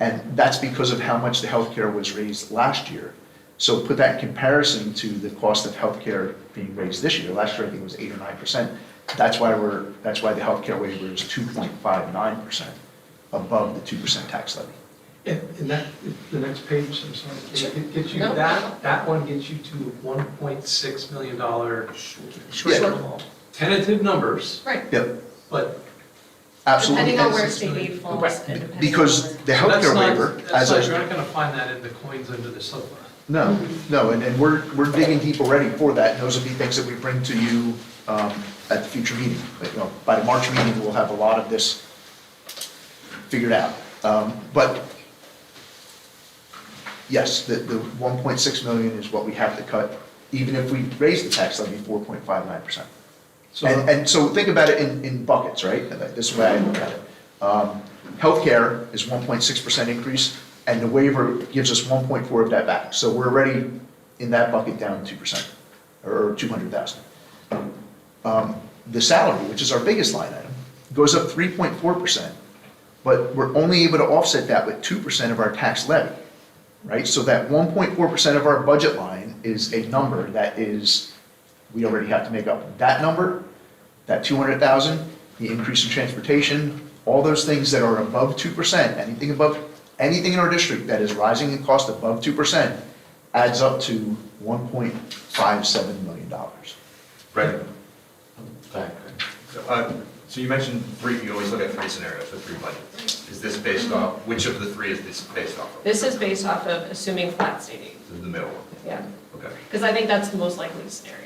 C: And that's because of how much the healthcare was raised last year. So put that in comparison to the cost of healthcare being raised this year. Last year, I think it was 8 or 9%. That's why the healthcare waiver is 2.59% above the 2% tax levy.
F: And that, the next page, I'm sorry, it gets you,
B: No.
F: that one gets you to $1.6 million
C: Yeah.
F: tentative numbers,
B: Right,
C: Yep,
F: but
C: absolutely.
B: depending on where
C: And
B: state aid falls.
T: Right.
B: and depending
C: because
B: on where-
C: the
F: that's
C: healthcare
F: not,
C: waiver,
F: that's
C: as
F: not,
C: I
F: you're not gonna find that in the coins under the sofa.
C: No, and we're digging deep already for that, and those will be things that we bring to you at the future meeting. But, you know, by the March meeting, we'll have a lot of this figured out. But yes, the 1.6 million is what we have to cut, even if we raise the tax levy 4.59%.
F: So,
C: And so think about it in buckets, right? This is the way I look at it. Healthcare is 1.6% increase, and the waiver gives us 1.4 of that back. So we're already in that bucket down 2%, or 200,000. The salary, which is our biggest line item, goes up 3.4%, but we're only able to offset that with 2% of our tax levy, right? So that 1.4% of our budget line is a number that is, we already have to make up. That number, that 200,000, the increase in transportation, all those things that are above 2%, anything in our district that is rising in cost above 2% adds up to $1.57 million.
U: Right. So you mentioned three, you always look at three scenarios with three budgets. Is this based off, which of the three is this based off of?
B: This is based off of assuming flat state aid.
U: This is the middle one.
B: Yeah,
U: Okay.
B: because I think that's the most likely scenario.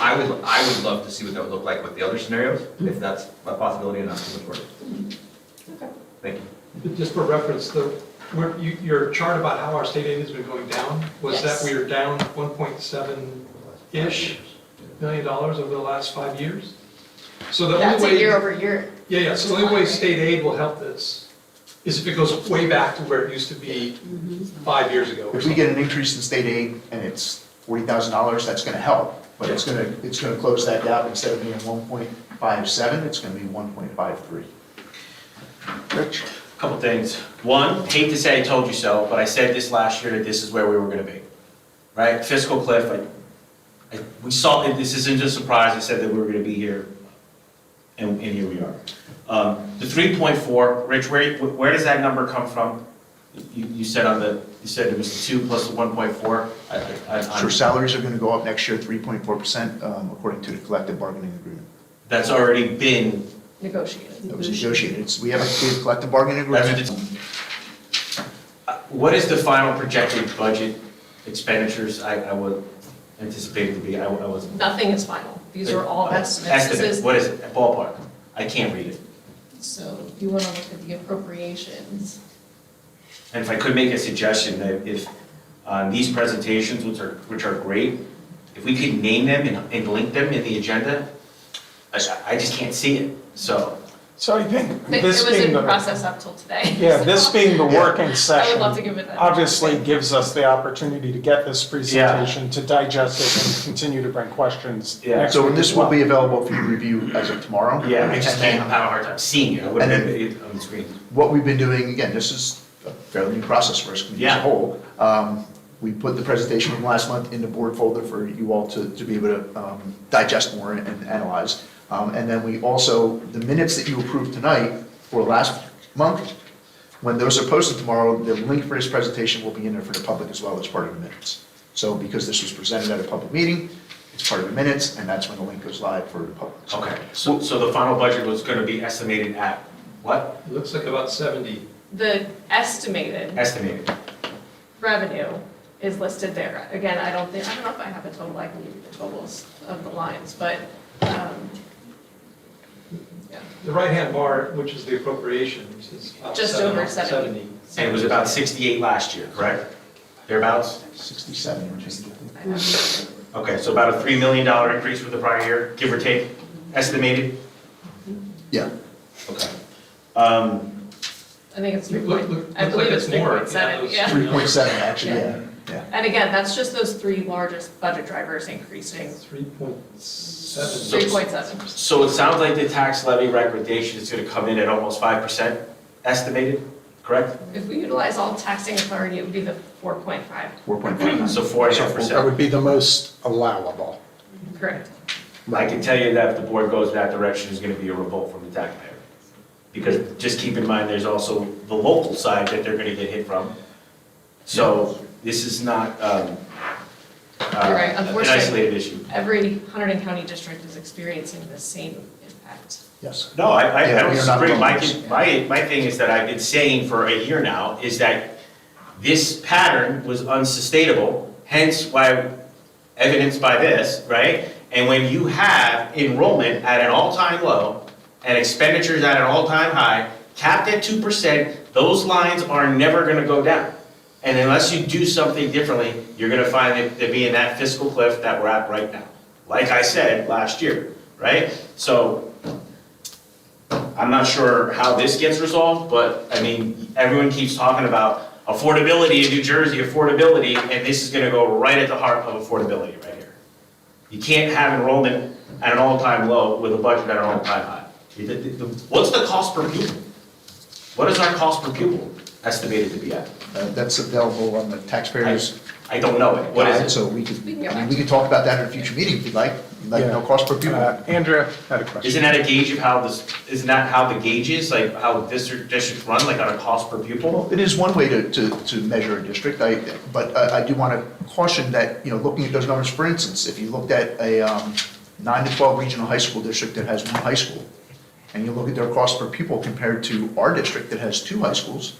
U: I would love to see what that would look like with the other scenarios, if that's a possibility and not too much work.
B: Okay.
U: Thank you.
F: but just for reference, your chart about how our state aid has been going down, was that
B: Yes.
F: we are down 1.7-ish million dollars over the last 5 years? So the
B: That's
F: only
B: a
F: way.
B: year over year.
F: Yeah, so the only way state aid will help this is if it goes way back to where it used to be 5 years ago. or
C: If we get an increase in state aid and it's $40,000, that's gonna help, but it's gonna close that gap. Instead of being 1.57, it's gonna be 1.53. Rich?
G: Couple things. One, hate to say I told you so, but I said this last year that this is where we were gonna be. Right? Fiscal cliff, we saw, this isn't a surprise, I said that we were gonna be here, and here we are. The 3.4, Rich, where does that number come from? You said it was the 2 plus the 1.4?
C: Sure, salaries are going to go up next year 3.4%, according to the collective bargaining agreement.
G: That's already been
B: Negotiated.
C: That was negotiated. We have a collective bargaining agreement.
G: What is the final projected budget expenditures? I would anticipate it to be, I wasn't.
B: Nothing is final. These are all estimates. This
G: Estimate,
B: is-
G: what is it, ballpark? I can't read it.
B: So if you want to look at the appropriations,
G: And if I could make a suggestion, that if, these presentations, which are great, if we could name them and link them in the agenda, I just can't see it, so.
A: So I think
B: it
A: this
B: was
A: being
B: in
A: the,
B: process up till today.
A: yeah, this being the working
B: I would
A: session,
B: love to give it that.
A: obviously gives us the opportunity to get this presentation, to digest it, and continue to bring questions next
C: So
A: week
C: this
A: as
C: will
A: well.
C: be available for you to review as of tomorrow.
G: Yeah, I just
C: And then
G: can't, I'm having a hard time seeing it, I would
C: And
G: have
C: then-
G: been on the screen.
C: What we've been doing, again, this is a fairly new process for us as a
G: Yeah.
C: whole. We put the presentation from last month in the board folder for you all to be able to digest more and analyze. And then we also, the minutes that you approved tonight for last month, when those are posted tomorrow, the link for this presentation will be in there for the public as well as part of the minutes. So because this was presented at a public meeting, it's part of the minutes, and that's when the link goes live for the public.
G: Okay, so the final budget was gonna be estimated at what?
F: It looks like about 70.
B: The estimated
G: Estimated.
B: revenue is listed there. Again, I don't know if I have a total, I can give you the totals of the lines, but, yeah.
F: The right-hand bar, which is the appropriations, is about
B: Just over 70.
G: And it was about 68 last year, correct? Thereabouts?
C: 67 or change.
B: I have-
G: Okay, so about a $3 million increase from the prior year, give or take, estimated?
C: Yeah.
G: Okay.
B: I think it's
F: Look,
B: 3
F: look,
B: point, I
F: looks like
B: believe it's
F: it's more.
B: 3.7,
F: Yeah,
B: yeah.
C: 3.7, actually, yeah.
B: And again, that's just those three largest budget drivers increasing
F: 3.7.
B: 3.7.
G: So it sounds like the tax levy recommendation is gonna come in at almost 5% estimated, correct?
B: If we utilize all taxing authority, it would be the 4.5.
C: 4.5.
G: So
A: That
G: 4.5%.
A: would be the most allowable.
B: Correct.
G: I can tell you that if the board goes that direction, there's gonna be a revolt from the taxpayer. Because just keep in mind, there's also the local side that they're gonna get hit from. So this is not,
B: You're right,
G: an
B: unfortunately.
G: isolated issue.
B: Every Hunterdon County district is experiencing the same impact.
C: Yes.
G: No, I
C: Yeah,
G: don't
C: we are not
G: disagree.
C: alone.
G: My thing is that I've been saying for a year now is that this pattern was unsustainable, hence why evidenced by this, right? And when you have enrollment at an all-time low and expenditures at an all-time high, capped at 2%, those lines are never gonna go down. And unless you do something differently, you're gonna find it to be in that fiscal cliff that we're at right now. Like I said last year, right? So I'm not sure how this gets resolved, but I mean, everyone keeps talking about affordability in New Jersey, affordability, and this is gonna go right at the heart of affordability right here. You can't have enrollment at an all-time low with a budget at an all-time high. What's the cost per pupil? What is our cost per pupil estimated to be at?
C: That's available on the taxpayers.
G: I don't know it. What is it?
C: So we could talk about that in a future meeting if you'd like. You'd like no cost per pupil.
A: Andrea had a question.
G: Isn't that a gauge of how this, isn't that how the gauge is, like how districts run, like on a cost per pupil?
C: Well, it is one way to measure a district, but I do want to caution that, looking at those numbers, for instance, if you looked at a 9 to 12 regional high school district that has one high school, and you look at their cost per pupil compared to our district that has two high schools,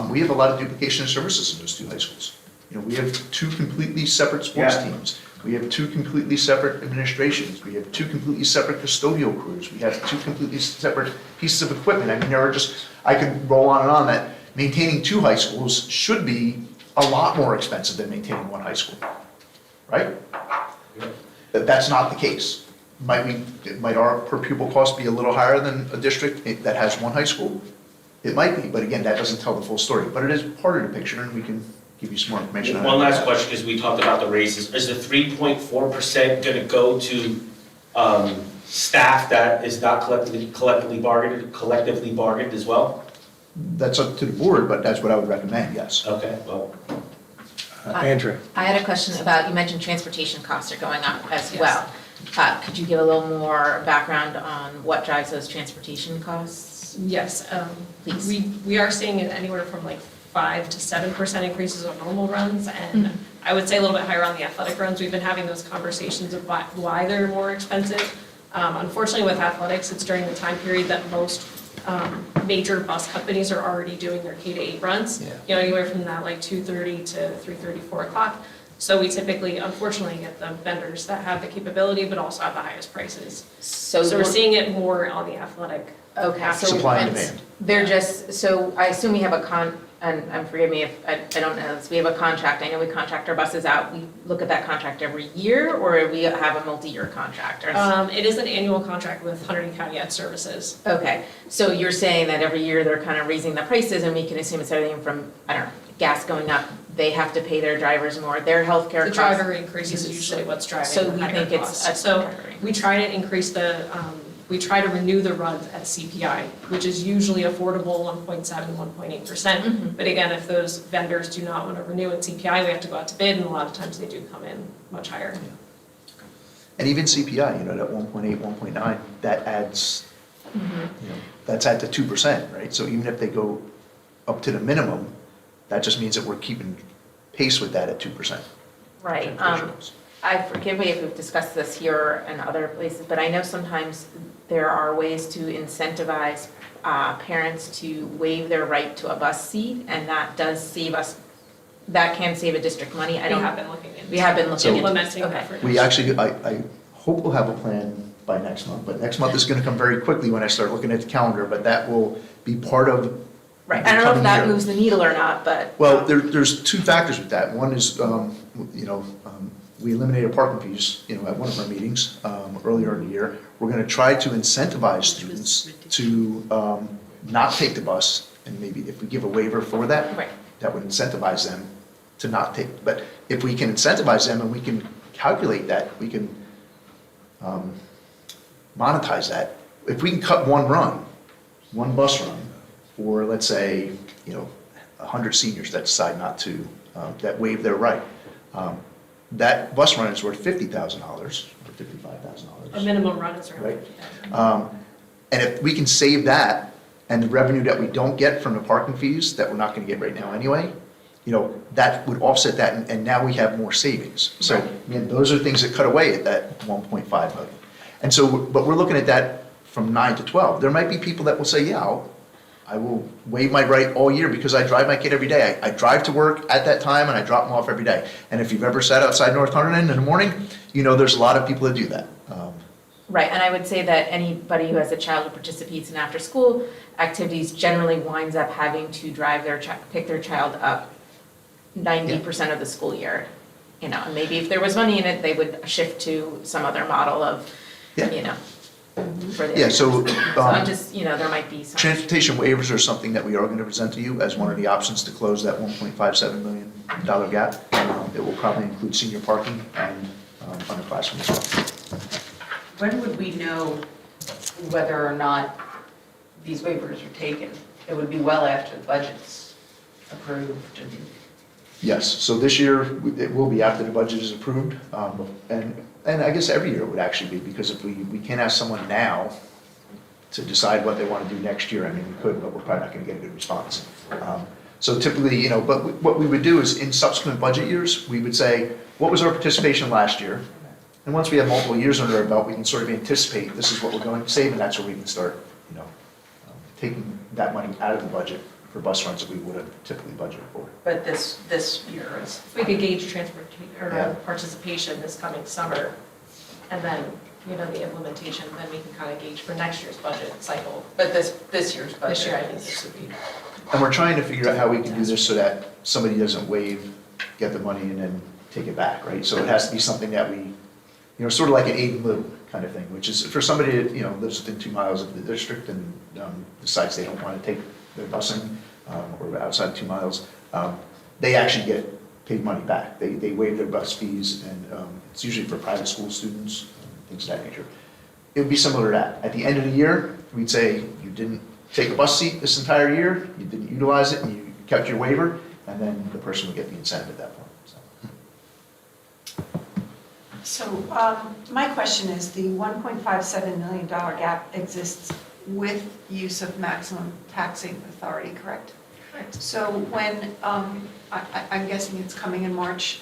C: we have a lot of duplication of services in those two high schools. We have two completely separate sports teams. We have two completely separate administrations. We have two completely separate custodial crews. We have two completely separate pieces of equipment. I mean, I could roll on and on that maintaining two high schools should be a lot more expensive than maintaining one high school, right? That's not the case. Might our per pupil cost be a little higher than a district that has one high school? It might be, but again, that doesn't tell the full story. But it is part of the picture, and we can give you some more information on that.
G: One last question, because we talked about the raises. Is the 3.4% going to go to staff that is not collectively bargained as well?
C: That's up to the board, but that's what I would recommend, yes.
G: Okay, well.
A: Andrea?
T: I had a question about, you mentioned transportation costs are going up as
B: Yes.
T: well. Could you give a little more background on what drives those transportation costs?
B: Yes,
T: Please.
B: we are seeing it anywhere from like 5 to 7% increases on normal runs, and I would say a little bit higher on the athletic runs. We've been having those conversations of why they're more expensive. Unfortunately, with athletics, it's during the time period that most major bus companies are already doing their K-8 runs.
C: Yeah.
B: You know, anywhere from that like 2:30 to 3:30, 4 o'clock. So we typically, unfortunately, get the vendors that have the capability, but also have the highest prices. So we're seeing it more on the athletic.
T: Okay, so.
C: Supply and demand.
T: They're just, so I assume we have and forgive me if I don't know this, we have a contract, I know we contract our buses out, we look at that contract every year, or we have a multi-year contract?
B: It is an annual contract with Hunterdon County Ed Services.
T: Okay, so you're saying that every year they're kind of raising the prices, and we can assume it's everything from, I don't know, gas going up, they have to pay their drivers more, their healthcare
B: The
T: costs.
B: driver increases is usually what's driving
T: So
B: the
T: we
B: higher
T: think it's
B: costs. So we try to increase we try to renew the runs at CPI, which is usually affordable, 1.7, 1.8%. But again, if those vendors do not want to renew at CPI, we have to go out to bid, and a lot of times they do come in much higher.
C: And even CPI, you know, that 1.8, 1.9, that adds, you know, that's at the 2%, right? So even if they go up to the minimum, that just means that we're keeping pace with that at 2%.
T: Right, forgive me if we've discussed this here and other places, but I know sometimes there are ways to incentivize parents to waive their right to a bus seat, and that does save us, that can save a district money.
B: We have been looking into.
T: We have been looking into.
B: Implementing that for
C: We actually, I hope we'll have a plan by next month, but next month is gonna come very quickly when I start looking at the calendar, but that will be part of.
T: Right, I don't know if
C: coming
T: that
C: year.
T: moves the needle or not, but.
C: Well, there's two factors with that. One is, we eliminated parking fees, you know, at one of our meetings earlier in the year. We're gonna try to incentivize students to not take the bus, and maybe if we give a waiver for that,
T: Right.
C: that would incentivize them to not take. But if we can incentivize them and we can calculate that, we can monetize that. If we can cut one bus run, for, let's say, 100 seniors that decide not to, that waive their right, that bus run is worth $50,000 or $55,000.
B: A minimum run is around
C: Right.
B: 50,000.
C: And if we can save that, and the revenue that we don't get from the parking fees, that we're not gonna get right now anyway, that would offset that, and now we have more savings. So, those are things that cut away at that 1.5 million. And so, but we're looking at that from 9 to 12. There might be people that will say, yeah, I will waive my right all year because I drive my kid every day. I drive to work at that time and I drop them off every day. And if you've ever sat outside North Hunterdon in the morning, there's a lot of people that do that.
T: Right, and I would say that anybody who has a child who participates in after-school activities generally winds up having to drive pick their child up 90% of the school year. And maybe if there was money in it, they would shift to some other model of, for the.
C: Yeah, so.
T: I'm just, there might be some.
C: Transportation waivers are something that we are going to present to you as one of the options to close that $1.57 million gap. It will probably include senior parking and underclassmen as well.
P: When would we know whether or not these waivers are taken? It would be well after the budget's approved and.
C: Yes, so this year, it will be after the budget is approved, and I guess every year it would actually be, because if we can't ask someone now to decide what they want to do next year, we could, but we're probably not going to get a good response. So typically, but what we would do is in subsequent budget years, we would say, what was our participation last year? And once we have multiple years under our belt, we can sort of anticipate this is what we're going to save, and that's where we can start, taking that money out of the budget for bus runs that we would have typically budgeted for.
P: But this year is.
B: If we could gauge transportation
C: Yeah.
B: or participation this coming summer, and then, the implementation, then we can kind of gauge for next year's budget cycle.
P: But this year's budget.
B: This year, I think this would be.
C: And we're trying to figure out how we can do this so that somebody doesn't waive, get the money, and then take it back, right? So it has to be something that we, sort of like an aid in lieu kind of thing, which is for somebody that, lives within 2 miles of the district and decides they don't want to take their busing or outside 2 miles, they actually get paid money back. They waive their bus fees, and it's usually for private school students, things of that nature. It would be similar to that. At the end of the year, we'd say, you didn't take a bus seat this entire year, you didn't utilize it, and you kept your waiver, and then the person would get the incentive at that point. So.
D: So my question is, the $1.57 million gap exists with use of maximum taxing authority, correct?
B: Correct.
D: So when, I'm guessing it's coming in March,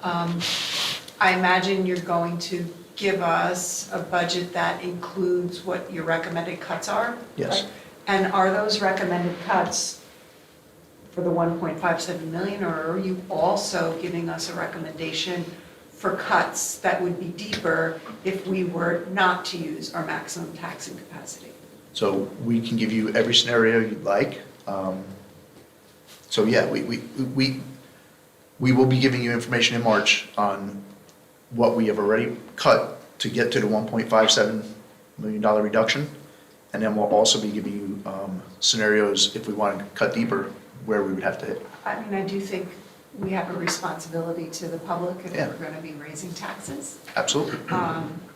D: I imagine you're going to give us a budget that includes what your recommended cuts are?
C: Yes.
D: right? And are those recommended cuts for the 1.57 million, or are you also giving us a recommendation for cuts that would be deeper if we were not to use our maximum taxing capacity?
C: So we can give you every scenario you'd like. So yeah, we will be giving you information in March on what we have already cut to get to the $1.57 million reduction. And then we'll also be giving you scenarios if we want to cut deeper, where we would have to hit.
D: I mean, I do think we have a responsibility to the public if
C: Yeah.
D: we're going to be raising taxes.
C: Absolutely.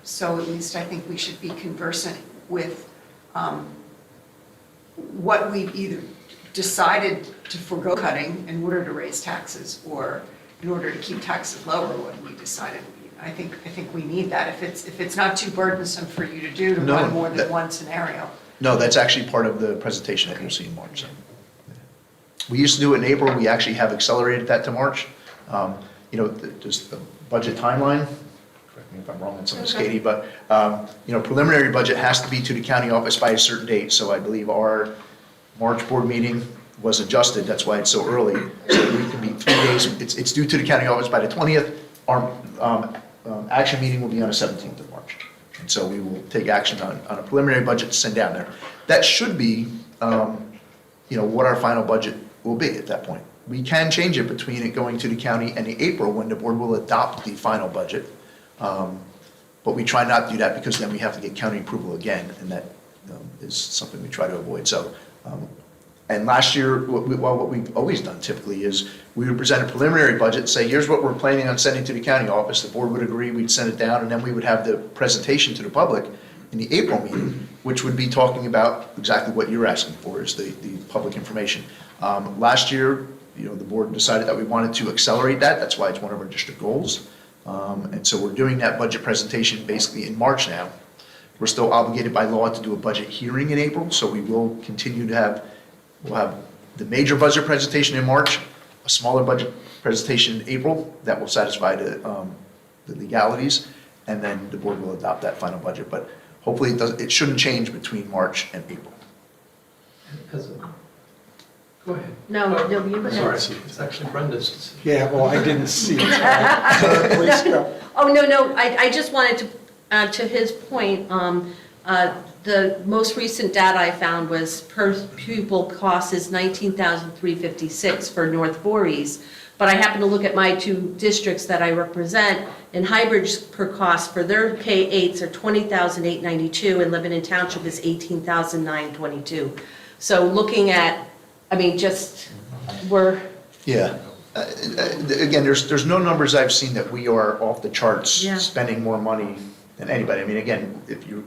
D: So at least I think we should be conversant with what we've either decided to forego cutting in order to raise taxes, or in order to keep taxes lower, what we decided. I think we need that. If it's not too burdensome for you to do to
C: No,
D: run more than
C: that-
D: one scenario.
C: No, that's actually part of the presentation that you'll see in March. We used to do it in April, we actually have accelerated that to March. Just the budget timeline, correct me if I'm wrong on some of this,
D: Okay.
C: Katie, but, preliminary budget has to be to the county office by a certain date, so I believe our March board meeting was adjusted, that's why it's so early. So we can be 3 days, it's due to the county office by the 20th, our action meeting will be on the 17th of March. And so we will take action on a preliminary budget to send down there. That should be, what our final budget will be at that point. We can change it between it going to the county and the April when the board will adopt the final budget. But we try not to do that because then we have to get county approval again, and that is something we try to avoid. So, and last year, what we've always done typically is we would present a preliminary budget, say, here's what we're planning on sending to the county office. The board would agree, we'd send it down, and then we would have the presentation to the public in the April meeting, which would be talking about exactly what you're asking for, is the public information. Last year, the board decided that we wanted to accelerate that. That's why it's one of our district goals. And so we're doing that budget presentation basically in March now. We're still obligated by law to do a budget hearing in April, so we will continue to have, we'll have the major budget presentation in March, a smaller budget presentation in April that will satisfy the legalities, and then the board will adopt that final budget. But hopefully it shouldn't change between March and April.
F: Go ahead.
D: No, you go ahead.
F: Sorry, it's actually Brenda's.
A: Yeah, well, I didn't see it. Please go.
D: Oh, no, I just wanted to add to his point, the most recent data I found was per pupil cost is $19,356 for North Voorhees. But I happen to look at my two districts that I represent, and Highbridge per cost for their K-8s are $20,892, and Lebanon Township is $18,922. So looking at, we're...
C: Yeah. Again, there's no numbers I've seen that we are off the charts
D: Yeah.
C: spending more money than anybody. Again, if you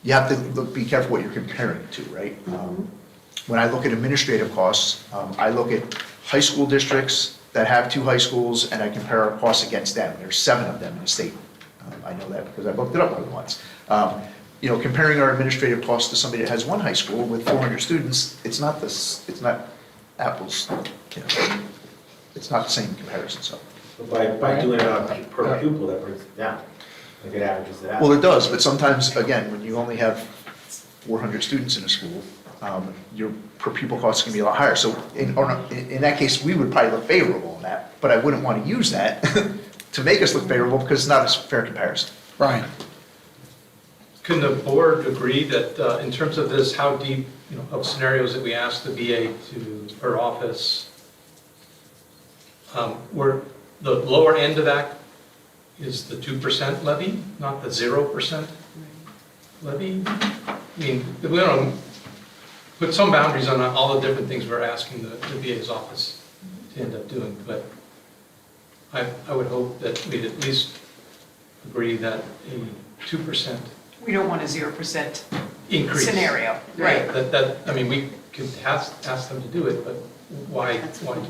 C: have to be careful what you're comparing it to, right? When I look at administrative costs, I look at high school districts that have 2 high schools, and I compare our costs against them. There's 7 of them in the state. I know that because I looked it up more than once. Comparing our administrative costs to somebody that has 1 high school with 400 students, it's not apples. It's not the same comparison. So.
G: By doing it per pupil, that brings it down, like it averages it out.
C: Well, it does, but sometimes, again, when you only have 400 students in a school, your per pupil costs can be a lot higher. So in that case, we would probably look favorable on that, but I wouldn't want to use that to make us look favorable because it's not a fair comparison.
A: Brian.
F: Can the board agree that in terms of this, how deep, of scenarios that we asked the VA per office, where the lower end of that is the 2% levy, not the 0% levy? We want to put some boundaries on all the different things we're asking the VA's office to end up doing, but I would hope that we'd at least agree that a 2%.
D: We don't want a 0%
F: increase.
P: Scenario,
F: Yeah, I mean, we could ask them to do it, but why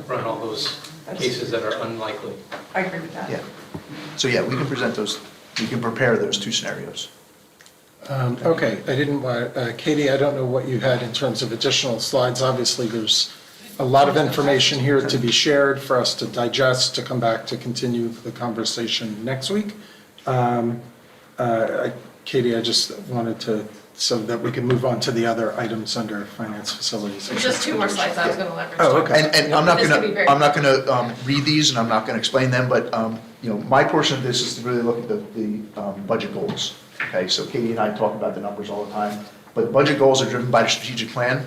F: run all those cases that are unlikely?
P: I agree with that.
C: Yeah. So yeah, we can present those, we can prepare those two scenarios.
A: Okay, I didn't want, Katie, I don't know what you had in terms of additional slides. Obviously, there's a lot of information here to be shared for us to digest, to come back to continue the conversation next week. Katie, I just wanted to, so that we can move on to the other items under finance facilities.
B: There's just 2 more slides I was going to leverage.
A: Oh, okay.
C: And I'm not
B: This could be
C: gonna,
B: very
C: I'm not gonna read these, and I'm not gonna explain them, but, you know, my portion of this is to really look at the budget goals. Okay, so Katie and I talk about the numbers all the time, but budget goals are driven by the strategic plan.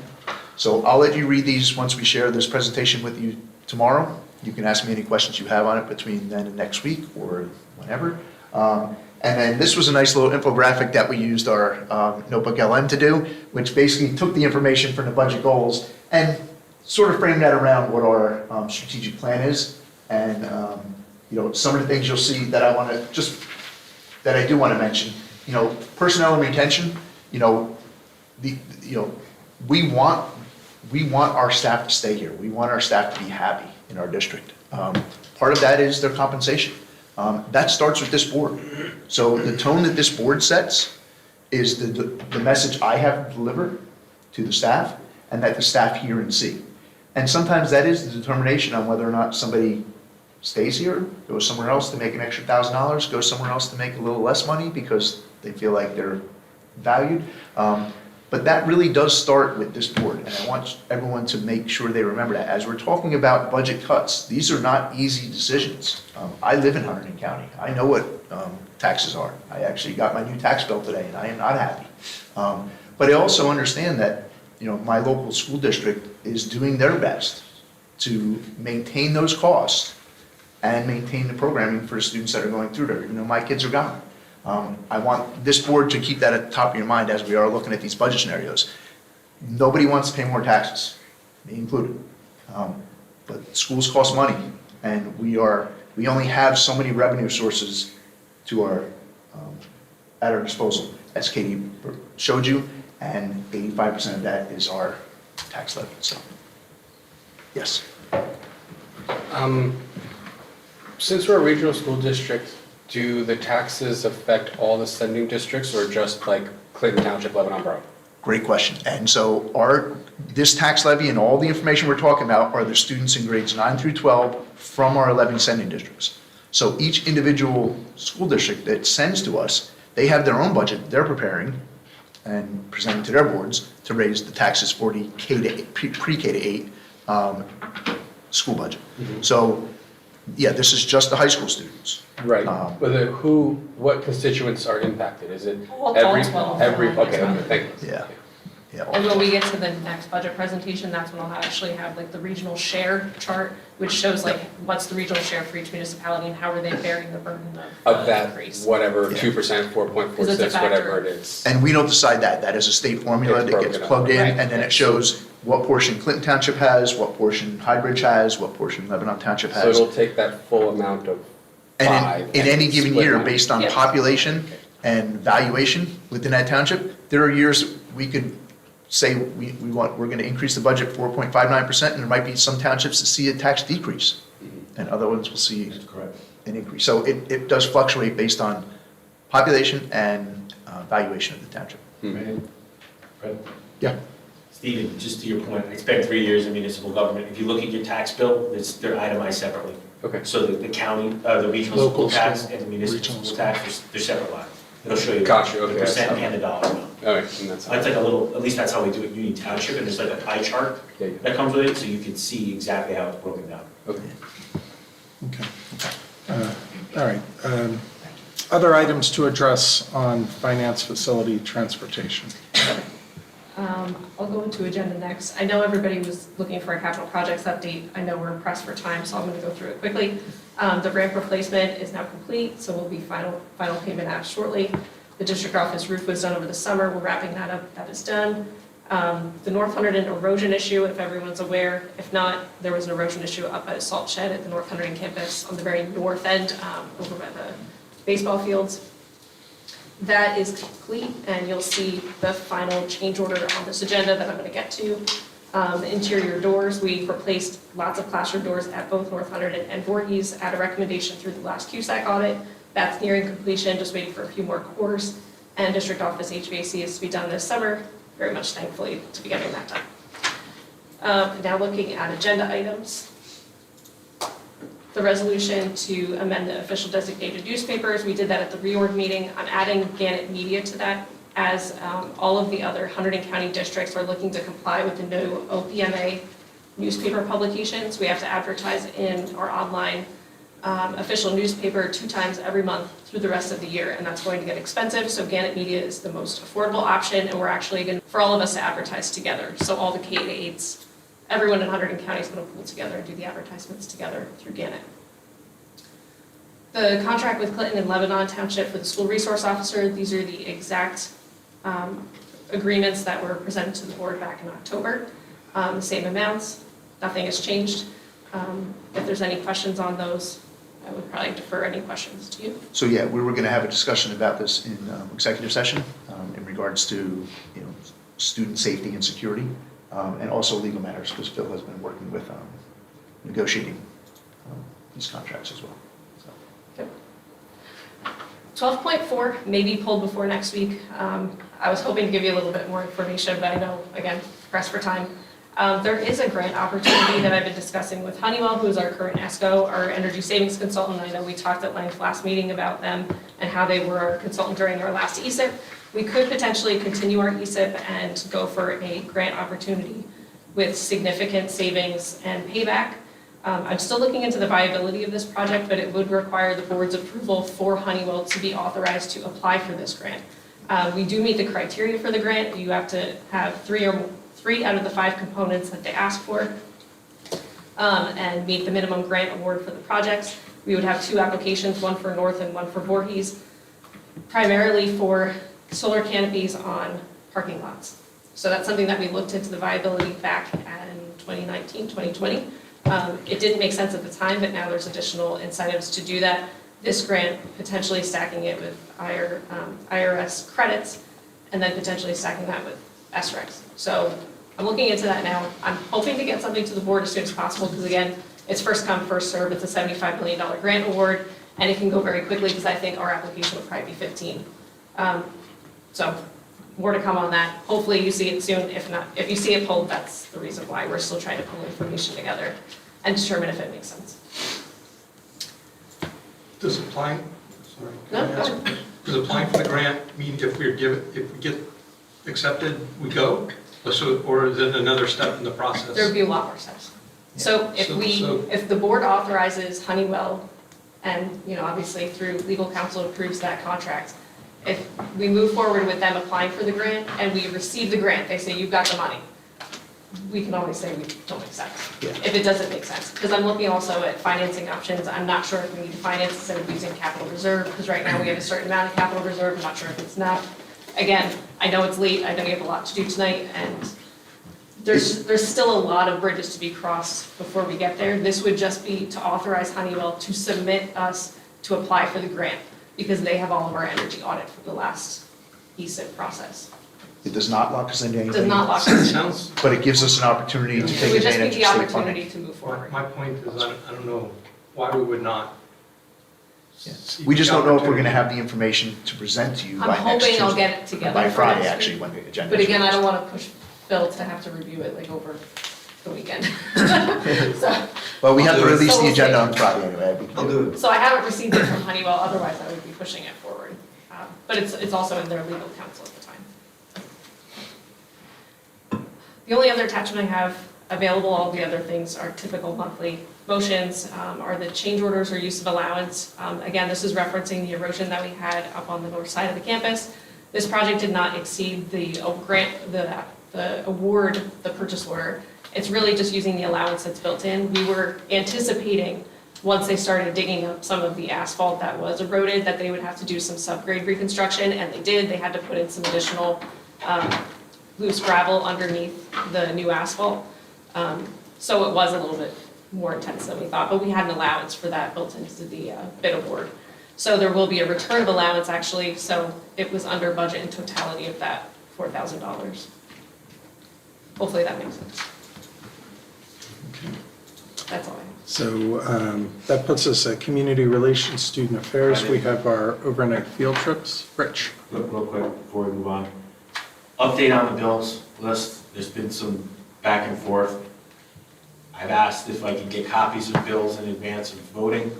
C: So I'll let you read these once we share this presentation with you tomorrow. You can ask me any questions you have on it between then and next week, or whenever. And then this was a nice little infographic that we used our Notebook LM to do, which basically took the information from the budget goals and sort of framed that around what our strategic plan is. And, you know, some of the things you'll see that I want to just, that I do want to mention, you know, personnel and retention, you know, we want our staff to stay here. We want our staff to be happy in our district. Part of that is their compensation. That starts with this board. So the tone that this board sets is the message I have to deliver to the staff, and that the staff hear and see. And sometimes that is the determination on whether or not somebody stays here, goes somewhere else to make an extra $1,000, goes somewhere else to make a little less money because they feel like they're valued. But that really does start with this board, and I want everyone to make sure they remember that. As we're talking about budget cuts, these are not easy decisions. I live in Hunterdon County. I know what taxes are. I actually got my new tax bill today, and I am not happy. But I also understand that, you know, my local school district is doing their best to maintain those costs and maintain the programming for the students that are going through there. You know, my kids are gone. I want this board to keep that at the top of your mind as we are looking at these budget scenarios. Nobody wants to pay more taxes, me included. But schools cost money, and we only have so many revenue sources at our disposal, as Katie showed you, and 85% of that is our tax levy. So, yes.
R: Since we're a regional school district, do the taxes affect all the sending districts or just like Clinton Township, Lebanon Borough?
C: Great question. And so this tax levy and all the information we're talking about are the students in grades 9 through 12 from our 11 sending districts. So each individual school district that sends to us, they have their own budget they're preparing and presenting to their boards to raise the taxes for the pre-K to 8 school budget.
R: Mm-hmm.
C: So, yeah, this is just the high school students.
R: Right, but what constituents are impacted? Is it
B: All
R: every,
B: 12.
R: okay, thank you.
C: Yeah.
B: And when we get to the next budget presentation, that's when I'll actually have like the regional share chart, which shows like what's the regional share for each municipality and how are they bearing the burden
R: Of that,
B: increase.
R: whatever,
C: Yeah.
R: 2%, 4.46, whatever it is.
C: And we don't decide that. That is a state formula
R: It's
C: that gets
R: broken up.
C: plugged in,
B: Right.
C: and then it shows what portion Clinton Township has, what portion Highbridge has, what portion Lebanon Township
R: So
C: has.
R: it'll take that full amount of
C: And
R: 5.
C: in any given
R: split
C: year,
R: amount.
C: based on
B: Yep.
C: population and valuation within that township, there are years we could say we're going to increase the budget 4.59%, and there might be some townships that see a tax decrease, and other ones will see an increase. So it does fluctuate based on population and valuation of the township. Yeah.
G: Stephen, just to your point, I spent 3 years in municipal government. If you look at your tax bill, they're itemized separately.
R: Okay.
G: So the county, the regional
A: Local
G: school tax
A: school,
G: and the municipal
A: regional
G: school
A: school.
G: tax, they're separate lines. It'll show you
R: Gotcha,
G: the
R: okay,
G: percent
R: that's-
G: and the dollar amount.
R: All right, and that's.
G: It's like a little, at least that's how we do it in Union Township, and there's like a pie chart
R: Yeah.
G: that comes with it, so you can see exactly how it's broken down.
R: Okay.
A: Okay. All right. Other items to address on finance facility transportation?
B: I'll go into agenda next. I know everybody was looking for a capital projects update. I know we're pressed for time, so I'm going to go through it quickly. The ramp replacement is now complete, so we'll be final payment out shortly. The district office roof was done over the summer. We're wrapping that up. That is done. The North Hunterdon erosion issue, if everyone's aware. If not, there was an erosion issue up at a salt shed at the North Hunterdon campus on the very north end, over by the baseball fields. That is complete, and you'll see the final change order on this agenda that I'm going to get to. Interior doors, we replaced lots of classroom doors at both North Hunterdon and Voorhees at a recommendation through the last QSAC audit. That's nearing completion, just waiting for a few more cores. And district office HVAC is to be done this summer, very much thankfully to be getting that done. Now looking at agenda items. The resolution to amend the official designated newspapers, we did that at the reorg meeting. I'm adding Gannett Media to that, as all of the other Hunterdon County districts are looking to comply with the new OPMA newspaper publications. We have to advertise in our online official newspaper 2 times every month through the rest of the year, and that's going to get expensive, so Gannett Media is the most affordable option, and we're actually going for all of us to advertise together. So all the K-8s, everyone in Hunterdon County is going to pool together and do the advertisements together through Gannett. The contract with Clinton and Lebanon Township for the school resource officer, these are the exact agreements that were presented to the board back in October. The same amounts, nothing has changed. If there's any questions on those, I would probably defer any questions to you.
C: So yeah, we were going to have a discussion about this in executive session in regards to student safety and security, and also legal matters, because Phil has been working with negotiating these contracts as well.
B: 12.4 may be pulled before next week. I was hoping to give you a little bit more information, but I know, again, pressed for time. There is a grant opportunity that I've been discussing with Honeywell, who is our current ESCO, our energy savings consultant. I know we talked at length last meeting about them and how they were our consultant during our last ESIP. We could potentially continue our ESIP and go for a grant opportunity with significant savings and payback. I'm still looking into the viability of this project, but it would require the board's approval for Honeywell to be authorized to apply for this grant. We do meet the criteria for the grant. You have to have 3 out of the 5 components that they ask for, and meet the minimum grant award for the projects. We would have 2 applications, one for North and one for Voorhees, primarily for solar canopies on parking lots. So that's something that we looked into the viability back in 2019, 2020. It didn't make sense at the time, but now there's additional incentives to do that. This grant, potentially stacking it with IRS credits, and then potentially stacking that with SRECs. So I'm looking into that now. I'm hoping to get something to the board as soon as possible, because again, it's first come, first serve. It's a $75 million grant award, and it can go very quickly, because I think our application would probably be 15. So more to come on that. Hopefully you see it soon. If not, if you see it pulled, that's the reason why. We're still trying to pull information together and determine if it makes sense.
F: Does applying, sorry.
B: No,
F: can I ask?
B: go ahead.
F: Does applying for the grant mean if we get accepted, we go? Or is it another step in the process?
B: There would be a lot more steps. So if the board authorizes Honeywell, and obviously through legal counsel approves that contract, if we move forward with them applying for the grant and we receive the grant, they say you've got the money, we can always say we don't accept if it doesn't make sense. Because I'm looking also at financing options. I'm not sure if we need to finance instead of using capital reserve, because right now we have a certain amount of capital reserve. I'm not sure if it's enough. Again, I know it's late. I know we have a lot to do tonight, and there's still a lot of bridges to be crossed before we get there. This would just be to authorize Honeywell to submit us to apply for the grant, because they have all of our energy audit from the last ESIP process.
C: It does not lock us into anything.
B: Does not lock us in.
C: But it gives us an opportunity to take advantage of state funding.
B: It would just be the opportunity to move forward.
F: My point is, I don't know why we would not.
C: We just don't know if we're going to have the information to present to you by next Tuesday.
B: I'm hoping I'll get it together.
C: By Friday,
B: next
C: actually,
B: week.
C: when the agenda.
B: But again, I don't want to push Phil to have to review it like over the weekend. So,
C: Well, we have to release
B: So
C: the
B: we'll
C: agenda
B: see.
C: on Friday anyway.
E: I'll do it.
B: So I haven't received it from Honeywell, otherwise I would be pushing it forward. But it's also in their legal counsel at the time. The only other attachment I have available, all the other things are typical monthly motions, are the change orders or use of allowance. Again, this is referencing the erosion that we had up on the north side of the campus. This project did not exceed the grant, the award, the purchase order. It's really just using the allowance that's built in. We were anticipating, once they started digging up some of the asphalt that was eroded, that they would have to do some subgrade reconstruction, and they did. They had to put in some additional loose gravel underneath the new asphalt. So it was a little bit more intense than we thought, but we had an allowance for that built into the bid award. So there will be a return of allowance actually, so it was under budget in totality of that $4,000. Hopefully that makes sense. That's all I have.
A: So that puts us at Community Relations, Student Affairs. We have our overnight field trips. Rich?
G: Real quick before we move on. Update on the bills list. There's been some back and forth. I've asked if I can get copies of bills in advance of voting.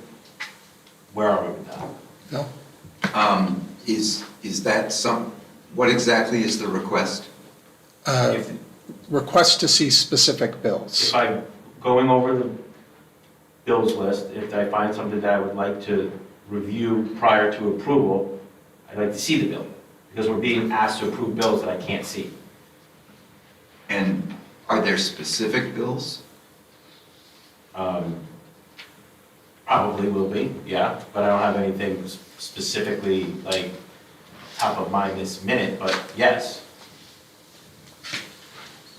G: Where are we with that?
A: No.
E: Is that what exactly is the request?
A: Request to see specific bills.
G: If I'm going over the bills list, if I find something that I would like to review prior to approval, I'd like to see the bill, because we're being asked to approve bills that I can't see.
E: And are there specific bills?
G: Probably will be, yeah, but I don't have anything specifically like top of mind this minute, but yes.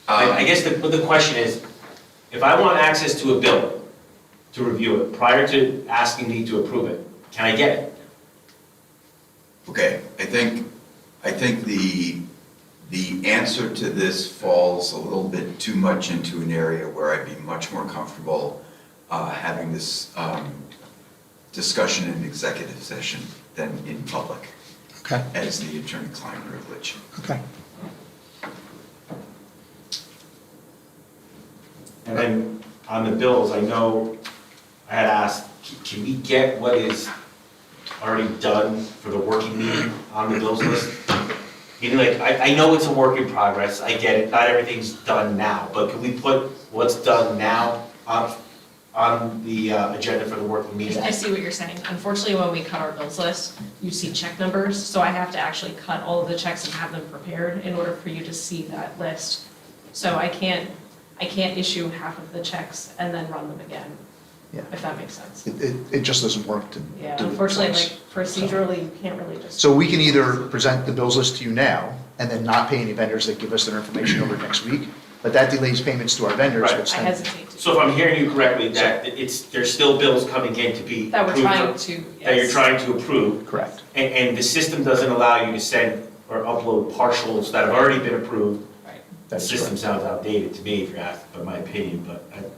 G: I guess the question is, if I want access to a bill to review it prior to asking me to approve it, can I get it?
E: Okay, I think the answer to this falls a little bit too much into an area where I'd be much more comfortable having this discussion in executive session than in public.
A: Okay.
E: As the attorney-client privilege.
A: Okay.
G: And then on the bills, I know I had asked, can we get what is already done for the working meeting on the bills list? Meaning, like, I know it's a work in progress, I get it, not everything's done now, but can we put what's done now on the agenda for the working meeting?
B: I see what you're saying. Unfortunately, when we cut our bills list, you see check numbers, so I have to actually cut all of the checks and have them prepared in order for you to see that list. So I can't issue half of the checks and then run them again,
C: Yeah.
B: if that makes sense.
C: It just doesn't work to
B: Yeah,
C: do it
B: unfortunately,
C: twice.
B: like procedurally, you can't really just.
C: So we can either present the bills list to you now and then not pay any vendors that give us their information over next week, but that delays payments to our vendors,
G: Right.
C: which
B: I
C: then.
B: hesitate to.
G: So if I'm hearing you correctly, that there's still bills coming in to be
B: That we're
G: approved
B: trying
G: for-
B: to,
G: that you're
B: yes.
G: trying to approve,
C: Correct.
G: and the system doesn't allow you to send or upload partials that have already been approved.
B: Right.
G: The
C: That's
G: system
C: correct.
G: sounds outdated to me, if you're asking for my opinion,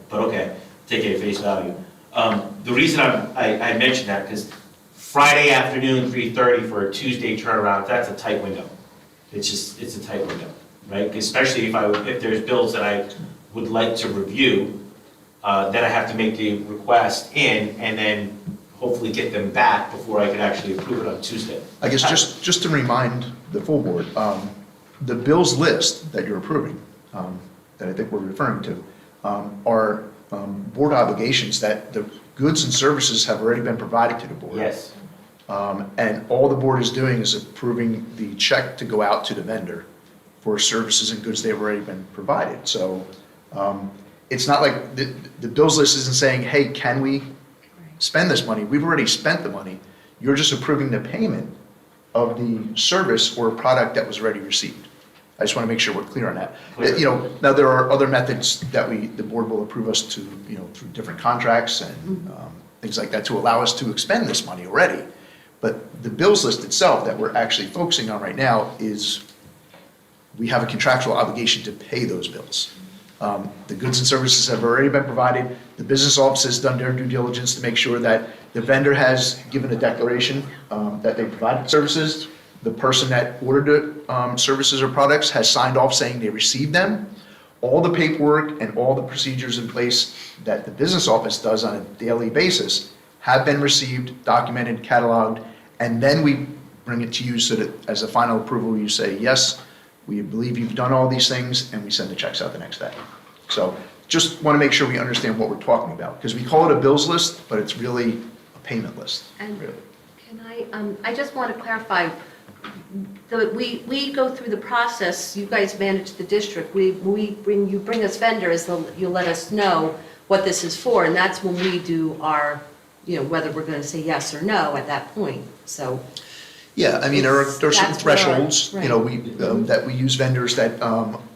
G: but okay, take it at face value. The reason I mentioned that, because Friday afternoon, 3:30 for a Tuesday turnaround, that's a tight window. It's a tight window, right? Especially if there's bills that I would like to review, then I have to make the request in, and then hopefully get them back before I could actually approve it on Tuesday.
C: I guess just to remind the full board, the bills list that you're approving, that I think we're referring to, are board obligations that the goods and services have already been provided to the board.
G: Yes.
C: And all the board is doing is approving the check to go out to the vendor for services and goods they've already been provided. So it's not like the bills list isn't saying, hey, can we spend this money? We've already spent the money. You're just approving the payment of the service or product that was already received. I just want to make sure we're clear on that.
G: Clear.
C: You know, now there are other methods that the board will approve us to, you know, through different contracts and things like that to allow us to expend this money already. But the bills list itself that we're actually focusing on right now is we have a contractual obligation to pay those bills. The goods and services have already been provided. The business office has done their due diligence to make sure that the vendor has given a declaration that they provided services. The person that ordered the services or products has signed off saying they received them. All the paperwork and all the procedures in place that the business office does on a daily basis have been received, documented, cataloged, and then we bring it to you so that as a final approval, you say, yes, we believe you've done all these things, and we send the checks out the next day. So just want to make sure we understand what we're talking about, because we call it a bills list, but it's really a payment list.
D: And
C: really.
D: can I just want to clarify, we go through the process, you guys manage the district, you bring us vendors, you let us know what this is for, and that's when we do our, you know, whether we're going to say yes or no at that point, so.
C: Yeah, I mean, there are certain
D: That's where our-
C: thresholds, you know, that we use vendors that,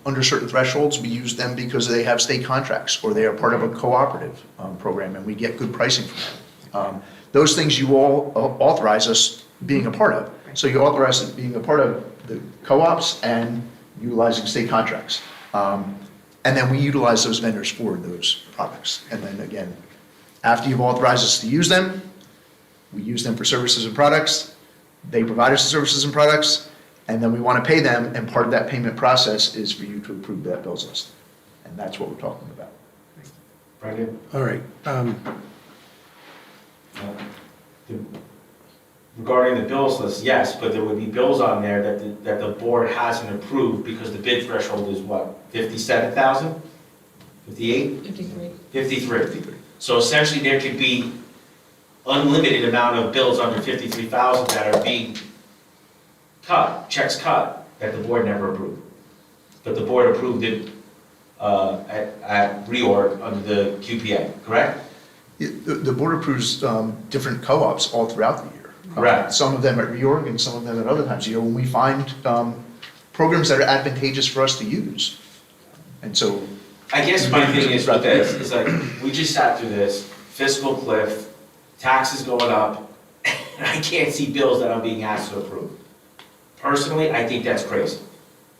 C: under certain thresholds, we use them because they have state contracts or they are part of a cooperative program and we get good pricing from them. those things you all authorize us being a part of. So you authorize us being a part of the co-ops and utilizing state contracts. And then we utilize those vendors for those products. And then again, after you've authorized us to use them, we use them for services and products. They provide us the services and products, and then we want to pay them, and part of that payment process is for you to approve that bills list. And that's what we're talking about.
G: Brendan?
A: All right.
G: Regarding the bills list, yes, but there would be bills on there that the board hasn't approved because the bid threshold is what, 57,000? 58?
B: 53.
G: 53. So essentially, there could be unlimited amount of bills under 53,000 that are being cut, checks cut, that the board never approved. But the board approved it at reorg under the QPA, correct?
C: The board approves different co-ops all throughout the year.
G: Correct.
C: Some of them at reorg and some of them at other times. When we find programs that are advantageous for us to use. And so.
G: I guess my thing is with this, is like, we just sat through this, fiscal cliff, taxes going up, and I can't see bills that I'm being asked to approve. Personally, I think that's crazy.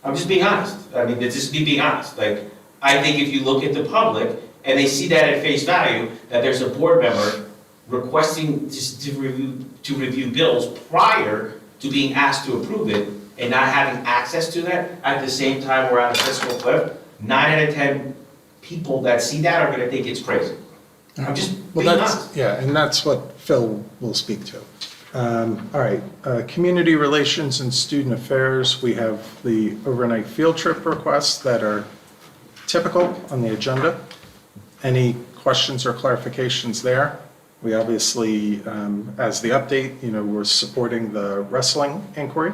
G: I'm just being honest. I mean, it's just me being honest. Like, I think if you look at the public, and they see that at face value, that there's a board member requesting to review bills prior to being asked to approve it, and not having access to that, at the same time we're on a fiscal cliff, 9 out of 10 people that see that are gonna think it's crazy. I'm just being honest.
A: Yeah, and that's what Phil will speak to. All right, community relations and student affairs, we have the overnight field trip requests that are typical on the agenda. Any questions or clarifications there? We obviously, as the update, we're supporting the wrestling inquiry.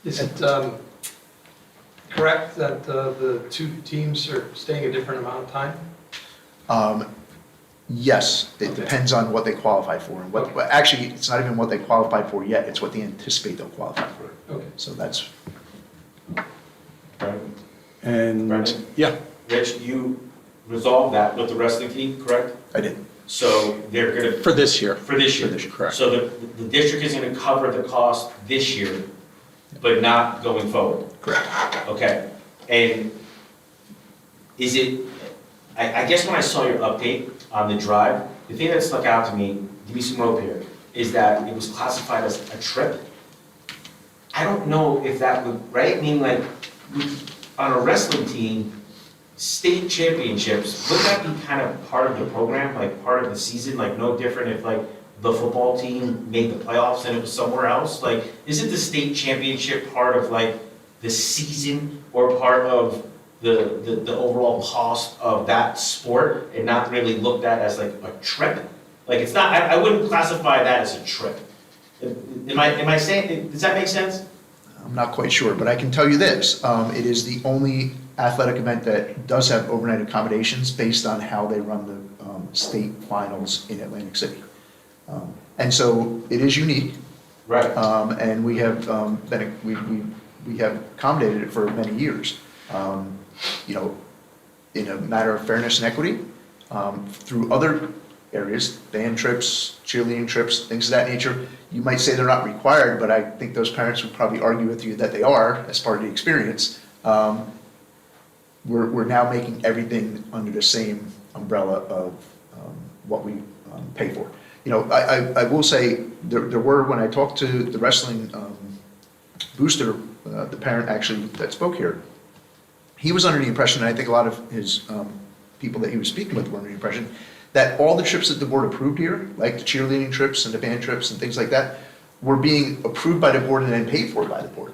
F: Is it correct that the two teams are staying a different amount of time?
C: Yes, it depends on what they qualify for. And actually, it's not even what they qualify for yet, it's what they anticipate they'll qualify for.
F: Okay.
C: So that's.
A: And,
G: Brendan?
A: yeah.
G: Rich, you resolved that with the wrestling team, correct?
C: I did.
G: So they're gonna.
A: For this year.
G: For this year.
A: Correct.
G: So the district is gonna cover the cost this year, but not going forward?
C: Correct.
G: Okay, and is it, I guess when I saw your update on the drive, the thing that stuck out to me, give me some rope here, is that it was classified as a trip. I don't know if that would, right? I mean, like, on a wrestling team, state championships, would that be kind of part of the program, like part of the season, like no different if like the football team made the playoffs and it was somewhere else? Like, isn't the state championship part of like the season or part of the overall cost of that sport and not really looked at as like a trip? Like, it's not, I wouldn't classify that as a trip. Am I saying, does that make sense?
C: I'm not quite sure, but I can tell you this. It is the only athletic event that does have overnight accommodations based on how they run the state finals in Atlantic City. And so it is unique.
G: Right.
C: And we have we have accommodated it for many years. In a matter of fairness and equity, through other areas, band trips, cheerleading trips, things of that nature, you might say they're not required, but I think those parents would probably argue with you that they are as part of the experience. We're now making everything under the same umbrella of what we pay for. I will say there were, when I talked to the wrestling booster, the parent actually that spoke here, he was under the impression, and I think a lot of his people that he was speaking with were under the impression, that all the trips that the board approved here, like the cheerleading trips and the band trips and things like that, were being approved by the board and then paid for by the board.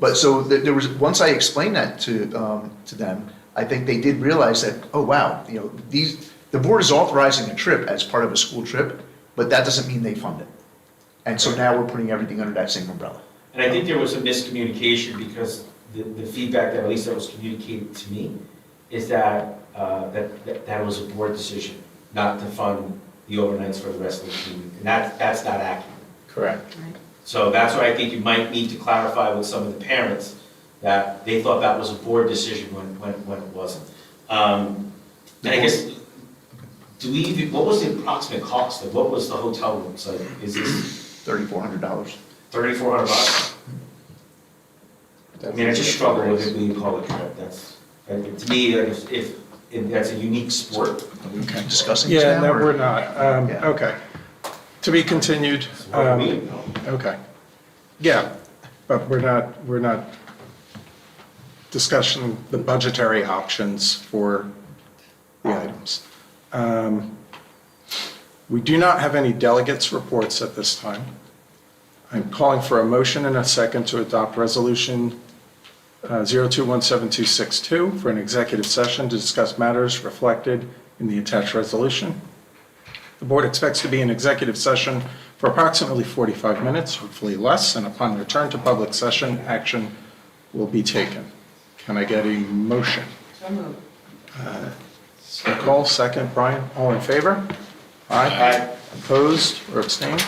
C: But so there was, once I explained that to them, I think they did realize that, oh wow, the board is authorizing a trip as part of a school trip, but that doesn't mean they fund it. And so now we're putting everything under that same umbrella.
G: And I think there was a miscommunication because the feedback that at least that was communicated to me is that that was a board decision not to fund the overnights for the wrestling team, and that's not accurate.
C: Correct.
G: So that's why I think you might need to clarify with some of the parents that they thought that was a board decision when it wasn't. And I guess, what was the approximate cost? Like, what was the hotel room? So is this
C: $3,400.
G: $3,400? I mean, I just struggle with it being public trip. That's, to me, like, if that's a unique sport.
C: Okay, discussing this
A: Yeah,
C: now,
A: no,
C: or-
A: we're not.
C: Yeah.
A: Okay. To be continued. Okay. Yeah, but we're not discussing the budgetary options for the items. We do not have any delegates' reports at this time. I'm calling for a motion and a second to adopt Resolution 021762 for an executive session to discuss matters reflected in the attached resolution. The board expects to be in executive session for approximately 45 minutes, hopefully less, and upon return to public session, action will be taken. Can I get a motion?
P: So moved.
A: Nicole, second. Brian, all in favor? Aye. Opposed or abstained?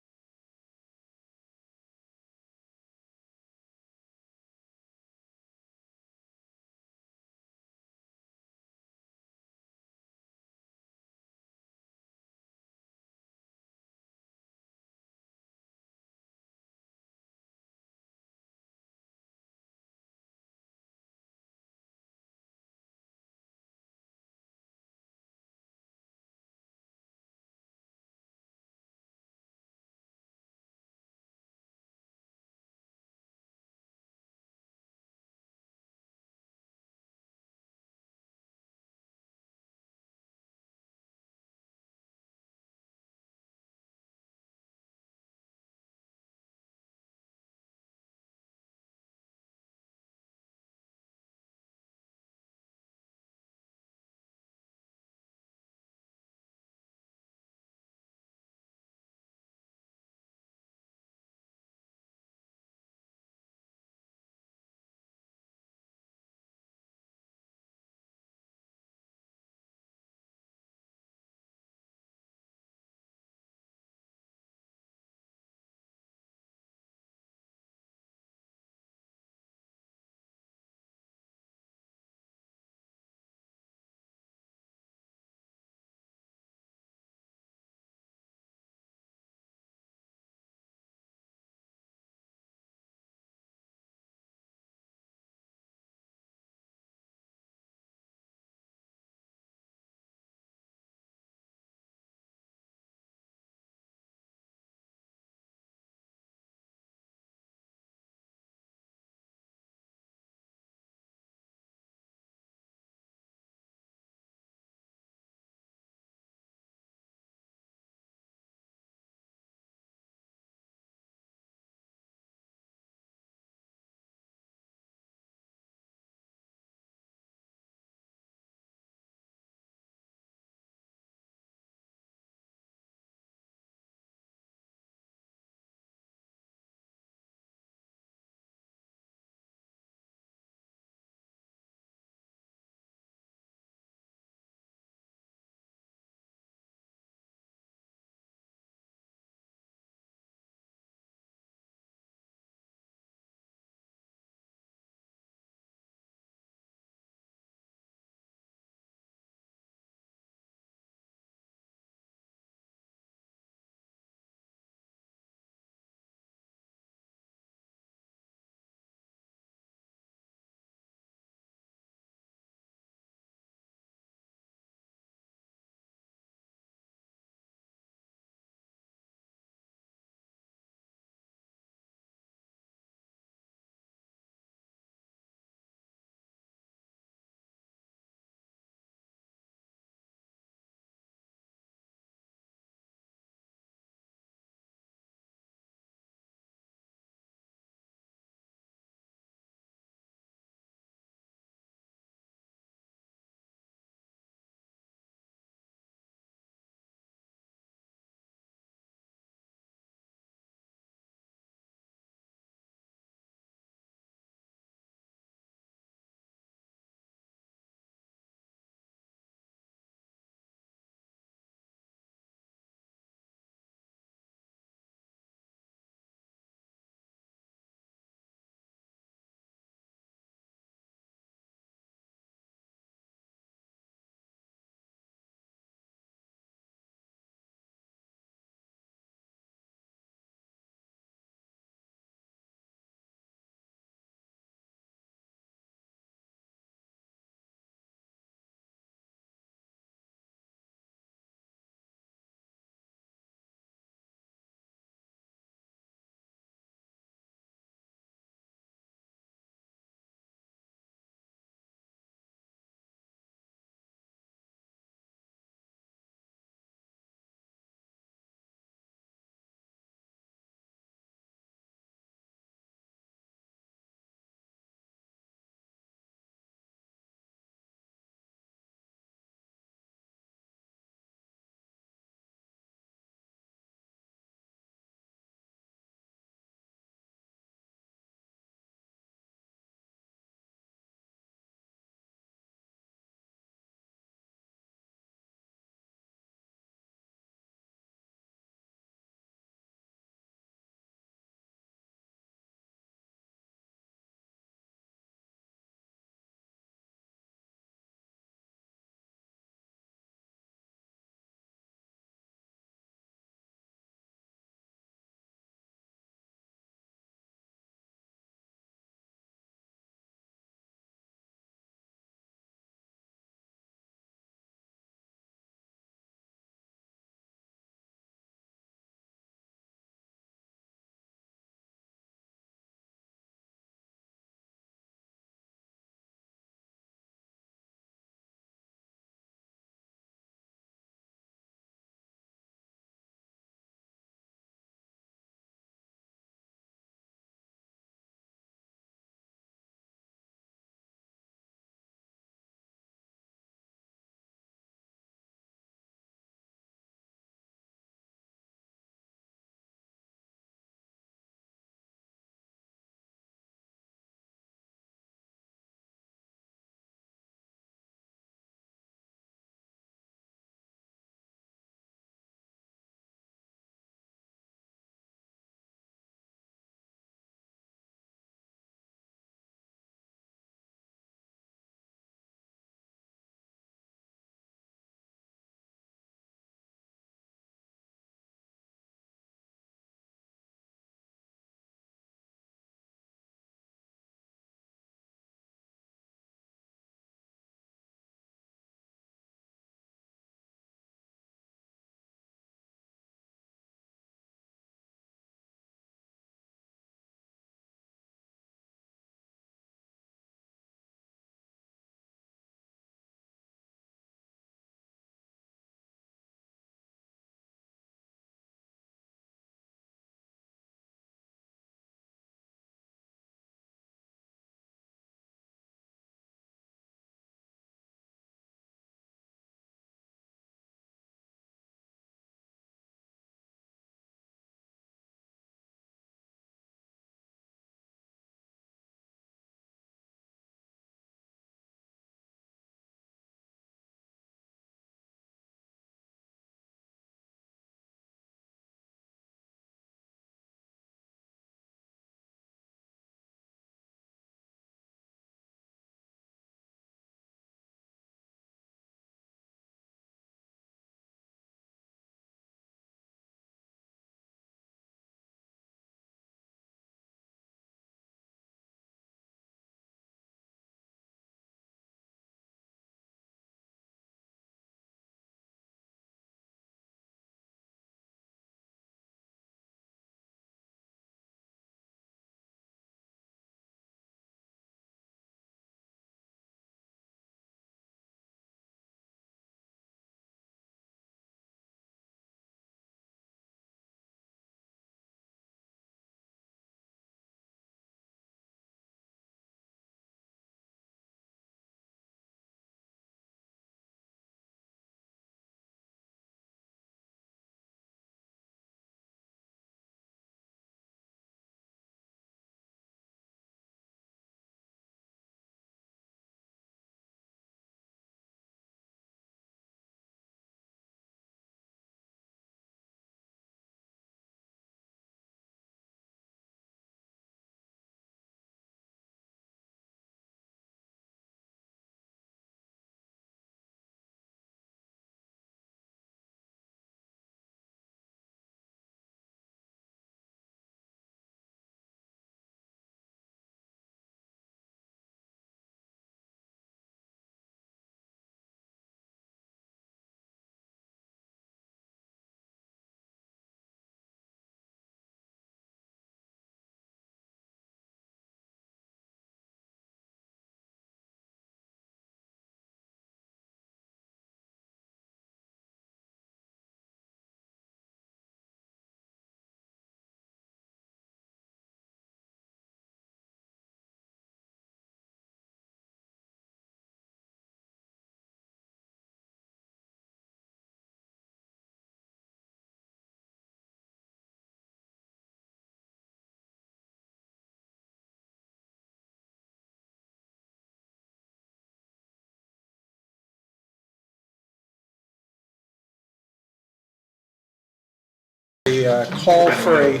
A: a call for a,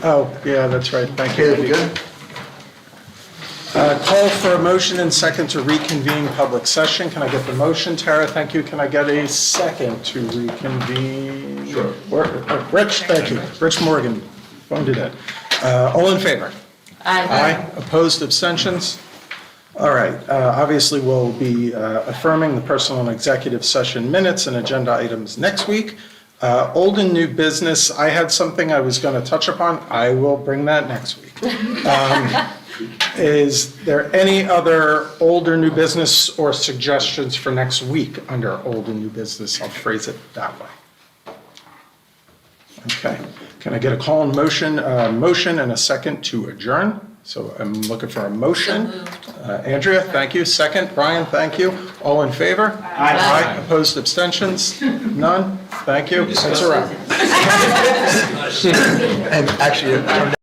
A: oh, yeah, that's right, thank you.
C: Okay, we good?
A: Call for a motion and second to reconvene public session. Can I get the motion, Tara? Thank you. Can I get a second to reconvene?
U: Sure.
A: Rich, thank you. Rich Morgan, phoned it in. All in favor? Aye. Opposed, abstentions? All right, obviously, we'll be affirming the personal and executive session minutes and agenda items next week. Old and new business, I had something I was going to touch upon. I will bring that next week. Is there any other old or new business or suggestions for next week under old and new business? I'll phrase it that way. Okay, can I get a call and motion and a second to adjourn? So I'm looking for a motion. Andrea, thank you. Second, Brian, thank you. All in favor? Aye. Opposed, abstentions? None? Thank you. That's a wrap.
C: And actually,